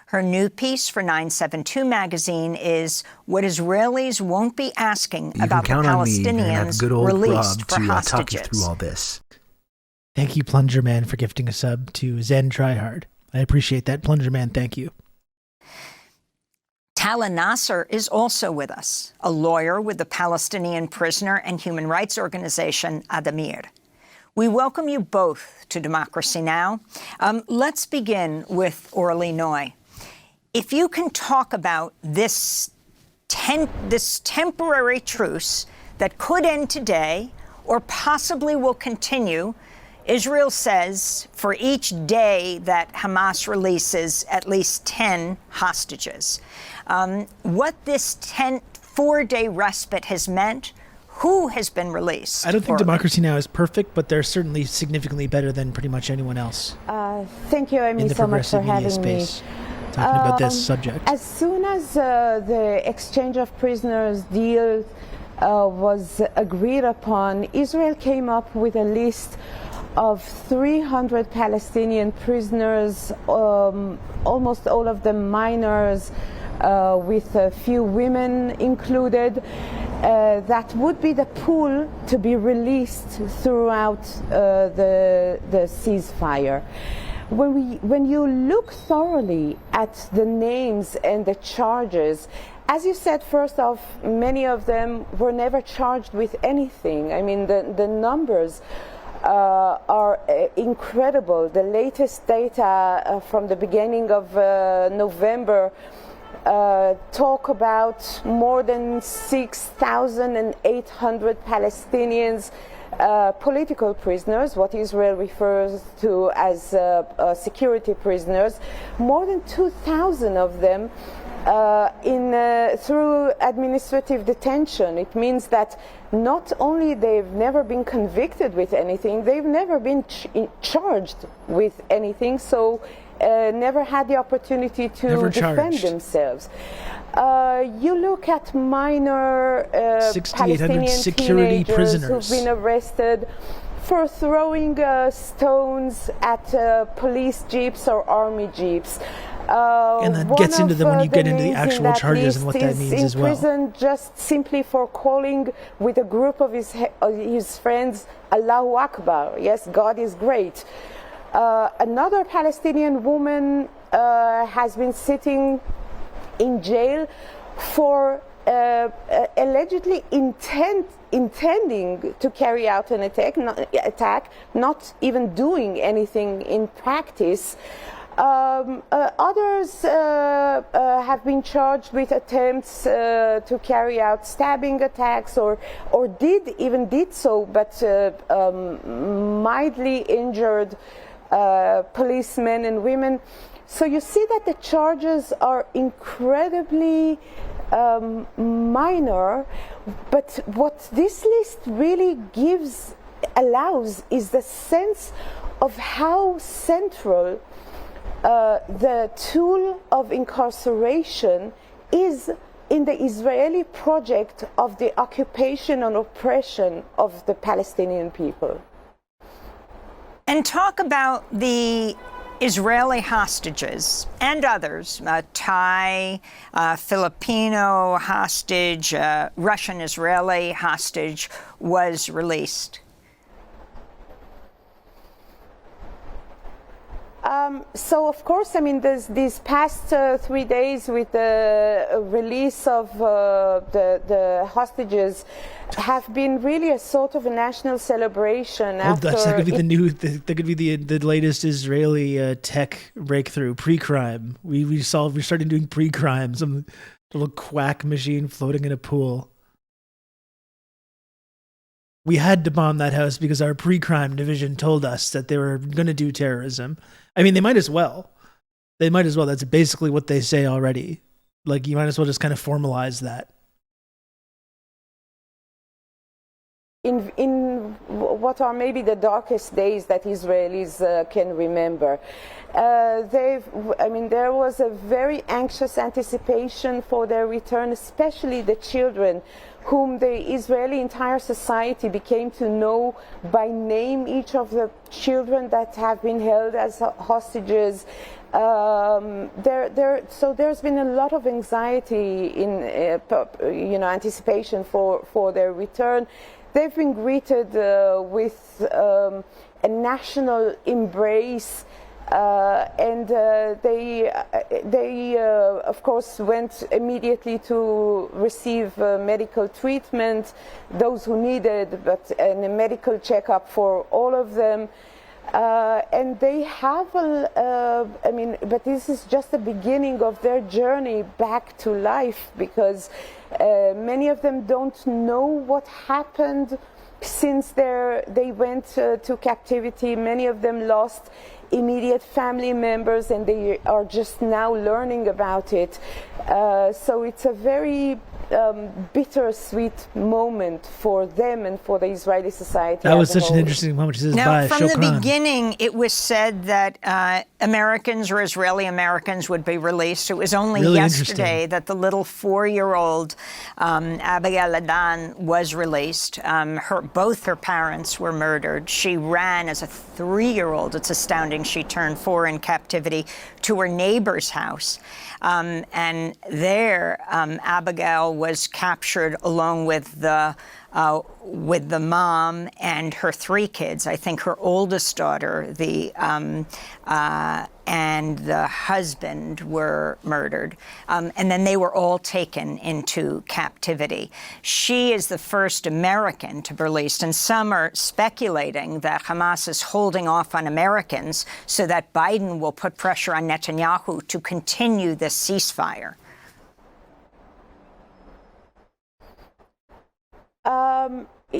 Her new piece for 972 magazine is What Israelis Won't Be Asking About the Palestinians Released for Hostages. Talk you through all this. Thank you, Plunger Man, for gifting a sub to Zen Tryhard. I appreciate that, Plunger Man. Thank you. Tala Nasser is also with us, a lawyer with the Palestinian prisoner and human rights organization Adamir. We welcome you both to Democracy Now! Let's begin with Orly Noy. If you can talk about this temporary truce that could end today or possibly will continue. Israel says for each day that Hamas releases at least 10 hostages. What this 4-day respite has meant, who has been released? I don't think Democracy Now! Is perfect, but they're certainly significantly better than pretty much anyone else. Thank you, Amy, so much for having me. Talking about this subject. As soon as the exchange of prisoners deal was agreed upon, Israel came up with a list of 300 Palestinian prisoners, almost all of them minors, with a few women included. That would be the pool to be released throughout the ceasefire. When you look thoroughly at the names and the charges, as you said, first off, many of them were never charged with anything. I mean, the numbers are incredible. The latest data from the beginning of November talk about more than 6,800 Palestinians political prisoners, what Israel refers to as security prisoners, more than 2,000 of them through administrative detention. It means that not only they've never been convicted with anything, they've never been charged with anything, so never had the opportunity to defend themselves. You look at minor Palestinian security prisoners who've been arrested for throwing stones at police jeeps or army jeeps. And that gets into when you get into the actual charges and what that means as well. In prison just simply for calling with a group of his friends, Allahu Akbar. Yes, God is great. Another Palestinian woman has been sitting in jail for allegedly intending to carry out an attack, not even doing anything in practice. Others have been charged with attempts to carry out stabbing attacks or did so, but mildly injured policemen and women. So you see that the charges are incredibly minor, but what this list really allows is the sense of how central the tool of incarceration is in the Israeli project of the occupation and oppression of the Palestinian people. And talk about the Israeli hostages and others, Thai, Filipino hostage, Russian-Israeli hostage was released. So, of course, I mean, these past 3 days with the release of the hostages have been really a sort of a national celebration. That could be that could be the latest Israeli tech breakthrough, pre-crime. We started doing pre-crime. Little quack machine floating in a pool. We had to bomb that house because our pre-crime division told us that they were going to do terrorism. I mean, they might as well. They might as well. That's basically what they say already. Like, you might as well just kind of formalize that. In what are maybe the darkest days that Israelis can remember. There was a very anxious anticipation for their return, especially the children, whom the Israeli entire society became to know by name, each of the children that have been held as hostages. So there's been a lot of anxiety in anticipation for their return. They've been greeted with a national embrace, and they of course went immediately to receive medical treatment, those who needed, and a medical checkup for all of them. And they have, but this is just the beginning of their journey back to life, because many of them don't know what happened since they went to captivity. Many of them lost immediate family members, and they are just now learning about it. So it's a very bittersweet moment for them and for the Israeli society. That was such an interesting moment. Now, from the beginning, it was said that Americans or Israeli Americans would be released. It was only yesterday that the little 4-year-old Abigail Adan was released. Both her parents were murdered. She ran as a 3-year-old. It's astounding. She turned 4 in captivity to her neighbor's house. And there, Abigail was captured along with the mom and her 3 kids. I think her oldest daughter, and the husband were murdered. And then they were all taken into captivity. She is the first American to be released, and some are speculating that Hamas is holding off on Americans so that Biden will put pressure on Netanyahu to continue this ceasefire.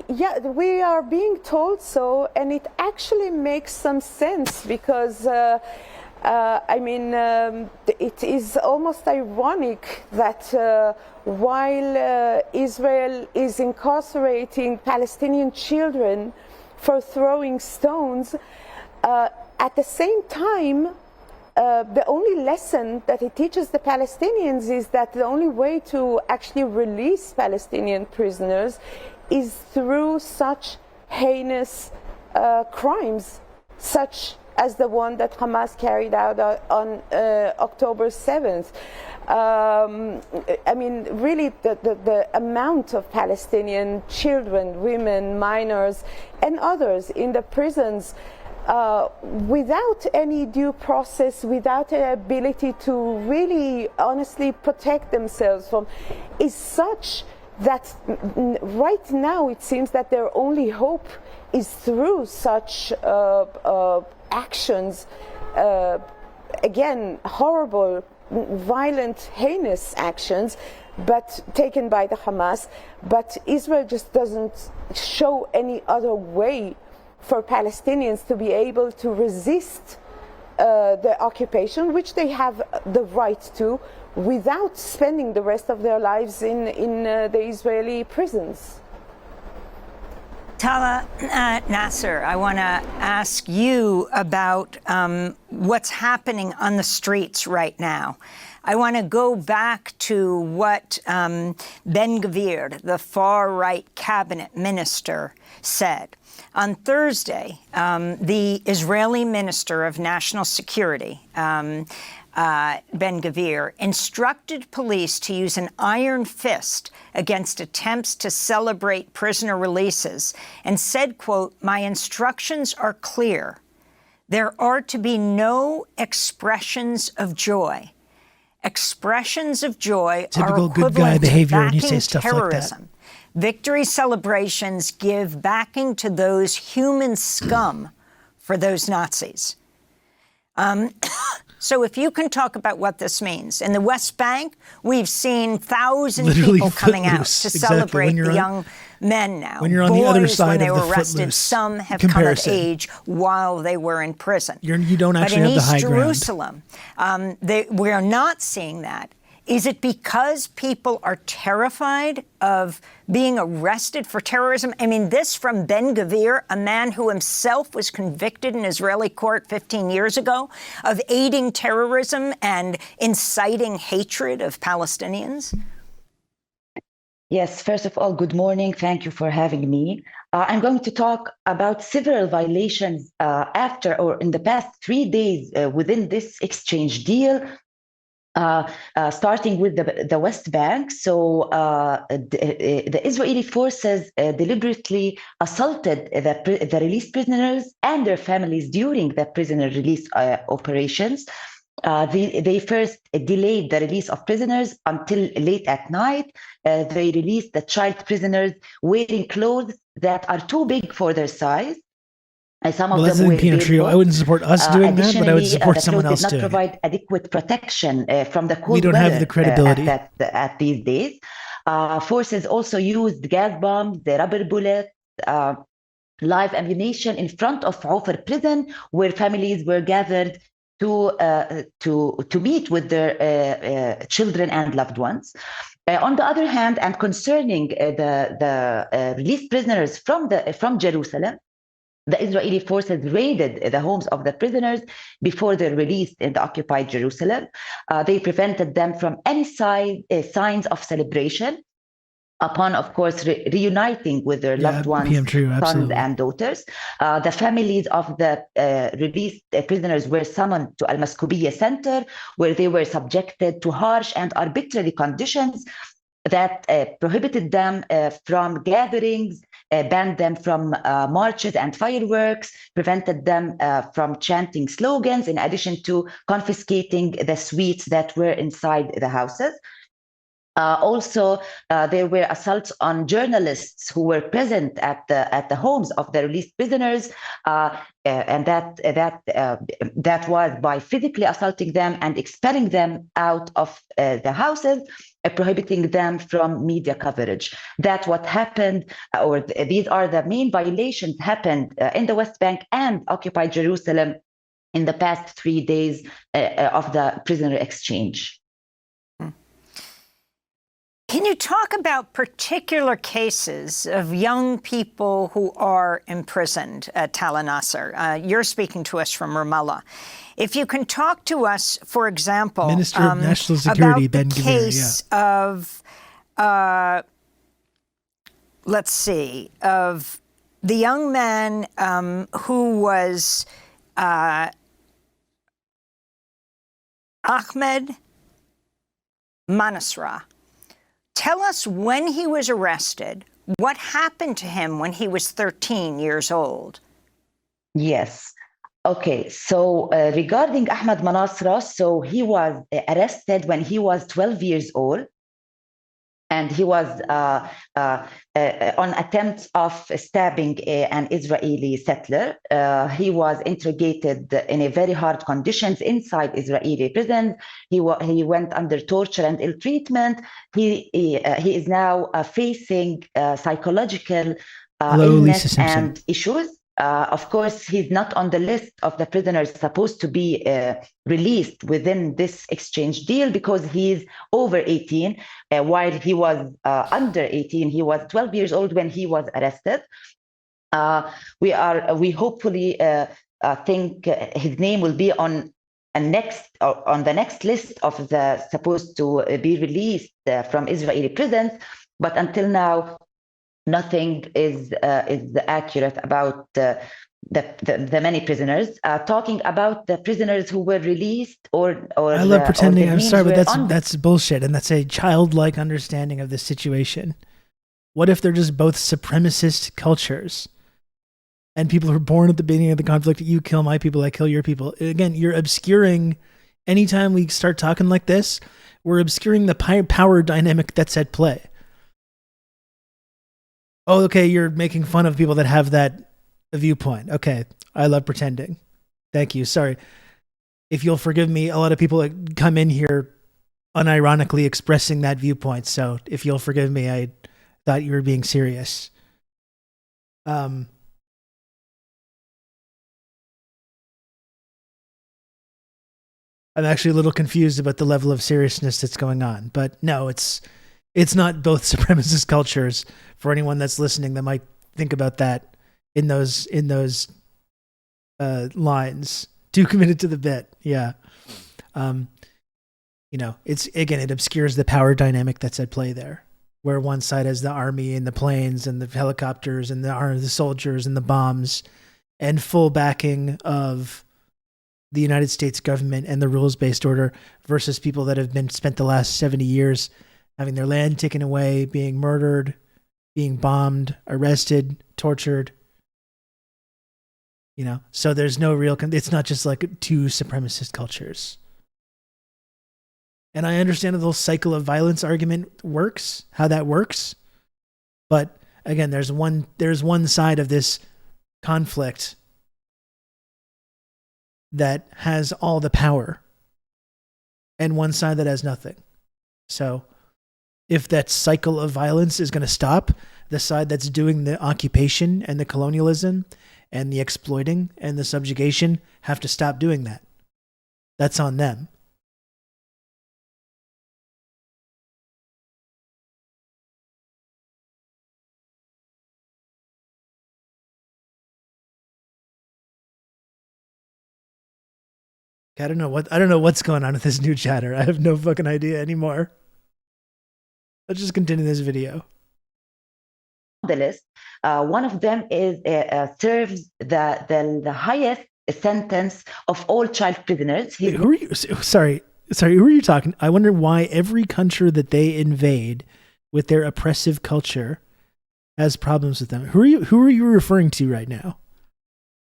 Yeah, we are being told so, and it actually makes some sense, because it is almost ironic that while Israel is incarcerating Palestinian children for throwing stones, at the same time, the only lesson that it teaches the Palestinians is that the only way to actually release Palestinian prisoners is through such heinous crimes, such as the one that Hamas carried out on October 7th. Really, the amount of Palestinian children, women, minors, and others in the prisons without any due process, without an ability to really honestly protect themselves from, is such that right now it seems that their only hope is through such actions, again, horrible, violent, heinous actions, but taken by the Hamas. But Israel just doesn't show any other way for Palestinians to be able to resist the occupation, which they have the right to, without spending the rest of their lives in the Israeli prisons. Tala Nasser, I want to ask you about what's happening on the streets right now. I want to go back to what Ben-Gvir, the far-right cabinet minister, said. On Thursday, the Israeli Minister of National Security, Ben-Gvir, instructed police to use an iron fist against attempts to celebrate prisoner releases and said, quote, "My instructions are clear. There are to be no expressions of joy. Expressions of joy Typical are good equivalent guy behavior to when you say backing stuff terrorism. like that. Victory celebrations give backing to those human scum for those Nazis." So if you can talk about what this means. In the West Bank, we've seen thousands of Literally people coming out footloose. to Exactly. celebrate When you're the on- young men now. when you're on Boys, the other side when they of were the arrested, footloose some have comparison. come of age while they were in prison. You don't actually but in have the East high ground. Jerusalem, we are not seeing that. Is it because people are terrified of being arrested for terrorism? I mean, this from Ben Gvir, a man who himself was convicted in Israeli court 15 years ago of aiding terrorism and inciting hatred of Palestinians? Yes, first of all, good morning. Thank you for having me. I'm going to talk about several violations after or in the past 3 days within this exchange deal. Starting with the West Bank. So the Israeli forces deliberately assaulted the released prisoners and their families during the prisoner release operations. They first delayed the release of prisoners until late at night. They released the child prisoners wearing clothes that are too big for their size. Some of Well, them that's in were Trio. I barefoot. wouldn't support us doing that, but I would Additionally, support the someone clothes else did not doing it. provide adequate protection from the cold We don't weather have the credibility. at these days. Forces also used gas bombs, the rubber bullets, live ammunition in front of Ofer prison, where families were gathered to meet with their children and loved ones. On the other hand, and concerning the released prisoners from Jerusalem, the Israeli forces raided the homes of the prisoners before their release in the occupied Jerusalem. They prevented them from any signs of celebration upon, of course, reuniting with their loved ones, PM3, sons absolutely. and daughters. The families of the released prisoners were summoned to Al-Maskoubiya Center, where they were subjected to harsh and arbitrary conditions that prohibited them from gatherings, banned them from marches and fireworks, prevented them from chanting slogans, in addition to confiscating the sweets that were inside the houses. Also, there were assaults on journalists who were present at the homes of the released prisoners, and that was by physically assaulting them and expelling them out of the houses, prohibiting them from media coverage. That's what happened, or these are the main violations happened in the West Bank and occupied Jerusalem in the past 3 days of the prisoner exchange. Can you talk about particular cases of young people who are imprisoned at Tal al-Nasser? You're speaking to us from Ramallah. If you can talk to us, for example, Minister of National Security, about Ben the Gvir, case of, let's see, of the young man who was Ahmed Manasra. Tell us when he was arrested, what happened to him when he was 13 years old. Yes. Okay, so regarding Ahmed Manasra, so he was arrested when he was 12 years old, and he was on attempts of stabbing an Israeli settler. He was interrogated in a very hard conditions inside Israeli prisons. He went under torture and ill treatment. He is now facing psychological illness and issues. Of course, he's not on the list of the prisoners supposed to be released within this exchange deal because he's over 18, while he was under 18. He was 12 years old when he was arrested. We hopefully think his name will be on the next list of the supposed to be released from Israeli prisons, but until now, nothing is accurate about the many prisoners. Talking about the prisoners who were released or I love pretending. I'm sorry, but that's bullshit, and that's a childlike understanding of the situation. What if they're just both supremacist cultures, and people who are born at the beginning of the conflict? You kill my people, I kill your people. Again, you're obscuring. Anytime we start talking like this, we're obscuring the power dynamic that's at play. Oh, okay, you're making fun of people that have that viewpoint. Okay, I love pretending. Thank you. Sorry. if you'll forgive me, a lot of people come in here unironically expressing that viewpoint. So if you'll forgive me, I thought you were being serious. I'm actually a little confused about the level of seriousness that's going on, but no, it's not both supremacist cultures. For anyone that's listening that might think about that in those lines, too committed to the bit. Yeah. It obscures the power dynamic that's at play there, where one side has the army and the planes and the helicopters and the soldiers and the bombs and full backing of the United States government and the rules-based order, versus people that have been spent the last 70 years having their land taken away, being murdered, being bombed, arrested, tortured. So there's no real, it's not just like two supremacist cultures. And I understand the whole cycle of violence argument works, how that works. But again, there's one side of this conflict that has all the power and one side that has nothing. So if that cycle of violence is going to stop, the side that's doing the occupation and the colonialism and the exploiting and the subjugation have to stop doing that. That's on them. I don't know what's going on with this new chatter. I have no fucking idea anymore. Let's just continue this video. The list. One of them is serves the highest sentence of all child prisoners. Wait, who are you? Sorry, who are you talking? I wonder why every country that they invade with their oppressive culture has problems with them. Who are you referring to right now?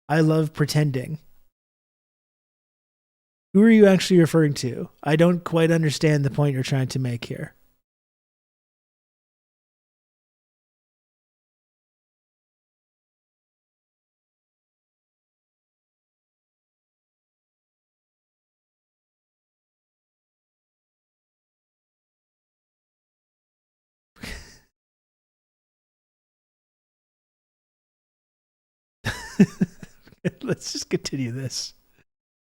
I love pretending. Who are you actually referring to? I don't quite understand the point you're trying to make here. Let's just continue this.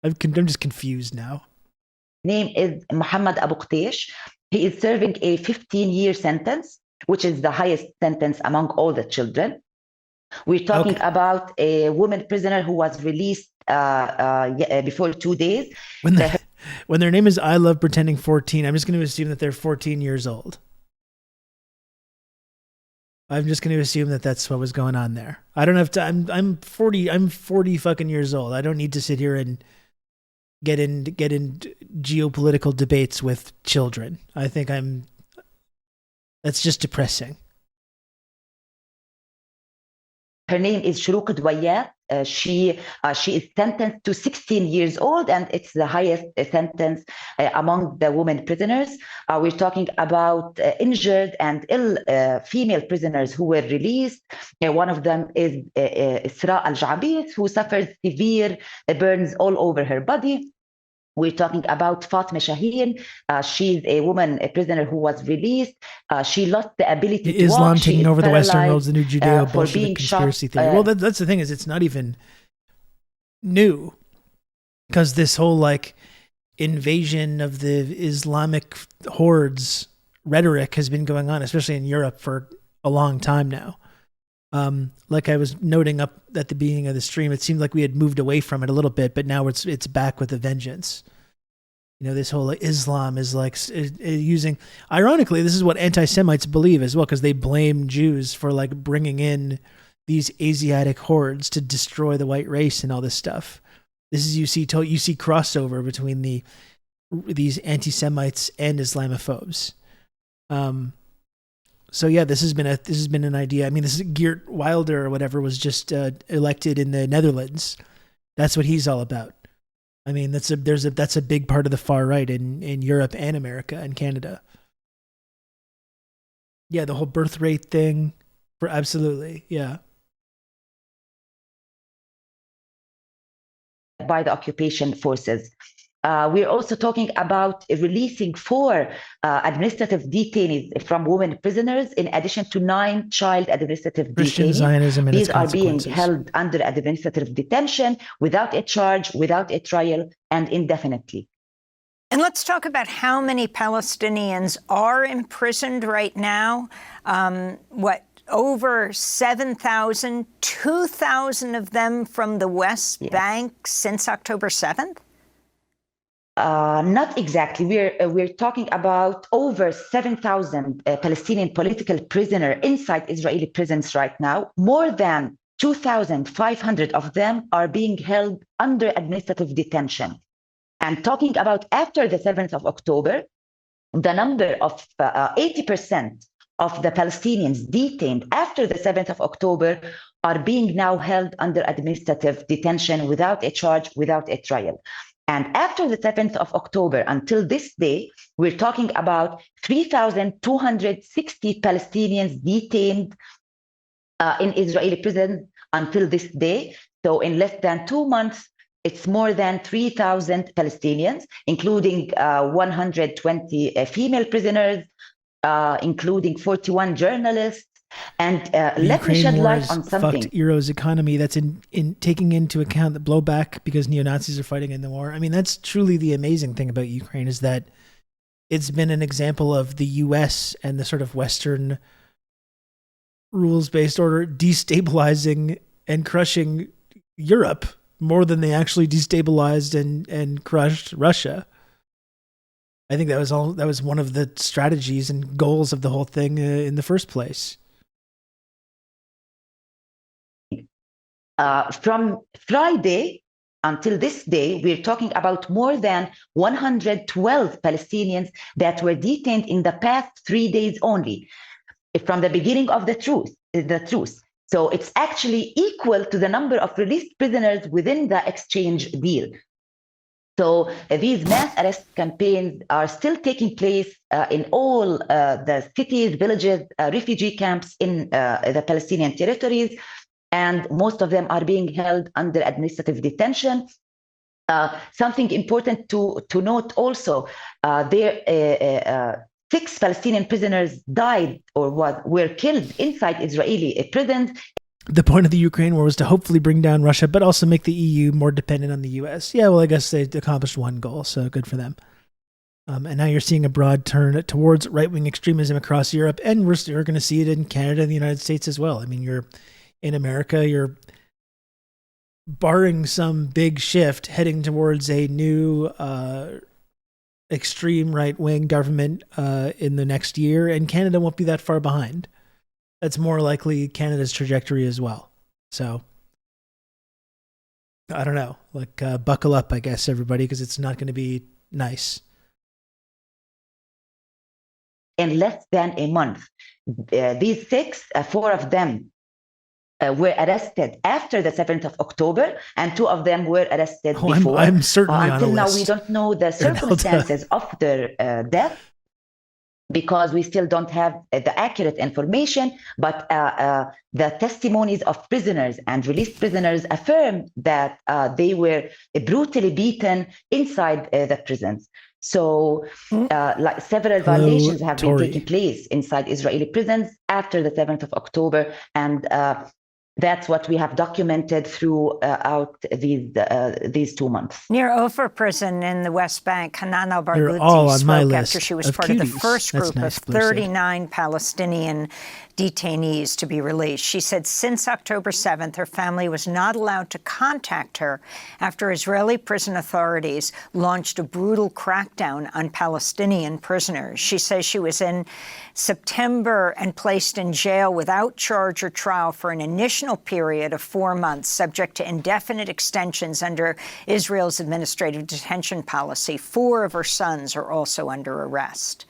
I'm just confused now. Name is Muhammad Abu Qtaish. He is serving a 15-year sentence, which is the highest sentence among all the children. We're talking about a woman prisoner who was released before 2 days. When their name is I Love Pretending 14, I'm just going to assume that they're 14 years old. I'm just going to assume that that's what was going on there. I don't have to. I'm 40 fucking years old. I don't need to sit here and get in geopolitical debates with children. I think that's just depressing. Her name is Shuruq Dwayat. She is sentenced to 16 years old, and it's the highest sentence among the women prisoners. We're talking about injured and ill female prisoners who were released. One of them is Isra Al-Jabis, who suffered severe burns all over her body. We're talking about Fatma Shaheen. She's a prisoner who was released. She lost the ability to Islam walk. taking over the Western world is the new Judeo-Bolshevik conspiracy theory. Well, that's the thing, is it's not even new, because this whole invasion of the Islamic hordes rhetoric has been going on, especially in Europe, for a long time now. Like I was noting up at the beginning of the stream, it seemed like we had moved away from it a little bit, but now it's back with a vengeance. This whole Islam is using, ironically, this is what anti-Semites believe as well, because they blame Jews for bringing in these Asiatic hordes to destroy the white race and all this stuff. This is, you see crossover between these anti-Semites and Islamophobes. So yeah, this has been an idea. I mean, this is Geert Wilder or whatever was just elected in the Netherlands. That's what he's all about. I mean, that's a big part of the far right in Europe and America and Canada. Yeah, the whole birth rate thing, absolutely, yeah. By the occupation forces. We're also talking about releasing 4 administrative detainees from women prisoners, in addition to 9 child administrative Christian detainees. Zionism and These its are being consequences. held under administrative detention without a charge, without a trial, and indefinitely. And let's talk about how many Palestinians are imprisoned right now. Over 7,000, 2,000 of them from the West Bank since October 7th? Not exactly. We're talking about over 7,000 Palestinian political prisoners inside Israeli prisons right now. More than 2,500 of them are being held under administrative detention. And talking about after the 7th of October, the number of 80% of the Palestinians detained after the 7th of October are being now held under administrative detention without a charge, without a trial. And after the 7th of October until this day, we're talking about 3,260 Palestinians detained in Israeli prisons until this day. So in less than 2 months, it's more than 3,000 Palestinians, including 120 female prisoners, including 41 journalists. And let me shed light on something. Fucked Euro's economy. That's in taking into account the blowback because neo-Nazis are fighting in the war. I mean, that's truly the amazing thing about Ukraine, is that it's been an example of the U.S. and the sort of Western rules-based order destabilizing and crushing Europe more than they actually destabilized and crushed Russia. I think that was one of the strategies and goals of the whole thing in the first place. From Friday until this day, we're talking about more than 112 Palestinians that were detained in the past 3 days only, from the beginning of the truce. So it's actually equal to the number of released prisoners within the exchange deal. So these mass arrest campaigns are still taking place in all the cities, villages, refugee camps in the Palestinian territories, and most of them are being held under administrative detention. Something important to note also, 6 Palestinian prisoners died or were killed inside Israeli prisons. The point of the Ukraine war was to hopefully bring down Russia, but also make the EU more dependent on the US. Yeah, well, I guess they accomplished one goal, so good for them. And now you're seeing a broad turn towards right-wing extremism across Europe, and you're going to see it in Canada and the United States as well. I mean, in America, you're barring some big shift heading towards a new extreme right-wing government in the next year, and Canada won't be that far behind. That's more likely Canada's trajectory as well. So, I don't know. Like, buckle up, I guess, everybody, because it's not going to be nice. In less than a month, these 6, 4 of them were arrested after the 7th of October, and 2 of them were arrested before. I'm certainly until on a now, list. we don't know the circumstances of their death, because we still don't have the accurate information, but the testimonies of prisoners and released prisoners affirm that they were brutally beaten inside the prisons. So like several violations have been taking place inside Israeli prisons after the 7th of October, and that's what we have documented throughout these 2 months. Near Ofer prison in the West Bank, Hanan They're all al-Barghouti on my spoke list after she was of part of the cuties. first That's group nice, of Blue said. 39 Palestinian detainees to be released. She said since October 7th, her family was not allowed to contact her after Israeli prison authorities launched a brutal crackdown on Palestinian prisoners. She says she was in September and placed in jail without charge or trial for an initial period of 4 months, subject to indefinite extensions under Israel's administrative detention policy. 4 of her sons are also under arrest.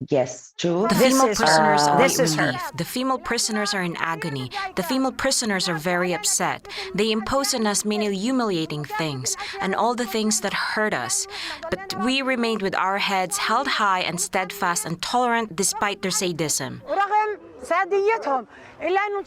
Yes, true. The female prisoners this await is her. relief. The female prisoners are in agony. The female prisoners are very upset. They impose on us many humiliating things and all the things that hurt us. But we remained with our heads held high and steadfast and tolerant despite their sadism.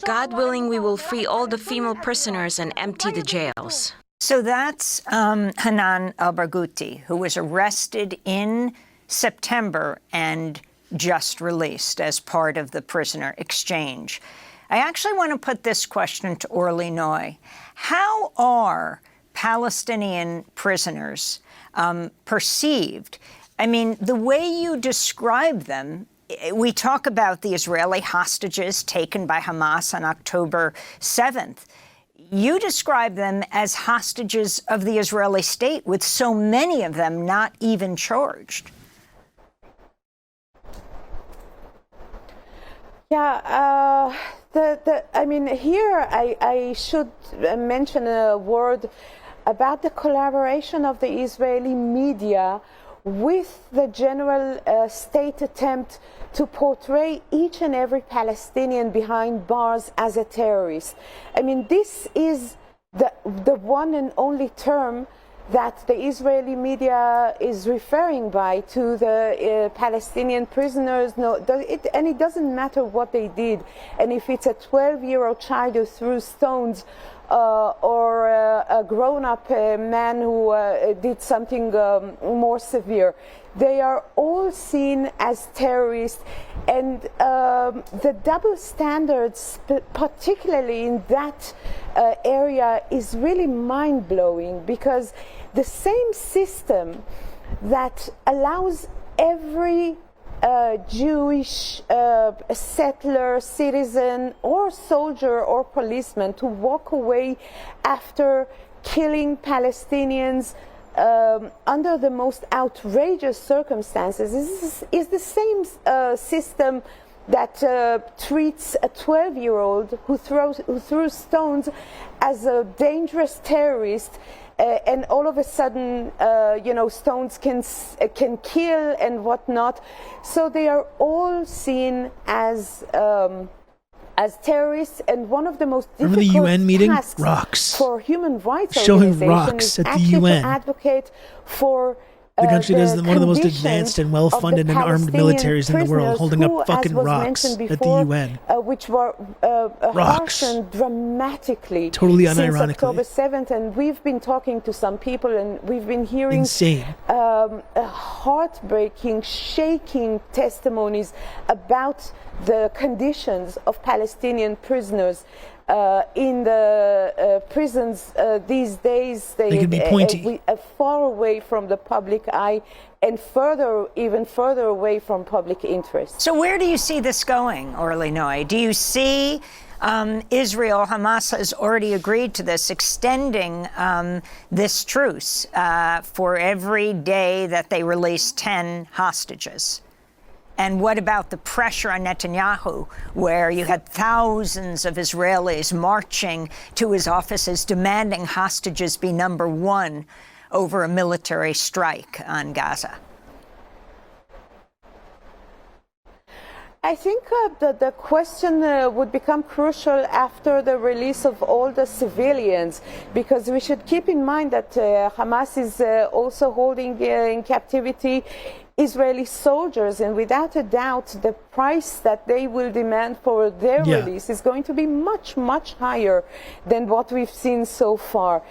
God willing, we will free all the female prisoners and empty the jails. So that's Hanan al-Barghouti, who was arrested in September and just released as part of the prisoner exchange. I actually want to put this question to Orly Noy. How are Palestinian prisoners perceived? I mean, the way you describe them, we talk about the Israeli hostages taken by Hamas on October 7th. You describe them as hostages of the Israeli state, with so many of them not even charged. Yeah, I mean, here I should mention a word about the collaboration of the Israeli media with the general state attempt to portray each and every Palestinian behind bars as a terrorist. I mean, this is the one and only term that the Israeli media is referring by to the Palestinian prisoners. And it doesn't matter what they did. And if it's a 12-year-old child who threw stones or a grown-up man who did something more severe, they are all seen as terrorists. And the double standards, particularly in that area, is really mind-blowing, because the same system that allows every Jewish settler, citizen, or soldier or policeman to walk away after killing Palestinians under the most outrageous circumstances is the same system that treats a 12-year-old who threw stones as a dangerous terrorist. And all of a sudden, stones can kill and whatnot. So they are all seen as terrorists. And one of the most difficult the UN meeting? tasks Rocks. for human rights Showing organizations rocks is at the actually UN. to advocate for The country that is one of the most advanced and well-funded and armed militaries in the world, holding up fucking rocks at the UN. Which were harshened dramatically Totally since unironically. October 7th. And we've been talking to some people, and we've been hearing Insane. heartbreaking, shaking testimonies about the conditions of Palestinian prisoners in the prisons these days. They can be pointy. Far away from the public eye, and even further away from public interest. So where do you see this going, Orly Noy? Do you see Israel, Hamas has already agreed to this, extending this truce for every day that they release 10 hostages? And what about the pressure on Netanyahu, where you had thousands of Israelis marching to his offices demanding hostages be number one over a military strike on Gaza? I think the question would become crucial after the release of all the civilians, because we should keep in mind that Hamas is also holding in captivity Israeli soldiers, and without a doubt, the price that they will demand for their release is going to be much, much higher than what we've seen so far.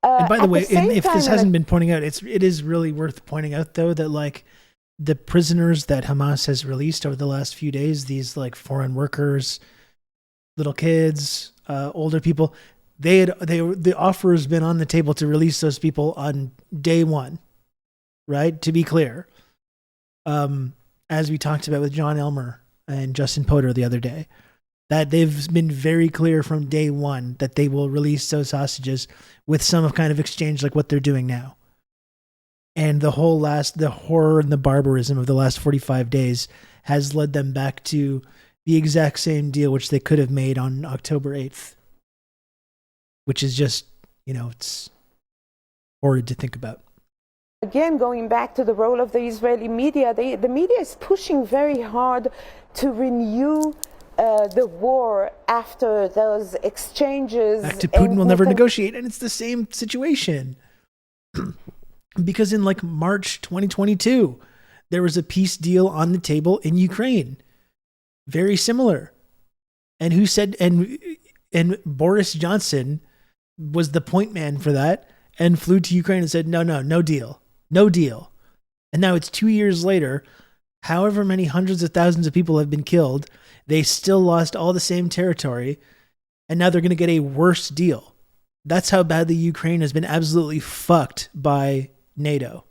And by the way, if this hasn't been pointing out, it is really worth pointing out, though, that like the prisoners that Hamas has released over the last few days, these like foreign workers, little kids, older people, the offer has been on the table to release those people on day one, right? To be clear. As we talked about with John Elmer and Justin Potter the other day, that they've been very clear from day one that they will release those hostages with some kind of exchange like what they're doing now. And the horror and the barbarism of the last 45 days has led them back to the exact same deal which they could have made on October 8th, which is just, it's horrid to think about. Again, going back to the role of the Israeli media, the media is pushing very hard to renew the war after those exchanges. Back to Putin will never negotiate, and it's the same situation. Because in like March 2022, there was a peace deal on the table in Ukraine. Very similar. And who said, and Boris Johnson was the point man for that and flew to Ukraine and said, no deal. No deal. And now it's 2 years later, however many hundreds of thousands of people have been killed, they still lost all the same territory, and now they're going to get a worse deal. That's how badly Ukraine has been absolutely fucked by NATO.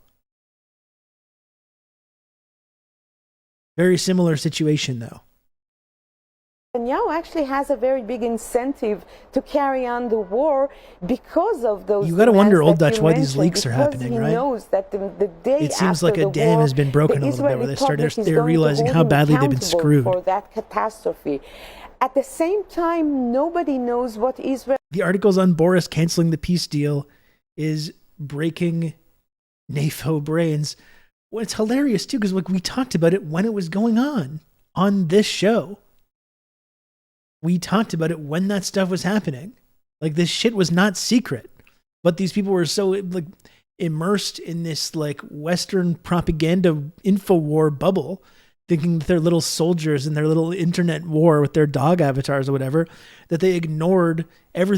Very similar situation, though. Netanyahu actually has a very big incentive to carry on the war because of those. You got to wonder, Old Dutch, why these leaks are happening, right? He knows that the day it seems like a dam has been broken a little bit, where they're realizing how badly they've been screwed. For that catastrophe. At the same time, nobody knows what Israel. The articles on Boris canceling the peace deal is breaking NAFO brains. Well, it's hilarious too, because we talked about it when it was going on this show. We talked about it when that stuff was happening. Like, this shit was not secret, but these people were so like immersed in this like Western propaganda info war bubble, thinking that they're little soldiers in their little internet war with their dog avatars or whatever, that they ignored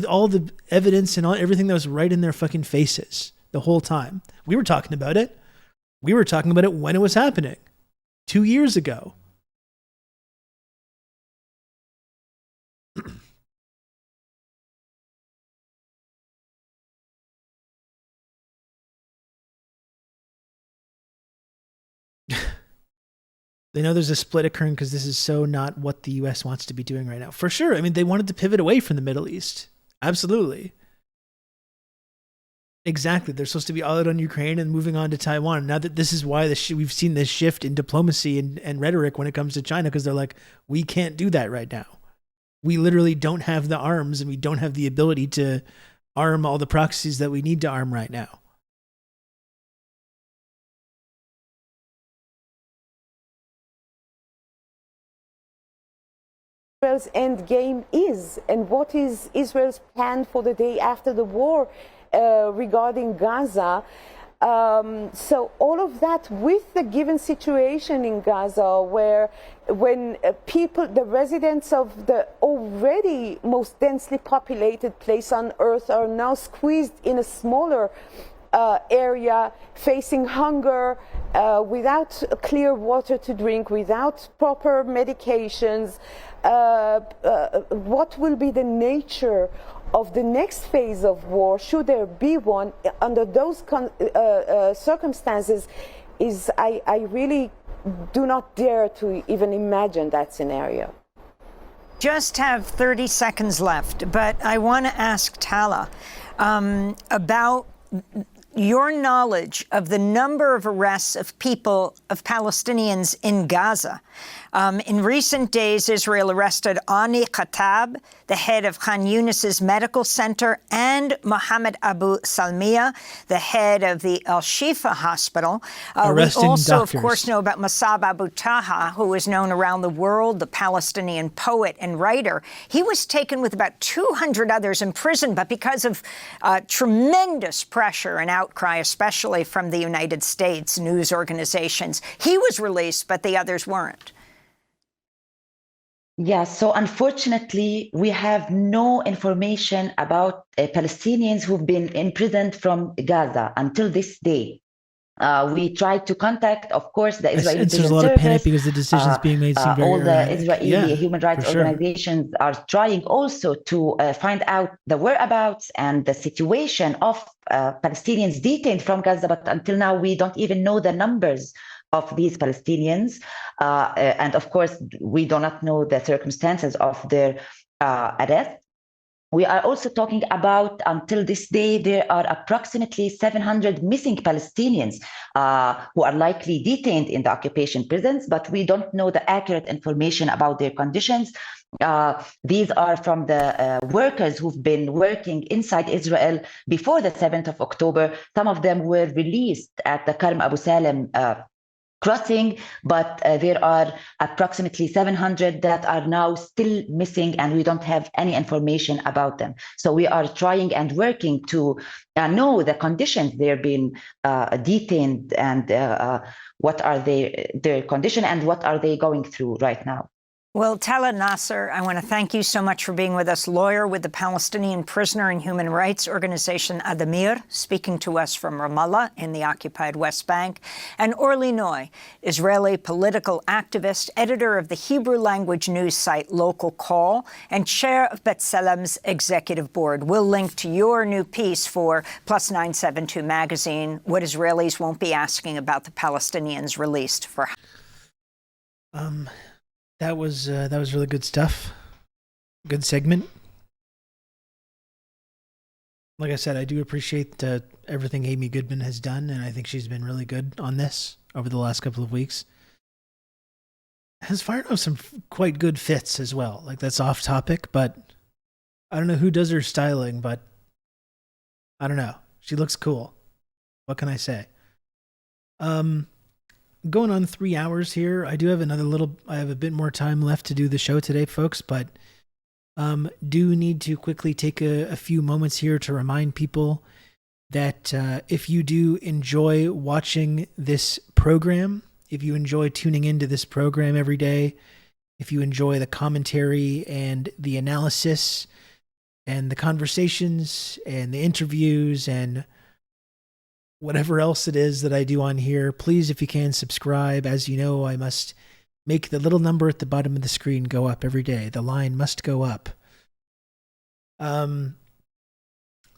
all the evidence and everything that was right in their fucking faces the whole time. We were talking about it. We were talking about it when it was happening 2 years ago. They know there's a split occurring because this is so not what the U.S. wants to be doing right now. For sure. I mean, they wanted to pivot away from the Middle East. Absolutely. Exactly. They're supposed to be all out on Ukraine and moving on to Taiwan. Now that this is why we've seen this shift in diplomacy and rhetoric when it comes to China, because they're like, we can't do that right now. We literally don't have the arms and we don't have the ability to arm all the proxies that we need to arm right now. Israel's end game is, and what is Israel's plan for the day after the war regarding Gaza. So all of that with the given situation in Gaza, where when the residents of the already most densely populated place on earth are now squeezed in a smaller area, facing hunger, without clear water to drink, without proper medications, what will be the nature of the next phase of war, should there be one, under those circumstances, I really do not dare to even imagine that scenario. Just have 30 seconds left, but I want to ask Tala about your knowledge of the number of arrests of Palestinians in Gaza. In recent days, Israel arrested Ani Khattab, the head of Khan Yunis's medical center, and Mohammed Abu Salmiya, the head of the Al-Shifa hospital. We also, doctors. Of course, know about Masab Abu Taha, who is known around the world, the Palestinian poet and writer. He was taken with about 200 others in prison, but because of tremendous pressure and outcry, especially from the United States news organizations, he was released, but the others weren't. Yeah, so unfortunately, we have no information about Palestinians who've been imprisoned from Gaza until this day. We tried to contact, of course, the Israeli There's a lot of panic because the decisions being made seem very all the erratic. Israeli human rights organizations are trying also to find out the whereabouts and the situation of Palestinians detained from Gaza, but until now, we don't even know the numbers of these Palestinians. And of course, we do not know the circumstances of their arrest. We are also talking about, until this day, there are approximately 700 missing Palestinians who are likely detained in the occupation prisons, but we don't know the accurate information about their conditions. These are from the workers who've been working inside Israel before the 7th of October. Some of them were released at the Karm Abu Salem crossing, but there are approximately 700 that are now still missing, and we don't have any information about them. So we are trying and working to know the conditions they're being detained, and what are their condition and what are they going through right now. Well, Tala Nasser, I want to thank you so much for being with us, lawyer with the Palestinian prisoner and human rights organization Adamir, speaking to us from Ramallah in the occupied West Bank, and Orly Noy, Israeli political activist, editor of the Hebrew language news site Local Call, and chair of B'Tselem's executive board. We'll link to your new piece for Plus 972 magazine, What Israelis Won't Be Asking About the Palestinians Released for. That was really good stuff. Good segment. Like I said, I do appreciate everything Amy Goodman has done, and I think she's been really good on this over the last couple of weeks. Has fired off some quite good fits as well. Like, that's off topic, but I don't know who does her styling, but I don't know. She looks cool. What can I say? Going on 3 hours here. I do have I have a bit more time left to do the show today, folks, but do need to quickly take a few moments here to remind people that if you do enjoy watching this program, if you enjoy tuning into this program every day, if you enjoy the commentary and the analysis and the conversations and the interviews and whatever else it is that I do on here, please, if you can, subscribe. As you know, I must make the little number at the bottom of the screen go up every day. The line must go up.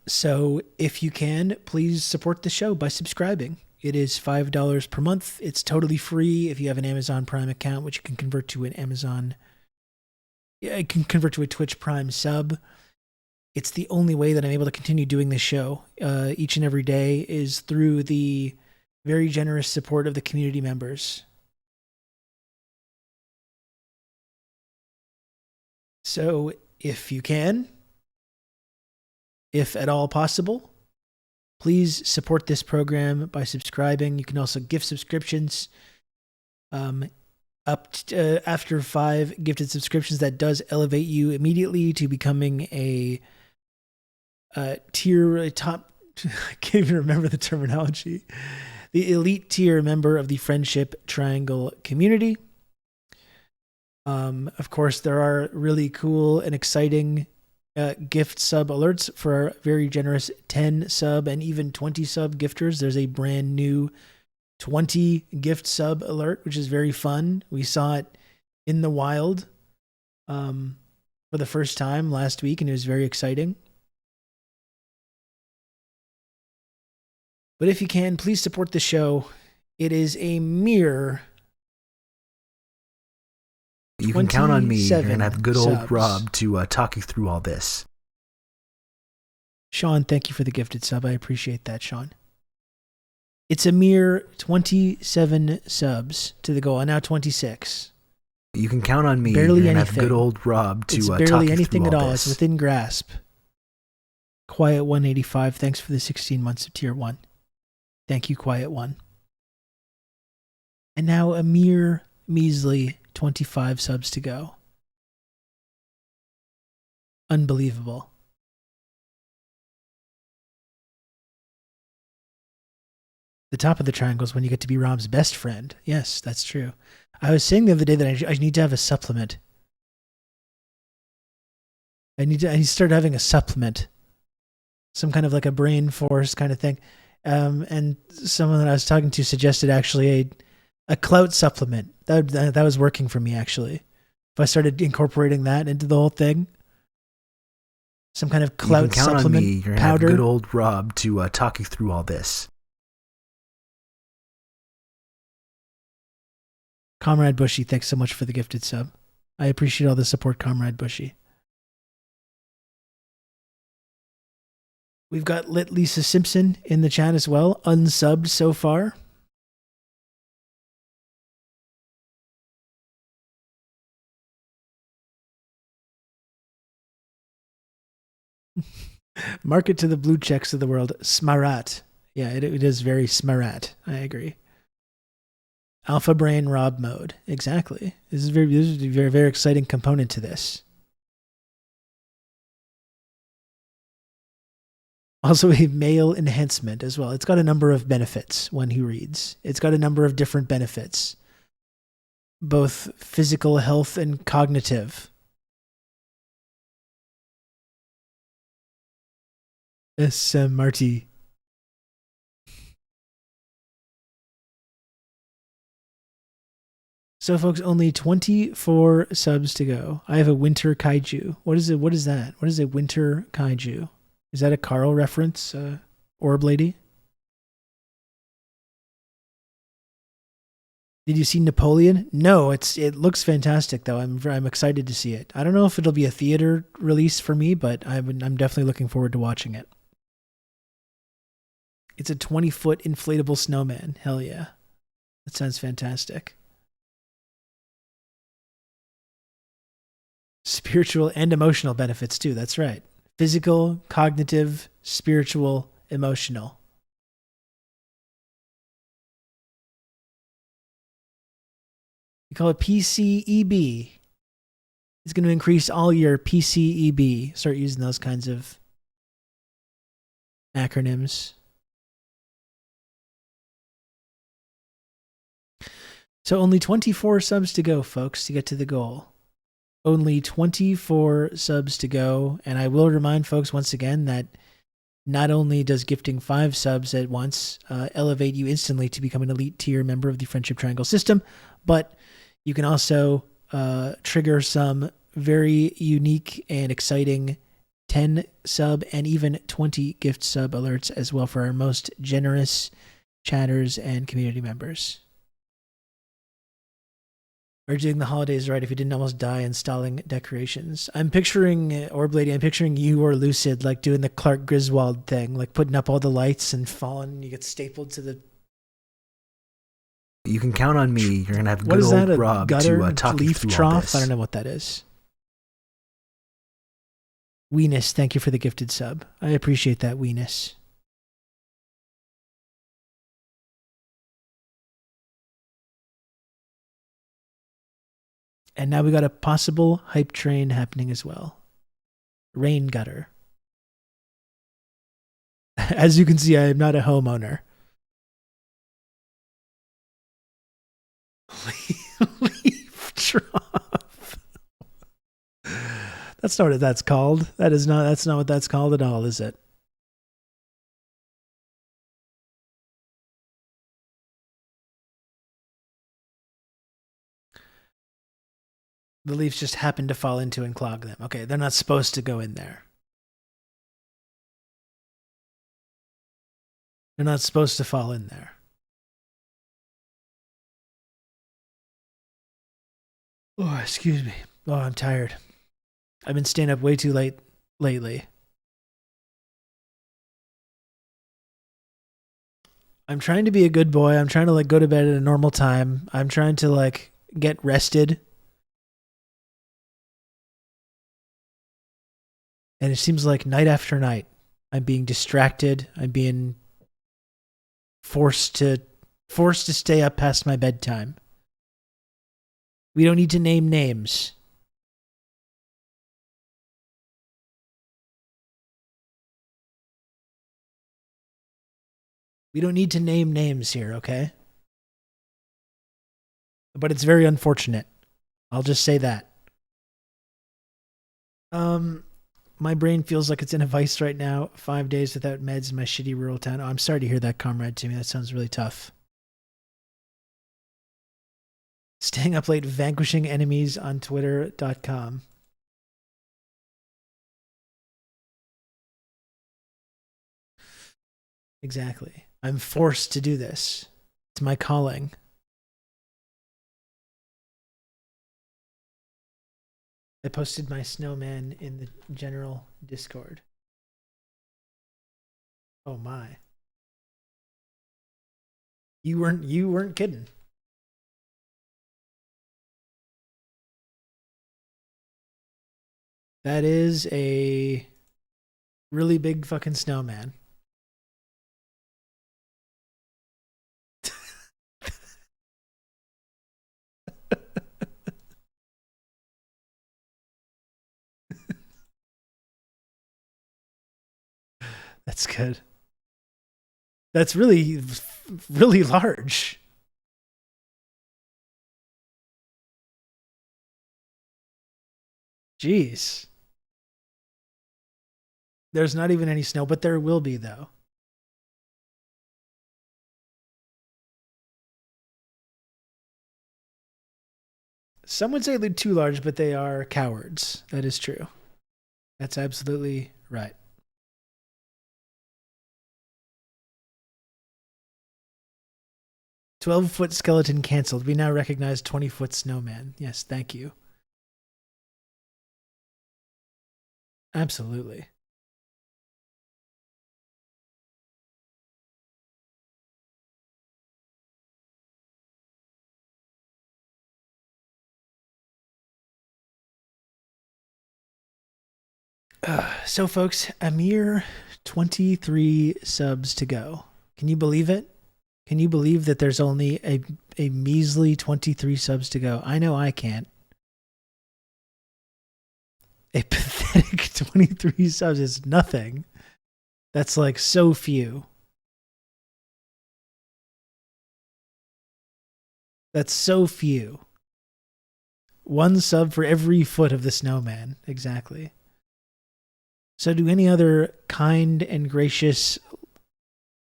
So if you can, please support the show by subscribing. It is $5 per month. It's totally free if you have an Amazon Prime account, which you can convert to a Twitch Prime sub. It's the only way that I'm able to continue doing this show each and every day is through the very generous support of the community members. So if you can, if at all possible, please support this program by subscribing. You can also gift subscriptions. After 5 gifted subscriptions, that does elevate you immediately to becoming a top, I can't even remember the terminology, the elite tier member of the Friendship Triangle community. Of course, there are really cool and exciting gift sub alerts for our very generous 10 sub and even 20 sub gifters. There's a brand new 20 gift sub alert, which is very fun. We saw it in the wild for the first time last week, and it was very exciting. But if you can, please support the show. It is a mere You can count on me. You're going to have good old subs. Rob to talk you through all this. Sean, thank you for the gifted sub. I appreciate that, Sean. It's a mere 27 subs to the goal, and now 26. You can count on me. Barely You're going to anything. have good old Rob to It's talk barely you anything through at all all. this. It's within grasp. Quiet 185, thanks for the 16 months of tier 1. Thank you, Quiet 1. And now a mere measly 25 subs to go. Unbelievable. The top of the triangle is when you get to be Rob's best friend. Yes, that's true. I was saying the other day that I need to have a supplement. I need to start having a supplement. Some kind of like a brain force kind of thing. And someone that I was talking to suggested actually a clout supplement. That was working for me, actually. If I started incorporating that into the whole thing. Some kind of clout you can count supplement on me. You're going to powder. have good old Rob to talk you through all this. Comrade Bushy, thanks so much for the gifted sub. I appreciate all the support, Comrade Bushy. We've got Lit Lisa Simpson in the chat as well, unsubbed so far. Mark it to the blue checks of the world. Smarat. Yeah, it is very smarat. I agree. Alpha Brain Rob mode. Exactly. This is a very, very exciting component to this. Also a male enhancement as well. It's got a number of benefits when he reads. It's got a number of different benefits. both physical health and cognitive. Marty. So, folks, only 24 subs to go. I have a winter kaiju. What is it? What is that? What is a winter kaiju? Is that a Carl reference, Orb Lady? Did you see Napoleon? No, it looks fantastic though. I'm excited to see it. I don't know if it'll be a theater release for me, but I'm definitely looking forward to watching it. It's a 20-foot inflatable snowman. Hell yeah. That sounds fantastic. Spiritual and emotional benefits too. That's right. Physical, cognitive, spiritual, emotional. We call it PCEB. It's going to increase all your PCEB. Start using those kinds of acronyms. So only 24 subs to go, folks, to get to the goal. Only 24 subs to go. And I will remind folks once again that not only does gifting 5 subs at once elevate you instantly to become an elite tier member of the Friendship Triangle system, but you can also trigger some very unique and exciting 10 sub and even 20 gift sub alerts as well for our most generous chatters and community members. Urging the holidays right if you didn't almost die installing decorations. I'm picturing, Orb Lady, I'm picturing you or Lucid like doing the Clark Griswold thing, like putting up all the lights and falling, you get stapled to the... You can count on me. You're going to have What good is old that, a Rob gutter to talk you leaf through all trough? this. I don't know what that is. Weenus, thank you for the gifted sub. I appreciate that, Weenus. And now we got a possible hype train happening as well. Rain gutter. As you can see, I am not a homeowner. Leaf trough. That's not what that's called. That's not what that's called at all, is it? The leaves just happen to fall into and clog them. Okay, they're not supposed to go in there. They're not supposed to fall in there. Oh, excuse me. Oh, I'm tired. I've been staying up way too late lately. I'm trying to be a good boy. I'm trying to go to bed at a normal time. I'm trying to get rested. And it seems like night after night, I'm being distracted. I'm being forced to stay up past my bedtime. We don't need to name names. We don't need to name names here, okay? But it's very unfortunate. I'll just say that. My brain feels like it's in a vice right now. 5 days without meds in my shitty rural town. Oh, I'm sorry to hear that, comrade Timmy. That sounds really tough. Staying up late, vanquishing enemies on Twitter.com. Exactly. I'm forced to do this. It's my calling. I posted my snowman in the general Discord. Oh my. You weren't kidding. That is a really big fucking snowman. That's good. That's really, really large. Jeez. There's not even any snow, but there will be, though. Some would say they're too large, but they are cowards. That is true. That's absolutely right. "12-foot skeleton canceled. We now recognize 20-foot snowman." Yes, thank you. Absolutely. So, folks, a mere 23 subs to go. Can you believe it? Can you believe that there's only a measly 23 subs to go? I know I can't. A pathetic 23 subs is nothing. That's like so few. That's so few. One sub for every foot of the snowman. Exactly. So do any other kind and gracious,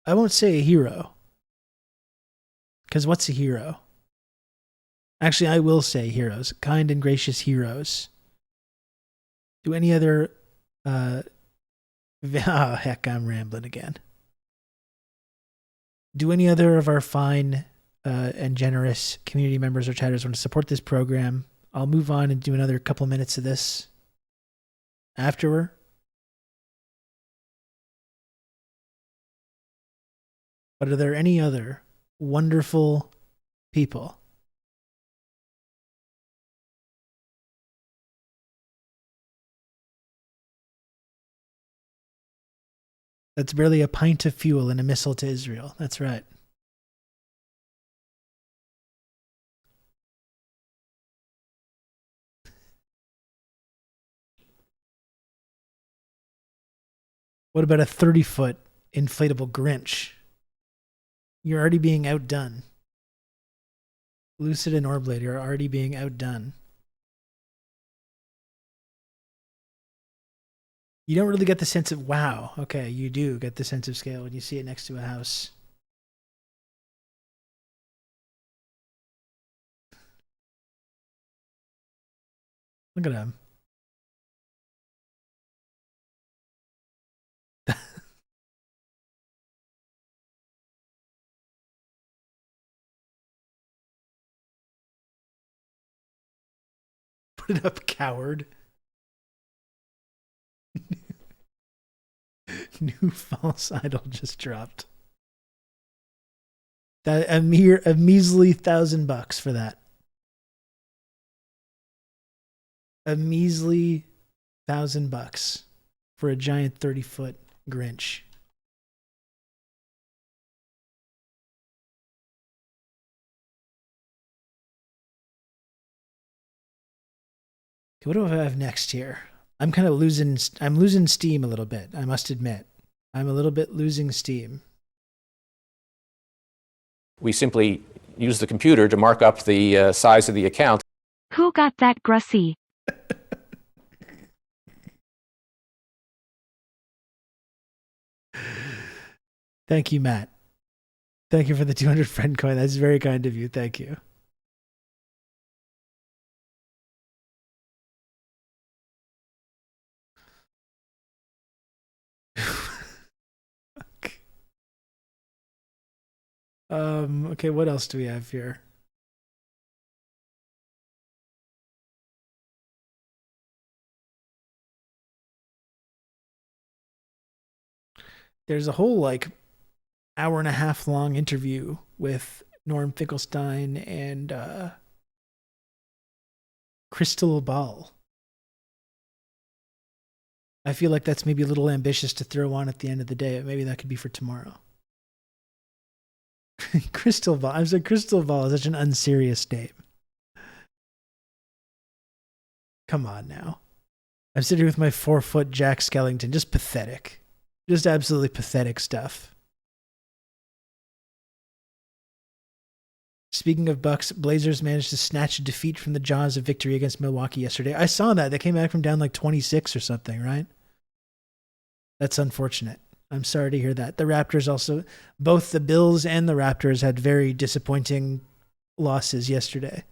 I won't say a hero, because what's a hero? Actually, I will say heroes, kind and gracious heroes. Do any other, oh heck, I'm rambling again. Do any other of our fine and generous community members or chatters want to support this program? I'll move on and do another couple minutes of this afterward. But are there any other wonderful people? That's barely a pint of fuel in a missile to Israel. That's right. What about a 30-foot inflatable Grinch? You're already being outdone. Lucid and Orblade are already being outdone. You don't really get the sense of, wow, okay, you do get the sense of scale when you see it next to a house. Look at him. Put it up, coward. New false idol just dropped. That a measly $1,000 for that. A measly $1,000 for a giant 30-foot Grinch. What do I have next here? I'm kind of losing steam a little bit, I must admit. I'm a little bit losing steam. We simply use the computer to mark up the size of the account. Who got that Grussy? Thank you, Matt. Thank you for the 200 friend coin. That's very kind of you. Thank you. Okay, what else do we have here? There's a whole like hour and a half long interview with Norm Finkelstein and Crystal Ball. I feel like that's maybe a little ambitious to throw on at the end of the day. Maybe that could be for tomorrow. Crystal Ball. I'm sorry, Crystal Ball is such an unserious name. Come on now. I'm sitting here with my 4-foot Jack Skellington. Just pathetic. Just absolutely pathetic stuff. Speaking of Bucks, Blazers managed to snatch a defeat from the jaws of victory against Milwaukee yesterday. I saw that. They came back from down like 26 or something, right? That's unfortunate. I'm sorry to hear that. The Raptors also, both the Bills and the Raptors had very disappointing losses yesterday.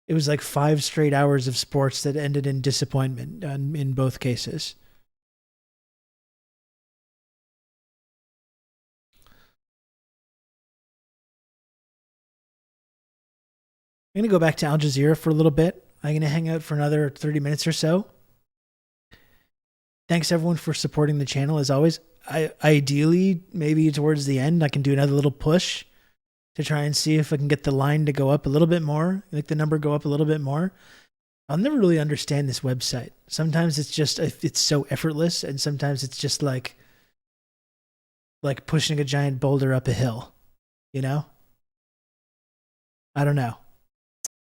It was like 5 straight hours of sports that ended in disappointment in both cases. I'm going to go back to Al Jazeera for a little bit. I'm going to hang out for another 30 minutes or so. Thanks everyone for supporting the channel as always. Ideally, maybe towards the end, I can do another little push to try and see if I can get the line to go up a little bit more, make the number go up a little bit more. I'll never really understand this website. Sometimes it's so effortless, and sometimes it's just like pushing a giant boulder up a hill, you know? I don't know.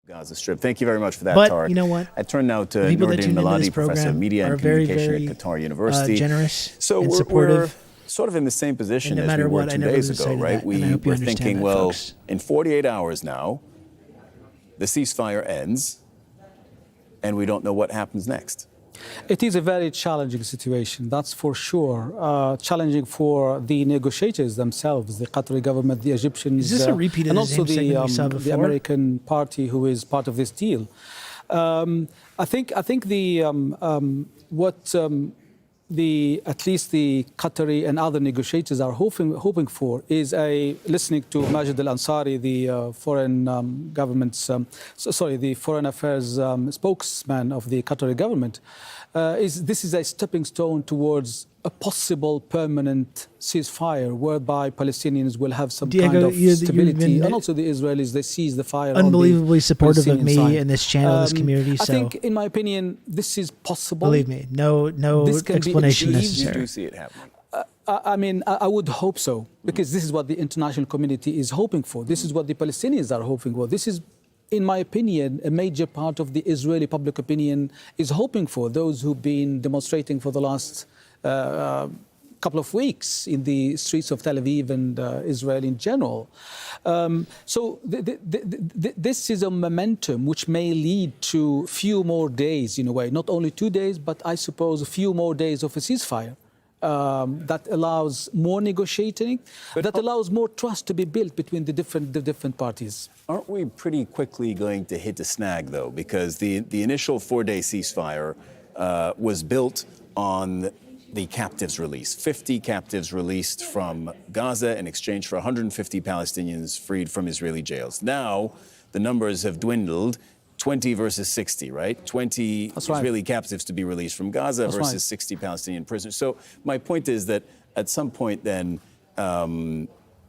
Gaza Strip. Thank you very much for that, But Tarek. you know what? I turn now to People that Nordin tune into Meladi, this Professor of program Media are and very, Communication very, at Qatar University. generous So and we're supportive. sort of in the same position And no as we matter were what, I 2 never days lose ago, sight of right? that, and I hope you We're understand thinking, that, well, folks. in 48 hours now, the ceasefire ends, and we don't know what happens next. It is a very challenging situation, that's for sure. Challenging for the negotiators themselves, the Qatari government, the Egyptians, Is this a repeat of and the also same segment we saw the before? American party who is part of this deal. I think the at least the Qatari and other negotiators are hoping for is listening to Majid Al-Ansari, the the foreign affairs spokesman of the Qatari government. This is a stepping stone towards a possible permanent ceasefire whereby Palestinians will have some Diego, kind of you've stability, been and also the Israelis, they seize the fire. Unbelievably supportive of Palestinian me side. and this channel, this community. I So think, in my opinion, this is possible. believe me, no This can be explanation achieved. necessary. You do see it happening. I mean, I would hope so, because this is what the international community is hoping for. This is what the Palestinians are hoping for. This is, in my opinion, a major part of the Israeli public opinion is hoping for. Those who've been demonstrating for the last couple of weeks in the streets of Tel Aviv and Israel in general. So this is a momentum which may lead to few more days, in a way, not only 2 days, but I suppose a few more days of a ceasefire. That allows more negotiating, that allows more trust to be built between the different parties. Aren't we pretty quickly going to hit a snag, though? Because the initial 4-day ceasefire was built on the captives release. 50 captives released from Gaza in exchange for 150 Palestinians freed from Israeli jails. Now, the numbers have dwindled. 20 versus 60, right? 20 Israeli captives to be released from Gaza versus 60 Palestinian prisoners. So my point is that at some point then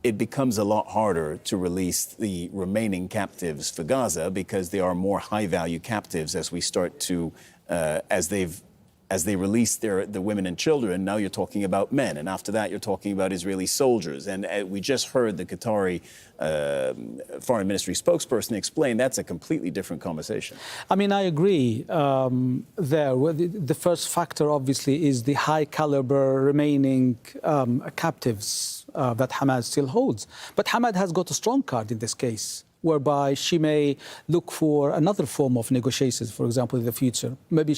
it becomes a lot harder to release the remaining captives for Gaza because they are more high-value captives as we start to, as they release the women and children. Now you're talking about men, and after that you're talking about Israeli soldiers. And we just heard the Qatari foreign ministry spokesperson explain that's a completely different conversation. I mean, I agree there. The first factor, obviously, is the high caliber remaining captives that Hamas still holds. But Hamas has got a strong card in this case, whereby she may look for another form of negotiations, for example, in the future. Maybe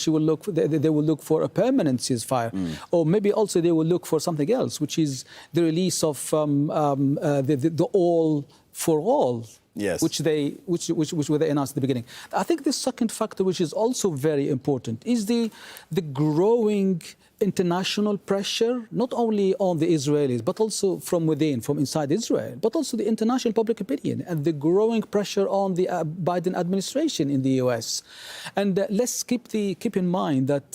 they will look for a permanent ceasefire, or maybe also they will look for something else, which is the release of the all for all. Yes. Which they announced at the beginning. I think the second factor, which is also very important, is the growing international pressure, not only on the Israelis, but also from within, from inside Israel, but also the international public opinion and the growing pressure on the Biden administration in the US. And let's keep in mind that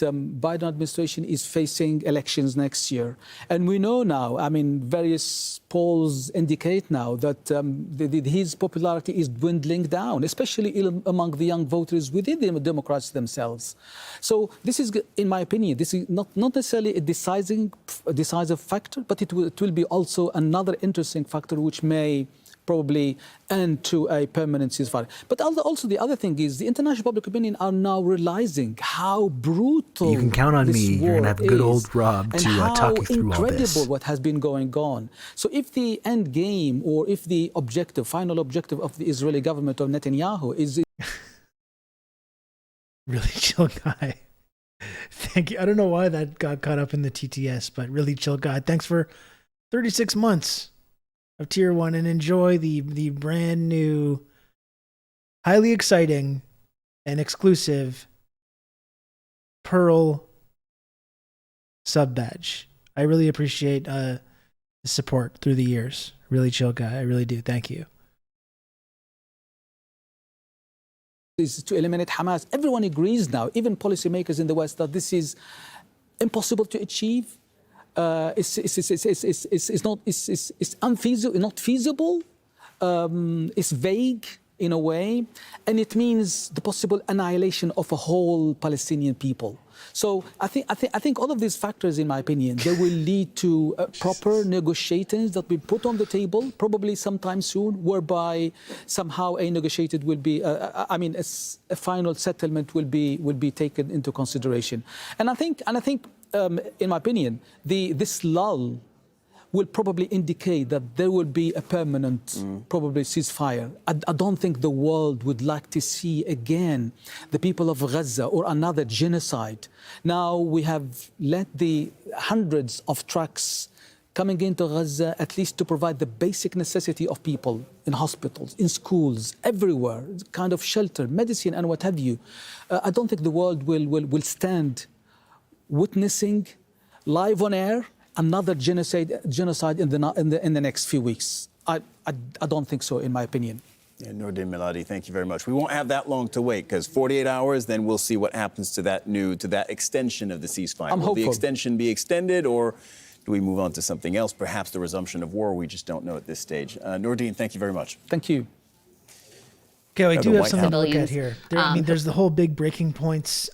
Biden administration is facing elections next year. And we know now, I mean, various polls indicate now that his popularity is dwindling down, especially among the young voters within the Democrats themselves. So this is, in my opinion, this is not necessarily a decisive factor, but it will be also another interesting factor which may probably end to a permanent ceasefire. But also the other thing is the international public opinion are now realizing how brutal You can count on this me. You're going to have war good is old Rob and to talk you through all this. how incredible what has been going on. So if the end game or if the objective, final objective of the Israeli government of Netanyahu is... Really chill guy. Thank you. I don't know why that got caught up in the TTS, but really chill guy. Thanks for 36 months of Tier 1 and enjoy the brand new, highly exciting and exclusive Pearl sub badge. I really appreciate the support through the years. Really chill guy. I really do. Thank you. Is to eliminate Hamas. Everyone agrees now, even policymakers in the West, that this is impossible to achieve. It's unfeasible, not feasible. It's vague in a way, and it means the possible annihilation of a whole Palestinian people. So I think all of these factors, in my opinion, they will lead to proper negotiations that will be put on the table, probably sometime soon, whereby somehow a negotiated will be, a final settlement will be taken into consideration. And I think, in my opinion, this lull will probably indicate that there will be a permanent, probably ceasefire. I don't think the world would like to see again the people of Gaza or another genocide. Now we have let the hundreds of trucks coming into Gaza, at least to provide the basic necessity of people in hospitals, in schools, everywhere, kind of shelter, medicine, and what have you. I don't think the world will stand witnessing live on air another genocide in the next few weeks. I don't think so, in my opinion. Yeah, Noordin Meladi, thank you very much. We won't have that long to wait, because 48 hours, then we'll see what happens to that extension of the ceasefire. Will the extension be extended, or do we move on to something else? Perhaps the resumption of war. We just don't know at this stage. Noordin, thank you very much. Thank you. Okay, we do have something to look at here. There's the whole big breaking points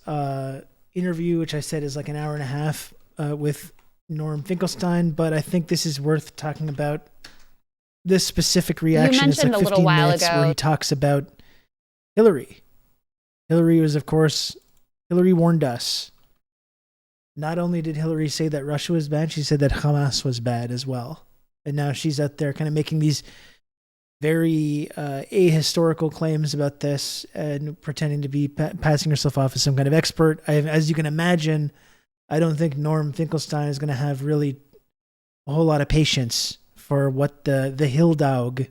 interview, which I said is like an hour and a half with Norm Finkelstein, but I think this is worth talking about. This specific reaction is like 15 minutes where he talks about Hillary. Hillary warned us. Not only did Hillary say that Russia was bad, she said that Hamas was bad as well. And now she's out there kind of making these very ahistorical claims about this and pretending to be passing herself off as some kind of expert. As you can imagine, I don't think Norm Finkelstein is going to have really a whole lot of patience for what the Hill Dog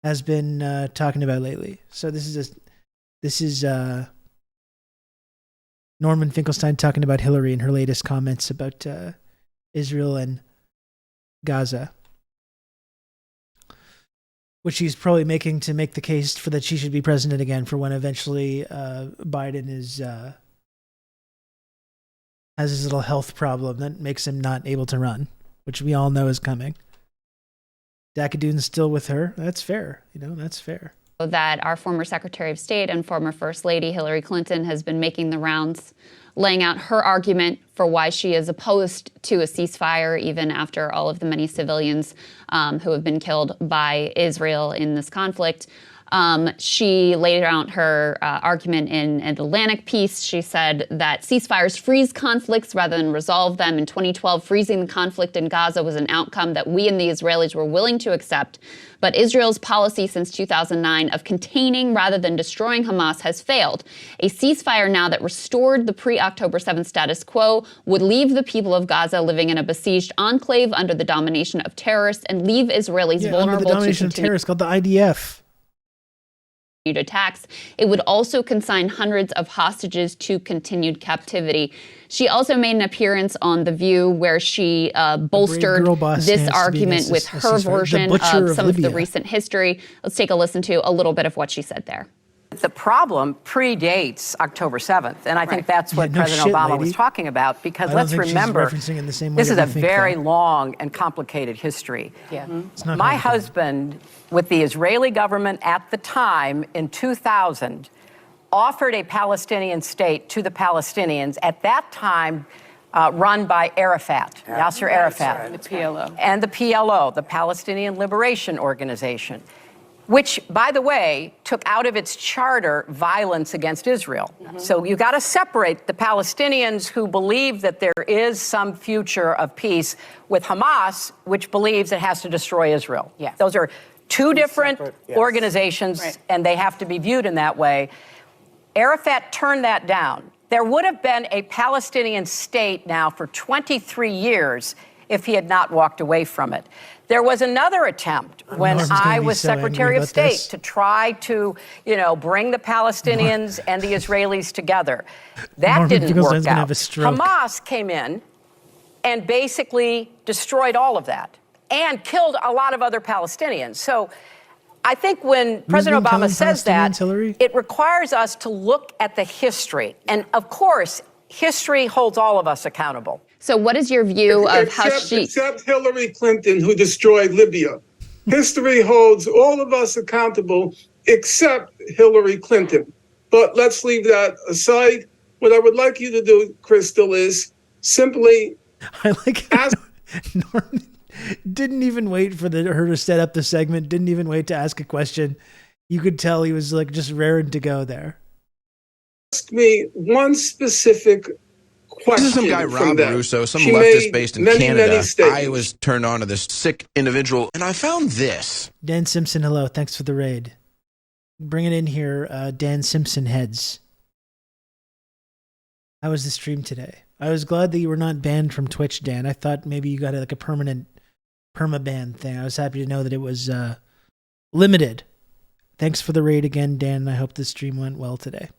has been talking about lately. So this is Norman Finkelstein talking about Hillary and her latest comments about Israel and Gaza, which she's probably making to make the case for that she should be president again for when eventually Biden is has his little health problem that makes him not able to run, which we all know is coming. Dakadoon's still with her. That's fair. That's fair. That our former Secretary of State and former First Lady Hillary Clinton has been making the rounds, laying out her argument for why she is opposed to a ceasefire, even after all of the many civilians who have been killed by Israel in this conflict. She laid out her argument in an Atlantic piece. She said that ceasefires freeze conflicts rather than resolve them. In 2012, freezing the conflict in Gaza was an outcome that we and the Israelis were willing to accept. But Israel's policy since 2009 of containing rather than destroying Hamas has failed. A ceasefire now that restored the pre-October 7th status quo would leave the people of Gaza living in a besieged enclave under the domination of terrorists and leave Israelis vulnerable under the domination of terrorists called the IDF. Attacks. It would also consign hundreds of hostages to continued captivity. She also made an appearance on The View where she bolstered this argument with her version of some of the recent history. Let's take a listen to a little bit of what she said there. The problem predates October 7th, and I think that's what President Obama was talking about, because let's remember, this is a very long and complicated history. My husband, with the Israeli government at the time in 2000, offered a Palestinian state to the Palestinians. At that time, run by Arafat, Yasser Arafat. And the PLO. And the PLO, the Palestinian Liberation Organization, which, by the way, took out of its charter violence against Israel. So you got to separate the Palestinians who believe that there is some future of peace with Hamas, which believes it has to destroy Israel. Yes. Those are two different organizations, and they have to be viewed in that way. Arafat turned that down. There would have been a Palestinian state now for 23 years if he had not walked away from it. There was another attempt when I was Secretary of State to try to, bring the Palestinians and the Israelis together. That didn't work out. Hamas came in and basically destroyed all of that and killed a lot of other Palestinians. So I think when President Obama says that, it requires us to look at the history. And of course, history holds all of us accountable. So what is your view of how she... Except Hillary Clinton, who destroyed Libya. History holds all of us accountable except Hillary Clinton. But let's leave that aside. What I would like you to do, Crystal, is simply... I like Norman didn't even wait for her to set up the segment, didn't even wait to ask a question. You could tell he was just raring to go there. Ask me one specific question. This is some guy, Rob Russo, some she leftist based in Canada. was turned on to this sick individual, and I found this. Dan Simpson, hello. Thanks for the raid. Bring it in here, Dan Simpson heads. How was the stream today? I was glad that you were not banned from Twitch, Dan. I thought maybe you got a permanent perma-ban thing. I was happy to know that it was limited. Thanks for the raid again, Dan. I hope the stream went well today.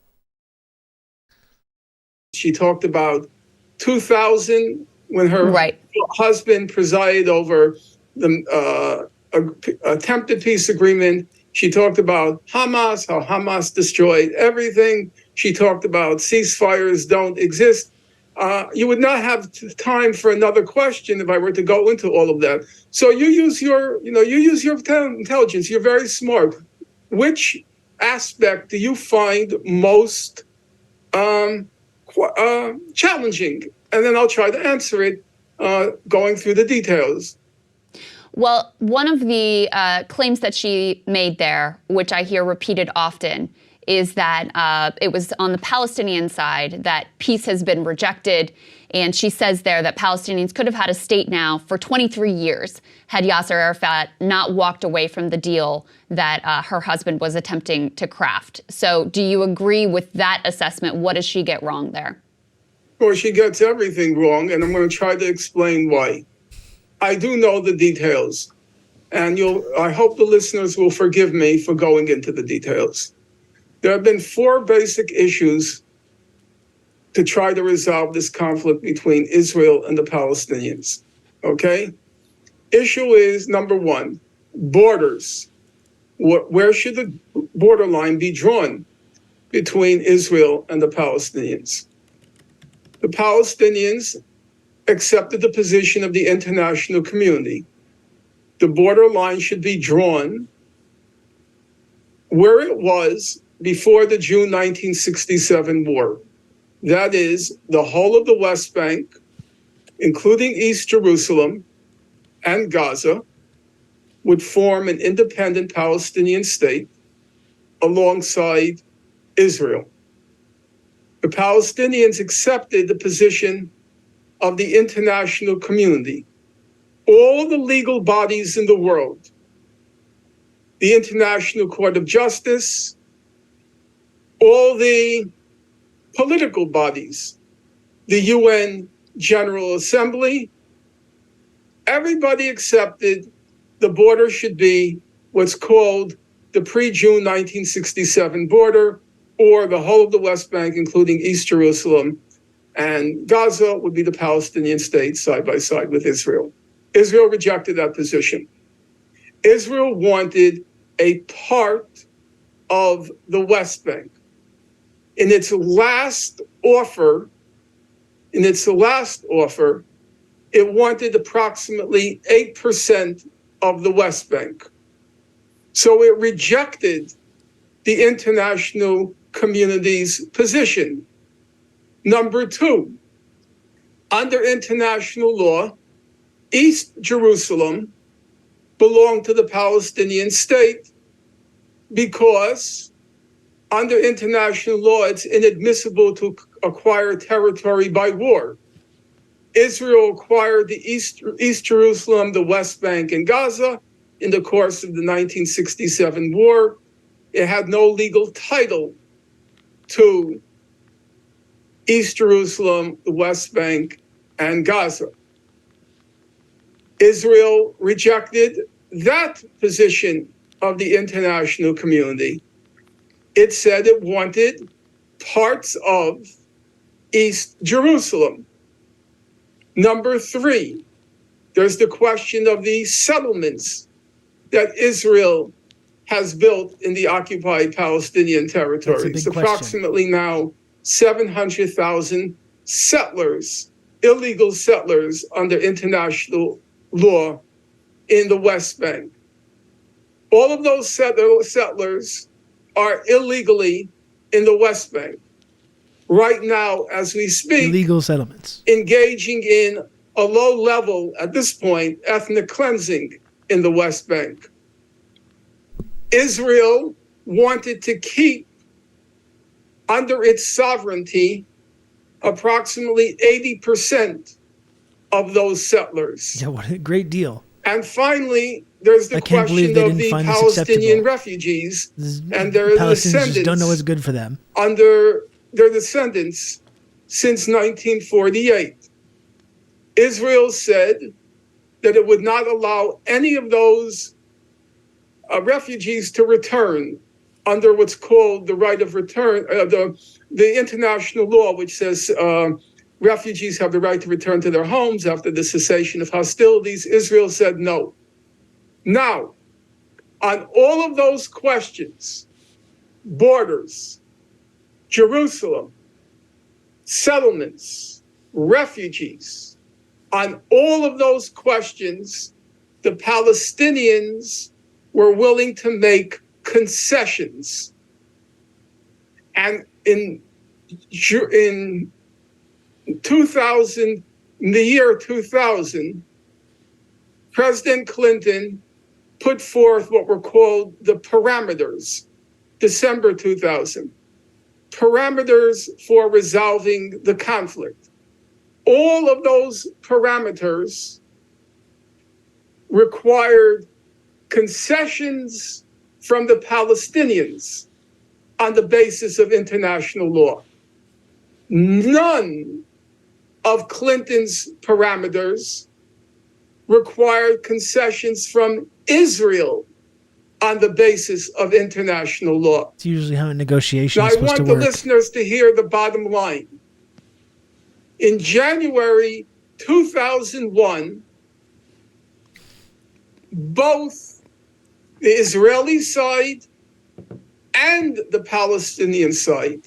She talked about 2000 when her husband presided over the attempted peace agreement. She talked about Hamas, how Hamas destroyed everything. She talked about ceasefires don't exist. You would not have time for another question if I were to go into all of that. So you use your intelligence. You're very smart. Which aspect do you find most challenging? And then I'll try to answer it going through the details. Well, one of the claims that she made there, which I hear repeated often, is that it was on the Palestinian side that peace has been rejected. And she says there that Palestinians could have had a state now for 23 years had Yasser Arafat not walked away from the deal that her husband was attempting to craft. So do you agree with that assessment? What does she get wrong there? Well, she gets everything wrong, and I'm going to try to explain why. I do know the details, and I hope the listeners will forgive me for going into the details. There have been 4 basic issues to try to resolve this conflict between Israel and the Palestinians, okay? Issue is, number 1, borders. Where should the borderline be drawn between Israel and the Palestinians? The Palestinians accepted the position of the international community. The borderline should be drawn where it was before the June 1967 war. That is, the whole of the West Bank, including East Jerusalem and Gaza, would form an independent Palestinian state alongside Israel. The Palestinians accepted the position of the international community. All the legal bodies in the world, the International Court of Justice, all the political bodies, the UN General Assembly, everybody accepted the border should be what's called the pre-June 1967 border, or the whole of the West Bank, including East Jerusalem, and Gaza would be the Palestinian state side by side with Israel. Israel rejected that position. Israel wanted a part of the West Bank. In its last offer, it wanted approximately 8% of the West Bank. So it rejected the international community's position. Number 2, under international law, East Jerusalem belonged to the Palestinian state because under international law, it's inadmissible to acquire territory by war. Israel acquired the East Jerusalem, the West Bank, and Gaza in the course of the 1967 war. It had no legal title to East Jerusalem, the West Bank, and Gaza. Israel rejected that position of the international community. It said it wanted parts of East Jerusalem. Number three, there's the question of the settlements that Israel has built in the occupied Palestinian territories. Approximately now 700,000 settlers, illegal settlers under international law in the West Bank. All of those settlers are illegally in the West Bank. Right now, as we speak, illegal settlements, engaging in a low level, at this point, ethnic cleansing in the West Bank. Israel wanted to keep under its sovereignty approximately 80% of those settlers. Yeah, what a great deal. And finally, there's the question of the Palestinian refugees and their descendants. Just don't know what's good for them. Under their descendants since 1948. Israel said that it would not allow any of those refugees to return under what's called the right of return, the international law, which says refugees have the right to return to their homes after the cessation of hostilities. Israel said no. Now, on all of those questions, borders, Jerusalem, settlements, refugees, on all of those questions, the Palestinians were willing to make concessions. And in 2000, in the year 2000, President Clinton put forth what were called the parameters, December 2000, parameters for resolving the conflict. All of those parameters required concessions from the Palestinians on the basis of international law. None of Clinton's parameters required concessions from Israel on the basis of international law. It's usually how a negotiation now, is supposed to work. I want the listeners to hear the bottom line. In January 2001, both the Israeli side and the Palestinian side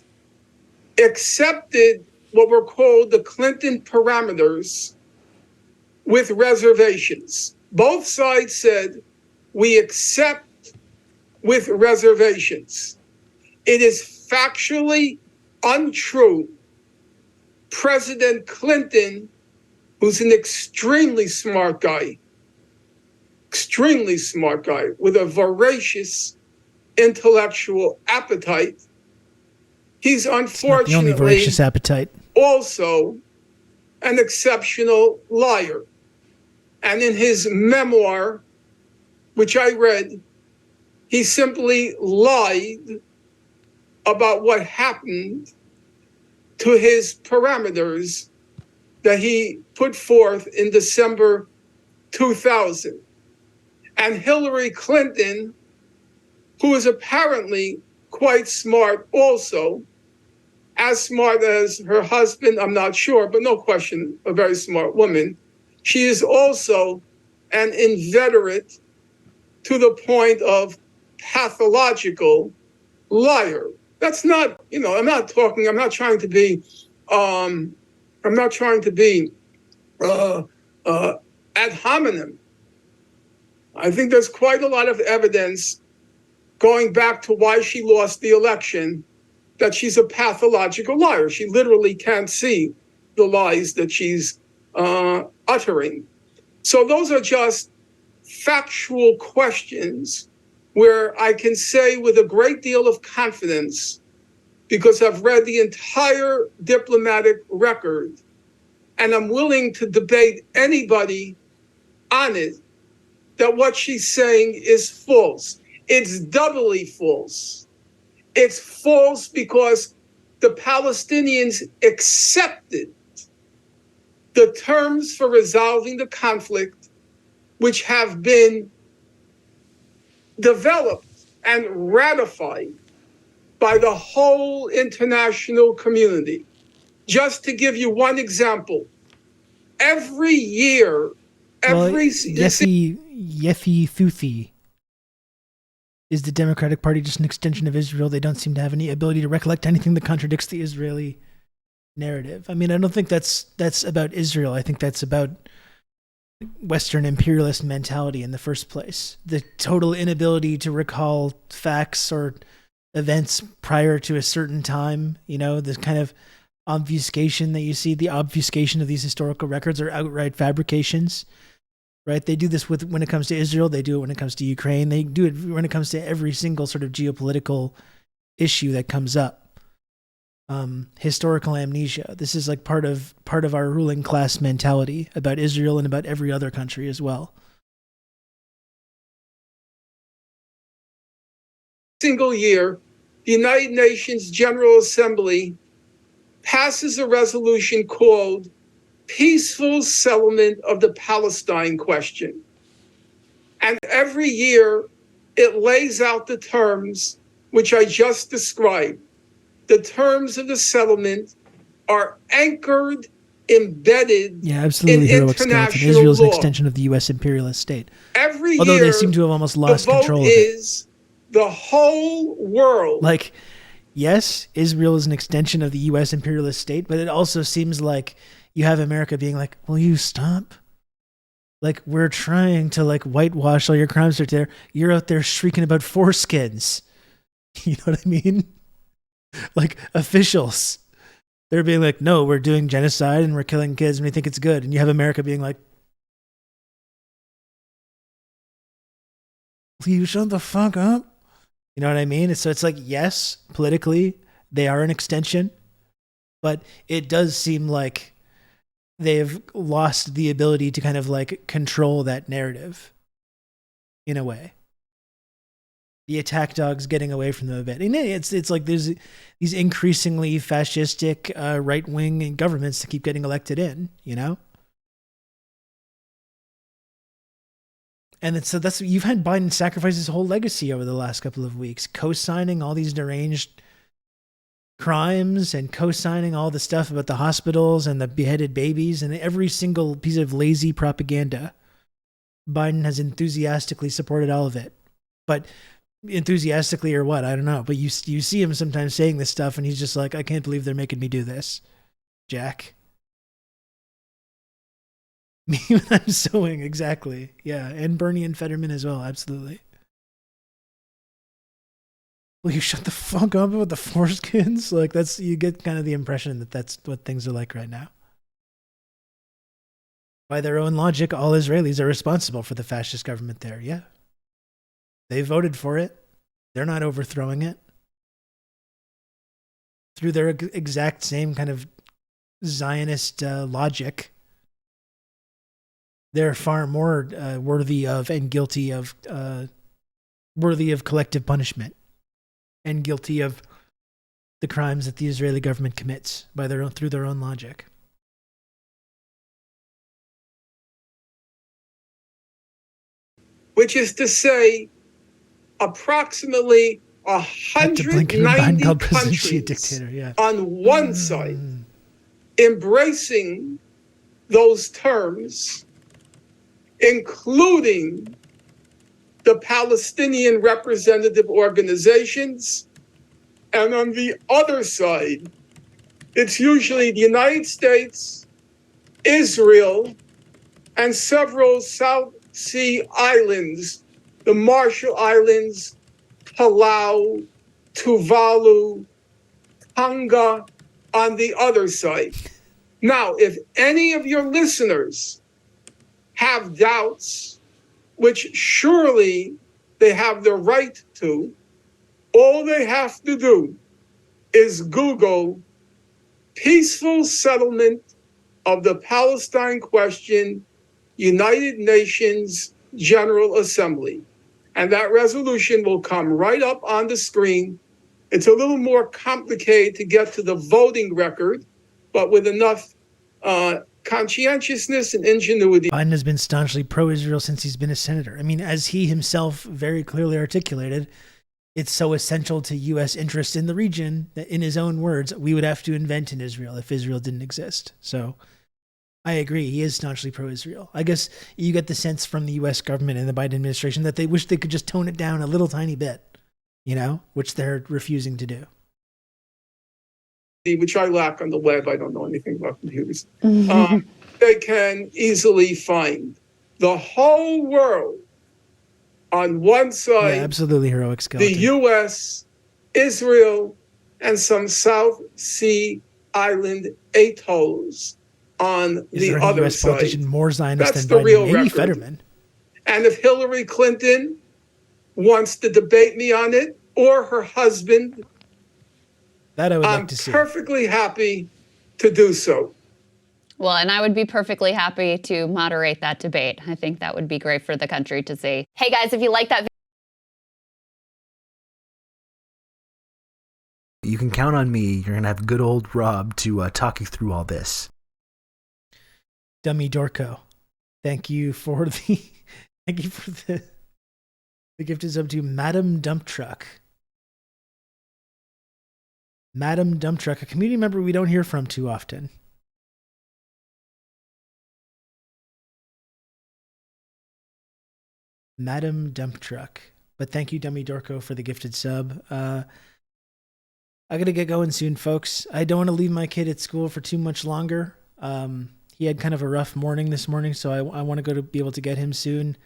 accepted what were called the Clinton parameters with reservations. Both sides said, we accept with reservations. It is factually untrue. President Clinton, who's an extremely smart guy with a voracious intellectual appetite, he's unfortunately the only voracious appetite. Also an exceptional liar. And in his memoir, which I read, he simply lied about what happened to his parameters that he put forth in December 2000. And Hillary Clinton, who is apparently quite smart also, as smart as her husband, I'm not sure, but no question, a very smart woman. She is also an inveterate to the point of pathological liar. That's not, I'm not trying to be ad hominem. I think there's quite a lot of evidence going back to why she lost the election that she's a pathological liar. She literally can't see the lies that she's uttering. So those are just factual questions where I can say with a great deal of confidence, because I've read the entire diplomatic record, and I'm willing to debate anybody on it, that what she's saying is false. It's doubly false. It's false because the Palestinians accepted the terms for resolving the conflict, which have been developed and ratified by the whole international community. Just to give you one example, every year, Yefi Thuthi. Is the Democratic Party just an extension of Israel? They don't seem to have any ability to recollect anything that contradicts the Israeli narrative. I mean, I don't think that's about Israel. I think that's about Western imperialist mentality in the first place. The total inability to recall facts or events prior to a certain time, you know, the kind of obfuscation that you see, the obfuscation of these historical records are outright fabrications, right? They do this when it comes to Israel. They do it when it comes to Ukraine. They do it when it comes to every single sort of geopolitical issue that comes up. Historical amnesia. This is like part of our ruling class mentality about Israel and about every other country as well. Single year, the United Nations General Assembly passes a resolution called Peaceful Settlement of the Palestine Question. And every year, it lays out the terms which I just described. The terms of the settlement are anchored, embedded absolutely in heroic international skeleton. Israel's law. an extension of the U.S. imperialist state. Although they seem to have almost lost control of it. Is the whole world. Like, yes, Israel is an extension of the U.S. imperialist state, but it also seems like you have America being like, will you stop? Like, we're trying to like whitewash all your crimes right there. You're out there shrieking about foreskins. You know what I mean? Like officials. They're being like, no, we're doing genocide and we're killing kids and we think it's good. And you have America being like, will you shut the fuck up? You know what I mean? So it's like, yes, politically, they are an extension, but it does seem like they've lost the ability to kind of like control that narrative in a way. The attack dog's getting away from them a bit. And it's like there's these increasingly fascistic right-wing governments that keep getting elected in, you know? And so that's, you've had Biden sacrifice his whole legacy over the last couple of weeks, co-signing all these deranged crimes and co-signing all the stuff about the hospitals and the beheaded babies and every single piece of lazy propaganda. Biden has enthusiastically supported all of it. But enthusiastically or what, I don't know. But you see him sometimes saying this stuff and he's just like, I can't believe they're making me do this, Jack. Me when I'm sewing, exactly. Yeah, and Bernie and Fetterman as well, absolutely. Will you shut the fuck up about the foreskins? Like, you get kind of the impression that that's what things are like right now. By their own logic, all Israelis are responsible for the fascist government there, yeah. They voted for it. They're not overthrowing it. Through their exact same kind of Zionist logic, they're far more worthy of and guilty of collective punishment and guilty of the crimes that the Israeli government commits through their own logic. Which is to say, approximately 190 countries on one side embracing those terms, including the Palestinian representative organizations, and on the other side, it's usually the United States, Israel, and several South Sea islands, the Marshall Islands, Palau, Tuvalu, Tonga on the other side. Now, if any of your listeners have doubts, which surely they have the right to, all they have to do is Google peaceful settlement of the Palestine question, United Nations General Assembly. And that resolution will come right up on the screen. It's a little more complicated to get to the voting record, but with enough conscientiousness and ingenuity. Biden has been staunchly pro-Israel since he's been a senator. I mean, as he himself very clearly articulated, it's so essential to U.S. interest in the region that, in his own words, we would have to invent an Israel if Israel didn't exist. So I agree. He is staunchly pro-Israel. I guess you get the sense from the U.S. government and the Biden administration that they wish they could just tone it down a little tiny bit, you know, which they're refusing to do. Which I lack on the web. I don't know anything about computers. They can easily find the whole world on one side. Yeah, absolutely heroic skeleton. The U.S., Israel, and some South Sea island atolls on the other US side. Politician more Zionist That's than the Biden? real Maybe record. Fetterman. And if Hillary Clinton wants to debate me on it, or her husband, that I would I'm like to see. perfectly happy to do so. Well, and I would be perfectly happy to moderate that debate. I think that would be great for the country to see. Hey guys, if you like that You can count on me. You're going to have good old Rob to talk you through all this. Dummy Dorco, thank you for the gift is up to Madam Dump Truck. Madam Dump Truck, a community member we don't hear from too often. Madam Dump Truck. But thank you, Dummy Dorco, for the gifted sub. I gotta get going soon, folks. I don't want to leave my kid at school for too much longer. He had kind of a rough morning this morning, so I want to go to be able to get him soon.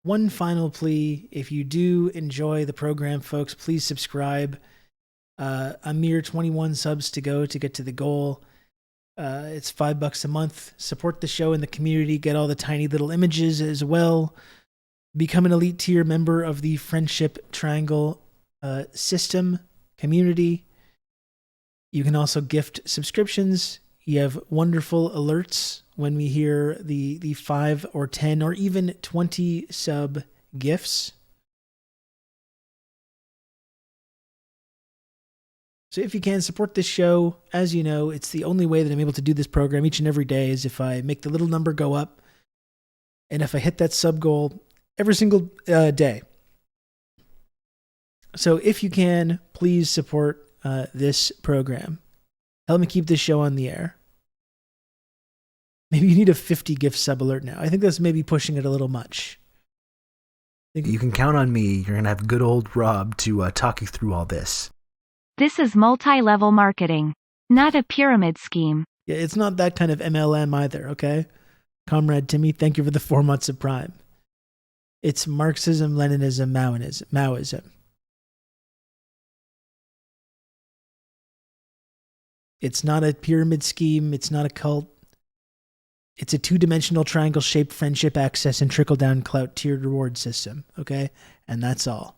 One final plea: if you do enjoy the program, folks, please subscribe. A mere 21 subs to go to get to the goal. It's $5 a month. Support the show and the community. Get all the tiny little images as well. Become an elite tier member of the Friendship Triangle system community. You can also gift subscriptions. You have wonderful alerts when we hear the 5 or 10 or even 20 sub gifts. So if you can, support this show. As you know, it's the only way that I'm able to do this program each and every day is if I make the little number go up and if I hit that sub goal every single day. So if you can, please support this program. Help me keep this show on the air. Maybe you need a 50 gift sub alert now. I think that's maybe pushing it a little much. You can count on me. You're going to have good old Rob to talk you through all this. This is multi-level marketing, not a pyramid scheme. Yeah, it's not that kind of MLM either, okay? Comrade Timmy, thank you for the 4 months of Prime. It's Marxism, Leninism, Maoism. It's not a pyramid scheme. It's not a cult. It's a 2-dimensional triangle-shaped friendship access and trickle-down clout tiered reward system, okay? And that's all.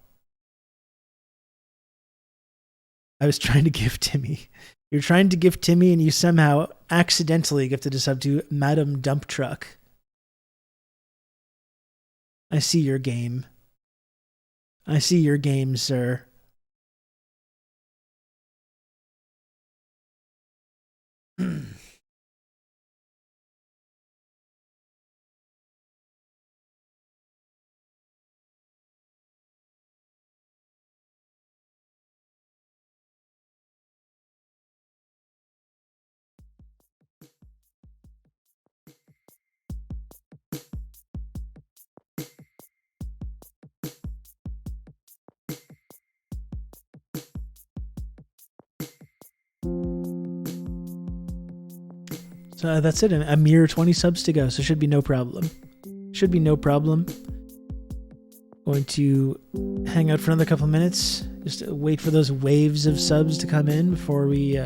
I was trying to give Timmy. You're trying to give Timmy and you somehow accidentally gifted a sub to Madam Dump Truck. I see your game. I see your game, sir. So that's it. A mere 20 subs to go. So should be no problem. Should be no problem. Going to hang out for another couple of minutes. Just wait for those waves of subs to come in before we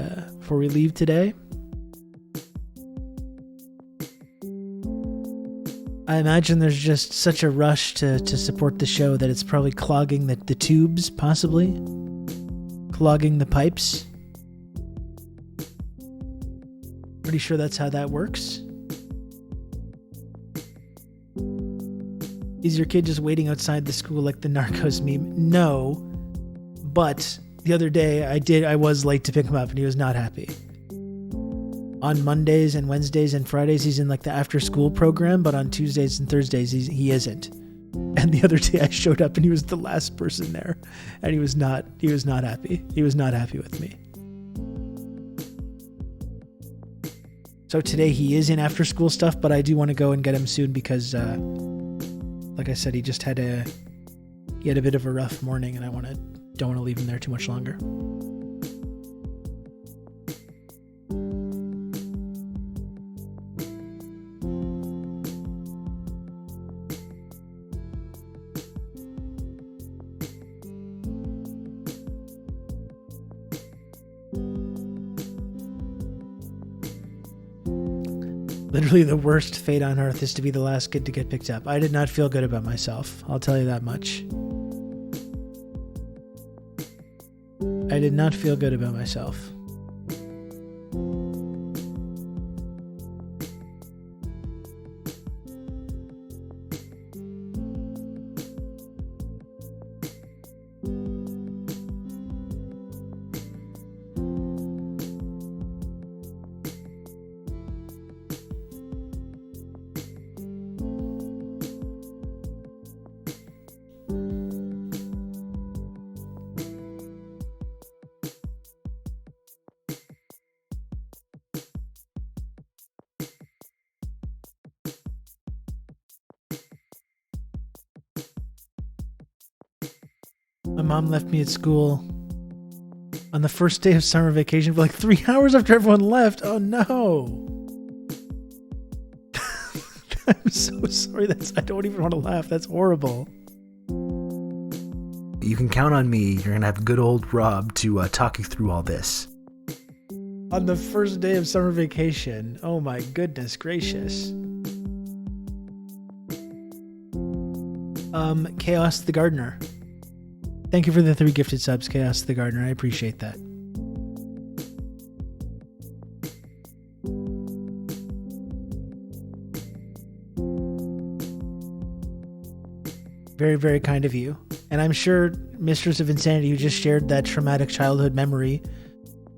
leave today. I imagine there's just such a rush to support the show that it's probably clogging the tubes, possibly. Clogging the pipes. Pretty sure that's how that works. Is your kid just waiting outside the school like the Narcos meme? No. But the other day I was late to pick him up and he was not happy. On Mondays and Wednesdays and Fridays, he's in like the after school program, but on Tuesdays and Thursdays, he isn't. And the other day I showed up and he was the last person there and he was not happy. He was not happy with me. So today he is in after school stuff, but I do want to go and get him soon because, like I said, he had a bit of a rough morning and don't want to leave him there too much longer. Literally the worst fate on earth is to be the last kid to get picked up. I did not feel good about myself. I'll tell you that much. I did not feel good about myself. My mom left me at school on the first day of summer vacation for like 3 hours after everyone left. Oh no. I'm so sorry. I don't even want to laugh. That's horrible. You can count on me. You're going to have good old Rob to talk you through all this. On the first day of summer vacation. Oh my goodness gracious. Chaos the Gardener. Thank you for the 3 gifted subs, Chaos the Gardener. I appreciate that. Very, very kind of you. And I'm sure Mistress of Insanity, who just shared that traumatic childhood memory,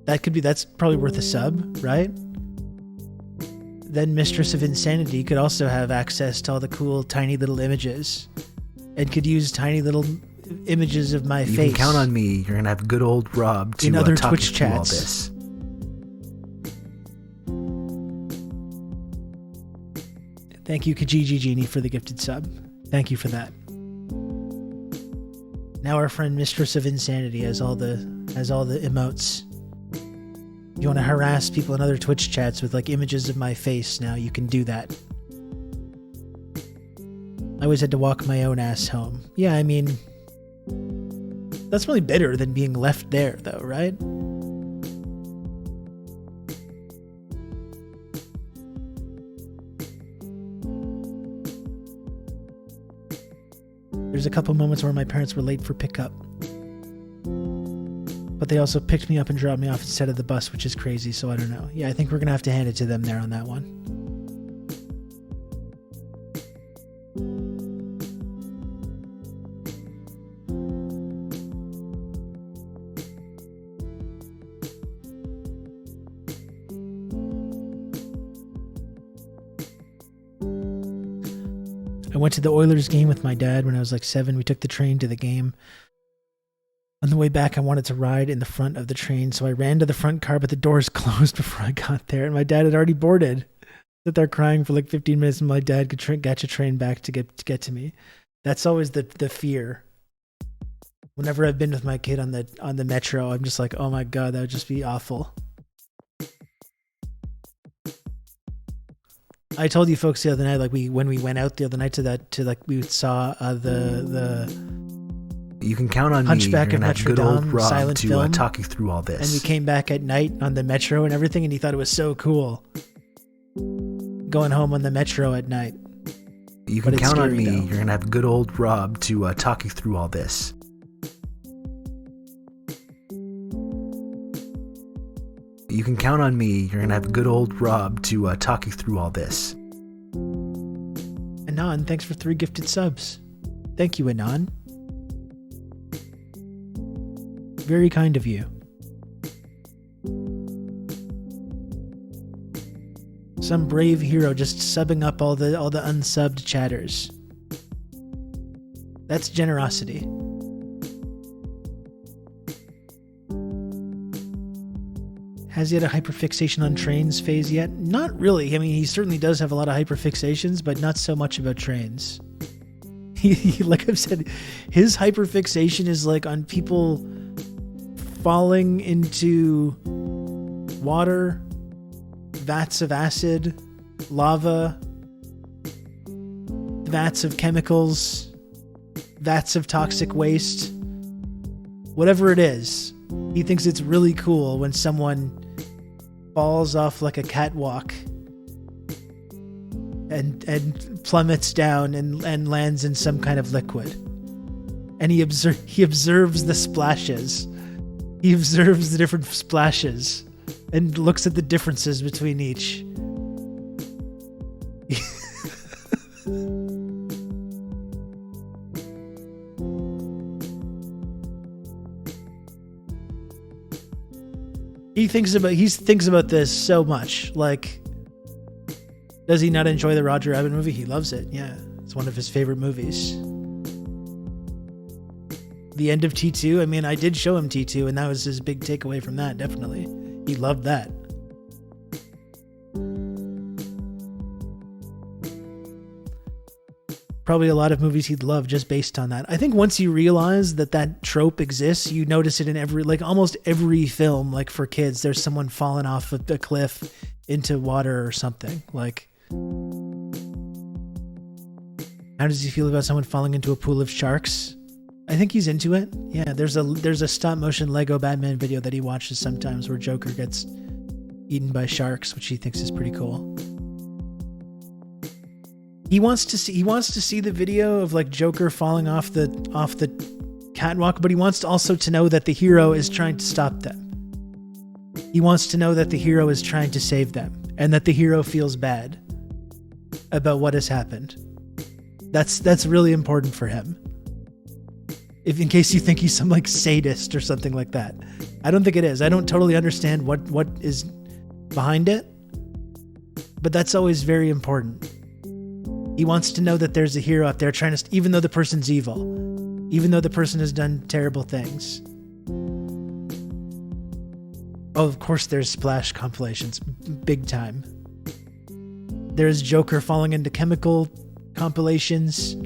that's probably worth a sub, right? Then Mistress of Insanity could also have access to all the cool tiny little images and could use tiny little images of my face. You can count on me. You're going to have good old Rob to in other talk Twitch you through all chats. this. Thank you, Kijiji Genie, for the gifted sub. Thank you for that. Now our friend Mistress of Insanity has all the emotes. If you want to harass people in other Twitch chats with like images of my face, now you can do that. I always had to walk my own ass home. Yeah, I mean, that's really better than being left there, though, right? There's a couple moments where my parents were late for pickup. But they also picked me up and dropped me off instead of the bus, which is crazy, so I don't know. Yeah, I think we're going to have to hand it to them there on that one. I went to the Oilers game with my dad when I was like 7. We took the train to the game. On the way back, I wanted to ride in the front of the train, so I ran to the front car, but the doors closed before I got there, and my dad had already boarded. Sit there crying for like 15 minutes, and my dad could catch a train back to get to me. That's always the fear. Whenever I've been with my kid on the metro, I'm just like, oh my god, that would just be awful. I told you folks the other night, like when we went out the other night we saw the You can count on Hunchback me. You're of gonna have good old Notre-Dame Rob silent to film. talk you through all this. And we came back at night on the metro and everything, and he thought it was so cool. Going home on the metro at night. You can count on me. You're going to have good old Rob to talk you through all this. You can count on me. You're going to have good old Rob to talk you through all this. Anon, thanks for 3 gifted subs. Thank you, Anon. Very kind of you. Some brave hero just subbing up all the unsubbed chatters. That's generosity. Has he had a hyperfixation on trains phase yet? Not really. I mean, he certainly does have a lot of hyperfixations, but not so much about trains. He like I've said, his hyperfixation is like on people falling into water, vats of acid, lava, vats of chemicals, vats of toxic waste, whatever it is. He thinks it's really cool when someone falls off like a catwalk and plummets down and lands in some kind of liquid. And he observes the splashes. He observes the different splashes and looks at the differences between each. He thinks about this so much. Like, does he not enjoy the Roger Rabbit movie? He loves it. Yeah, it's one of his favorite movies. The end of T2. I mean, I did show him T2, and that was his big takeaway from that. Definitely, he loved that. Probably a lot of movies he'd love just based on that. I think once you realize that trope exists, you notice it in almost every film. Like for kids, there's someone falling off a cliff into water or something. Like, how does he feel about someone falling into a pool of sharks? I think he's into it. Yeah, there's a stop motion Lego Batman video that he watches sometimes where Joker gets eaten by sharks, which he thinks is pretty cool. He wants to see the video of like Joker falling off the catwalk, but he wants also to know that the hero is trying to stop them. He wants to know that the hero is trying to save them and that the hero feels bad about what has happened. That's really important for him. If in case you think he's some like sadist or something like that. I don't think it is. I don't totally understand what is behind it, but that's always very important. He wants to know that there's a hero out there trying to, even though the person's evil, even though the person has done terrible things. Oh, of course there's Splash compilations, big time. There's Joker falling into chemical compilations.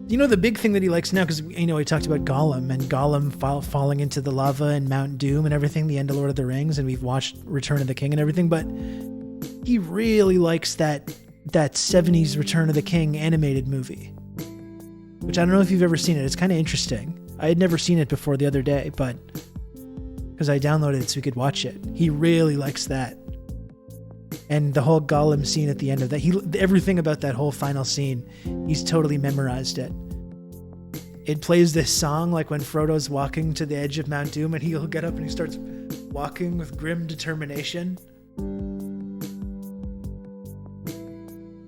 You know, the big thing that he likes now, because, you know, he talked about Gollum and Gollum falling into the lava and Mount Doom and everything, the end of Lord of the Rings, and we've watched Return of the King and everything, but he really likes that 70s Return of the King animated movie, which I don't know if you've ever seen it. It's kind of interesting. I had never seen it before the other day, but because I downloaded it so we could watch it. He really likes that. And the whole Gollum scene at the end of that, everything about that whole final scene, he's totally memorized it. It plays this song like when Frodo's walking to the edge of Mount Doom and he'll get up and he starts walking with grim determination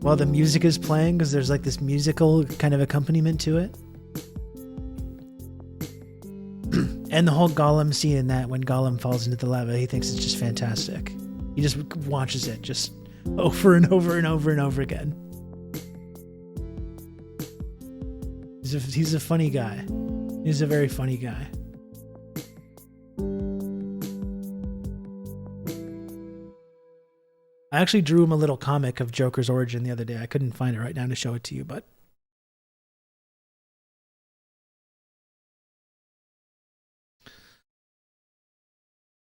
while the music is playing, because there's like this musical kind of accompaniment to it. And the whole Gollum scene in that, when Gollum falls into the lava, he thinks it's just fantastic. He just watches it just over and over and over and over again. He's a funny guy. He's a very funny guy. I actually drew him a little comic of Joker's origin the other day. I couldn't find it right now to show it to you, but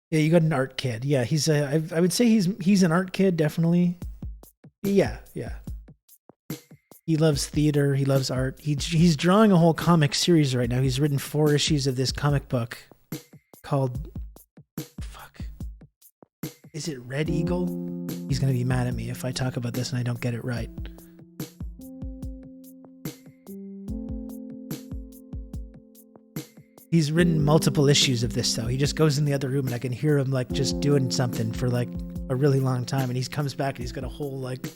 yeah, you got an art kid. Yeah, I would say he's an art kid, definitely. Yeah. He loves theater. He loves art. He's drawing a whole comic series right now. He's written 4 issues of this comic book called, is it Red Eagle? He's going to be mad at me if I talk about this and I don't get it right. He's written multiple issues of this, though. He just goes in the other room, and I can hear him, like, just doing something for, like, a really long time. And he comes back, and he's got a whole, like,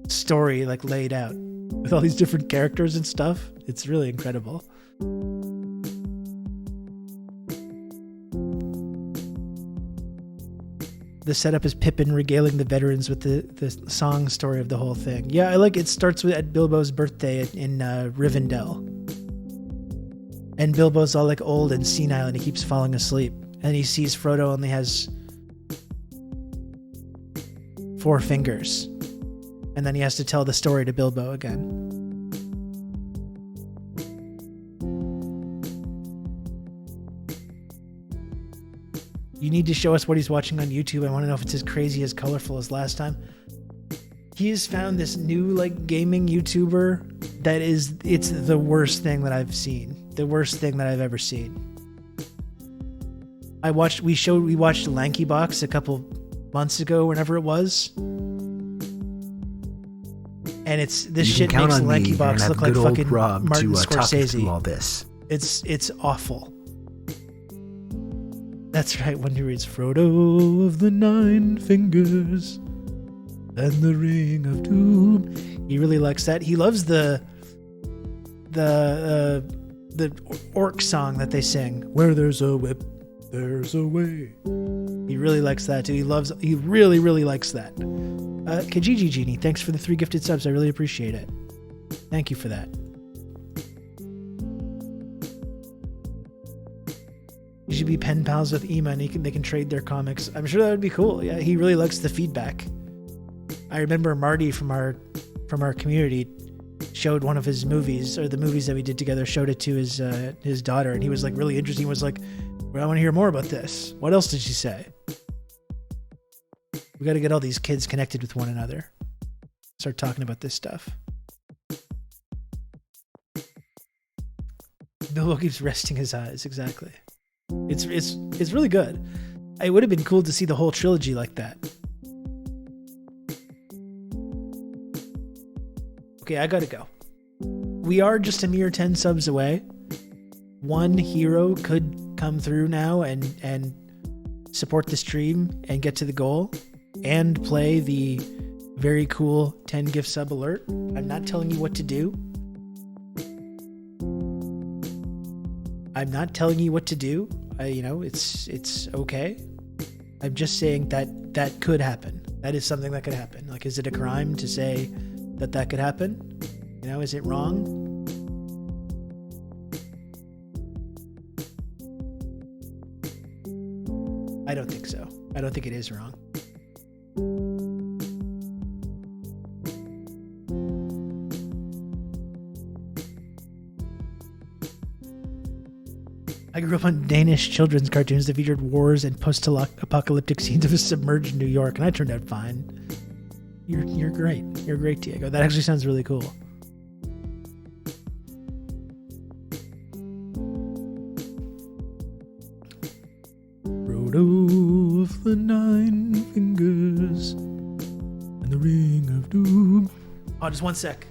story, like, laid out with all these different characters and stuff. It's really incredible. The setup is Pippin regaling the veterans with the song story of the whole thing. Yeah, I like it. Starts with at Bilbo's birthday in Rivendell. And Bilbo's all like old and senile and he keeps falling asleep. And he sees Frodo only has 4 fingers. And then he has to tell the story to Bilbo again. You need to show us what he's watching on YouTube. I want to know if it's as crazy, as colorful as last time. He has found this new like gaming YouTuber that it's the worst thing that I've seen. The worst thing that I've ever seen. We watched Lanky Box a couple months ago, whenever it was. And this shit makes Lanky Box look like fucking Martin Scorsese. All this. It's awful. That's right, when he reads Frodo of the 9 Fingers and the Ring of Doom. He really likes that. He loves the orc song that they sing. Where there's a whip, there's a way. He really likes that too. He really, really likes that. Kijiji Genie, thanks for the 3 gifted subs. I really appreciate it. Thank you for that. You should be pen pals with Ema and they can trade their comics. I'm sure that would be cool. Yeah, he really likes the feedback. I remember Marty from our community showed one of his movies, or the movies that we did together, showed it to his daughter, and he was like really interested. He was like, well, I want to hear more about this. What else did she say? We got to get all these kids connected with one another. Start talking about this stuff. Bilbo keeps resting his eyes. Exactly. It's really good. It would have been cool to see the whole trilogy like that. Okay, I gotta go. We are just a mere 10 subs away. One hero could come through now and support the stream and get to the goal and play the very cool 10 gift sub alert. I'm not telling you what to do. I'm not telling you what to do. It's okay. I'm just saying that could happen. That is something that could happen. Like, is it a crime to say that could happen? Is it wrong? I don't think so. I don't think it is wrong. I grew up on Danish children's cartoons that featured wars and post-apocalyptic scenes of a submerged New York, and I turned out fine. You're great. You're great, Diego. That actually sounds really cool. Frodo of the 9 Fingers and the Ring of Doom. Oh, just one sec.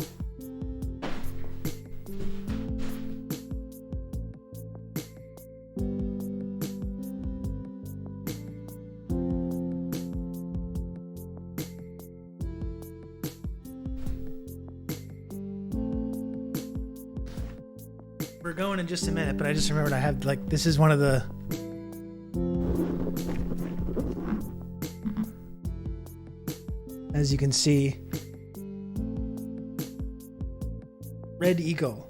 We're going in just a minute, but I just remembered I have, this is one of the... As you can see, Red Eagle.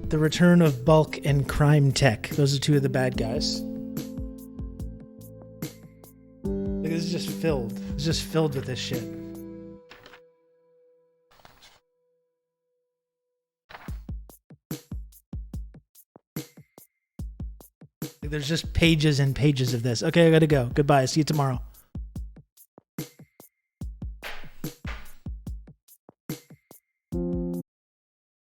The Return of Bulk and Crime Tech. Those are 2 of the bad guys. This is just filled. It's just filled with this shit. There's just pages and pages of this. Okay, I gotta go. Goodbye. See you tomorrow.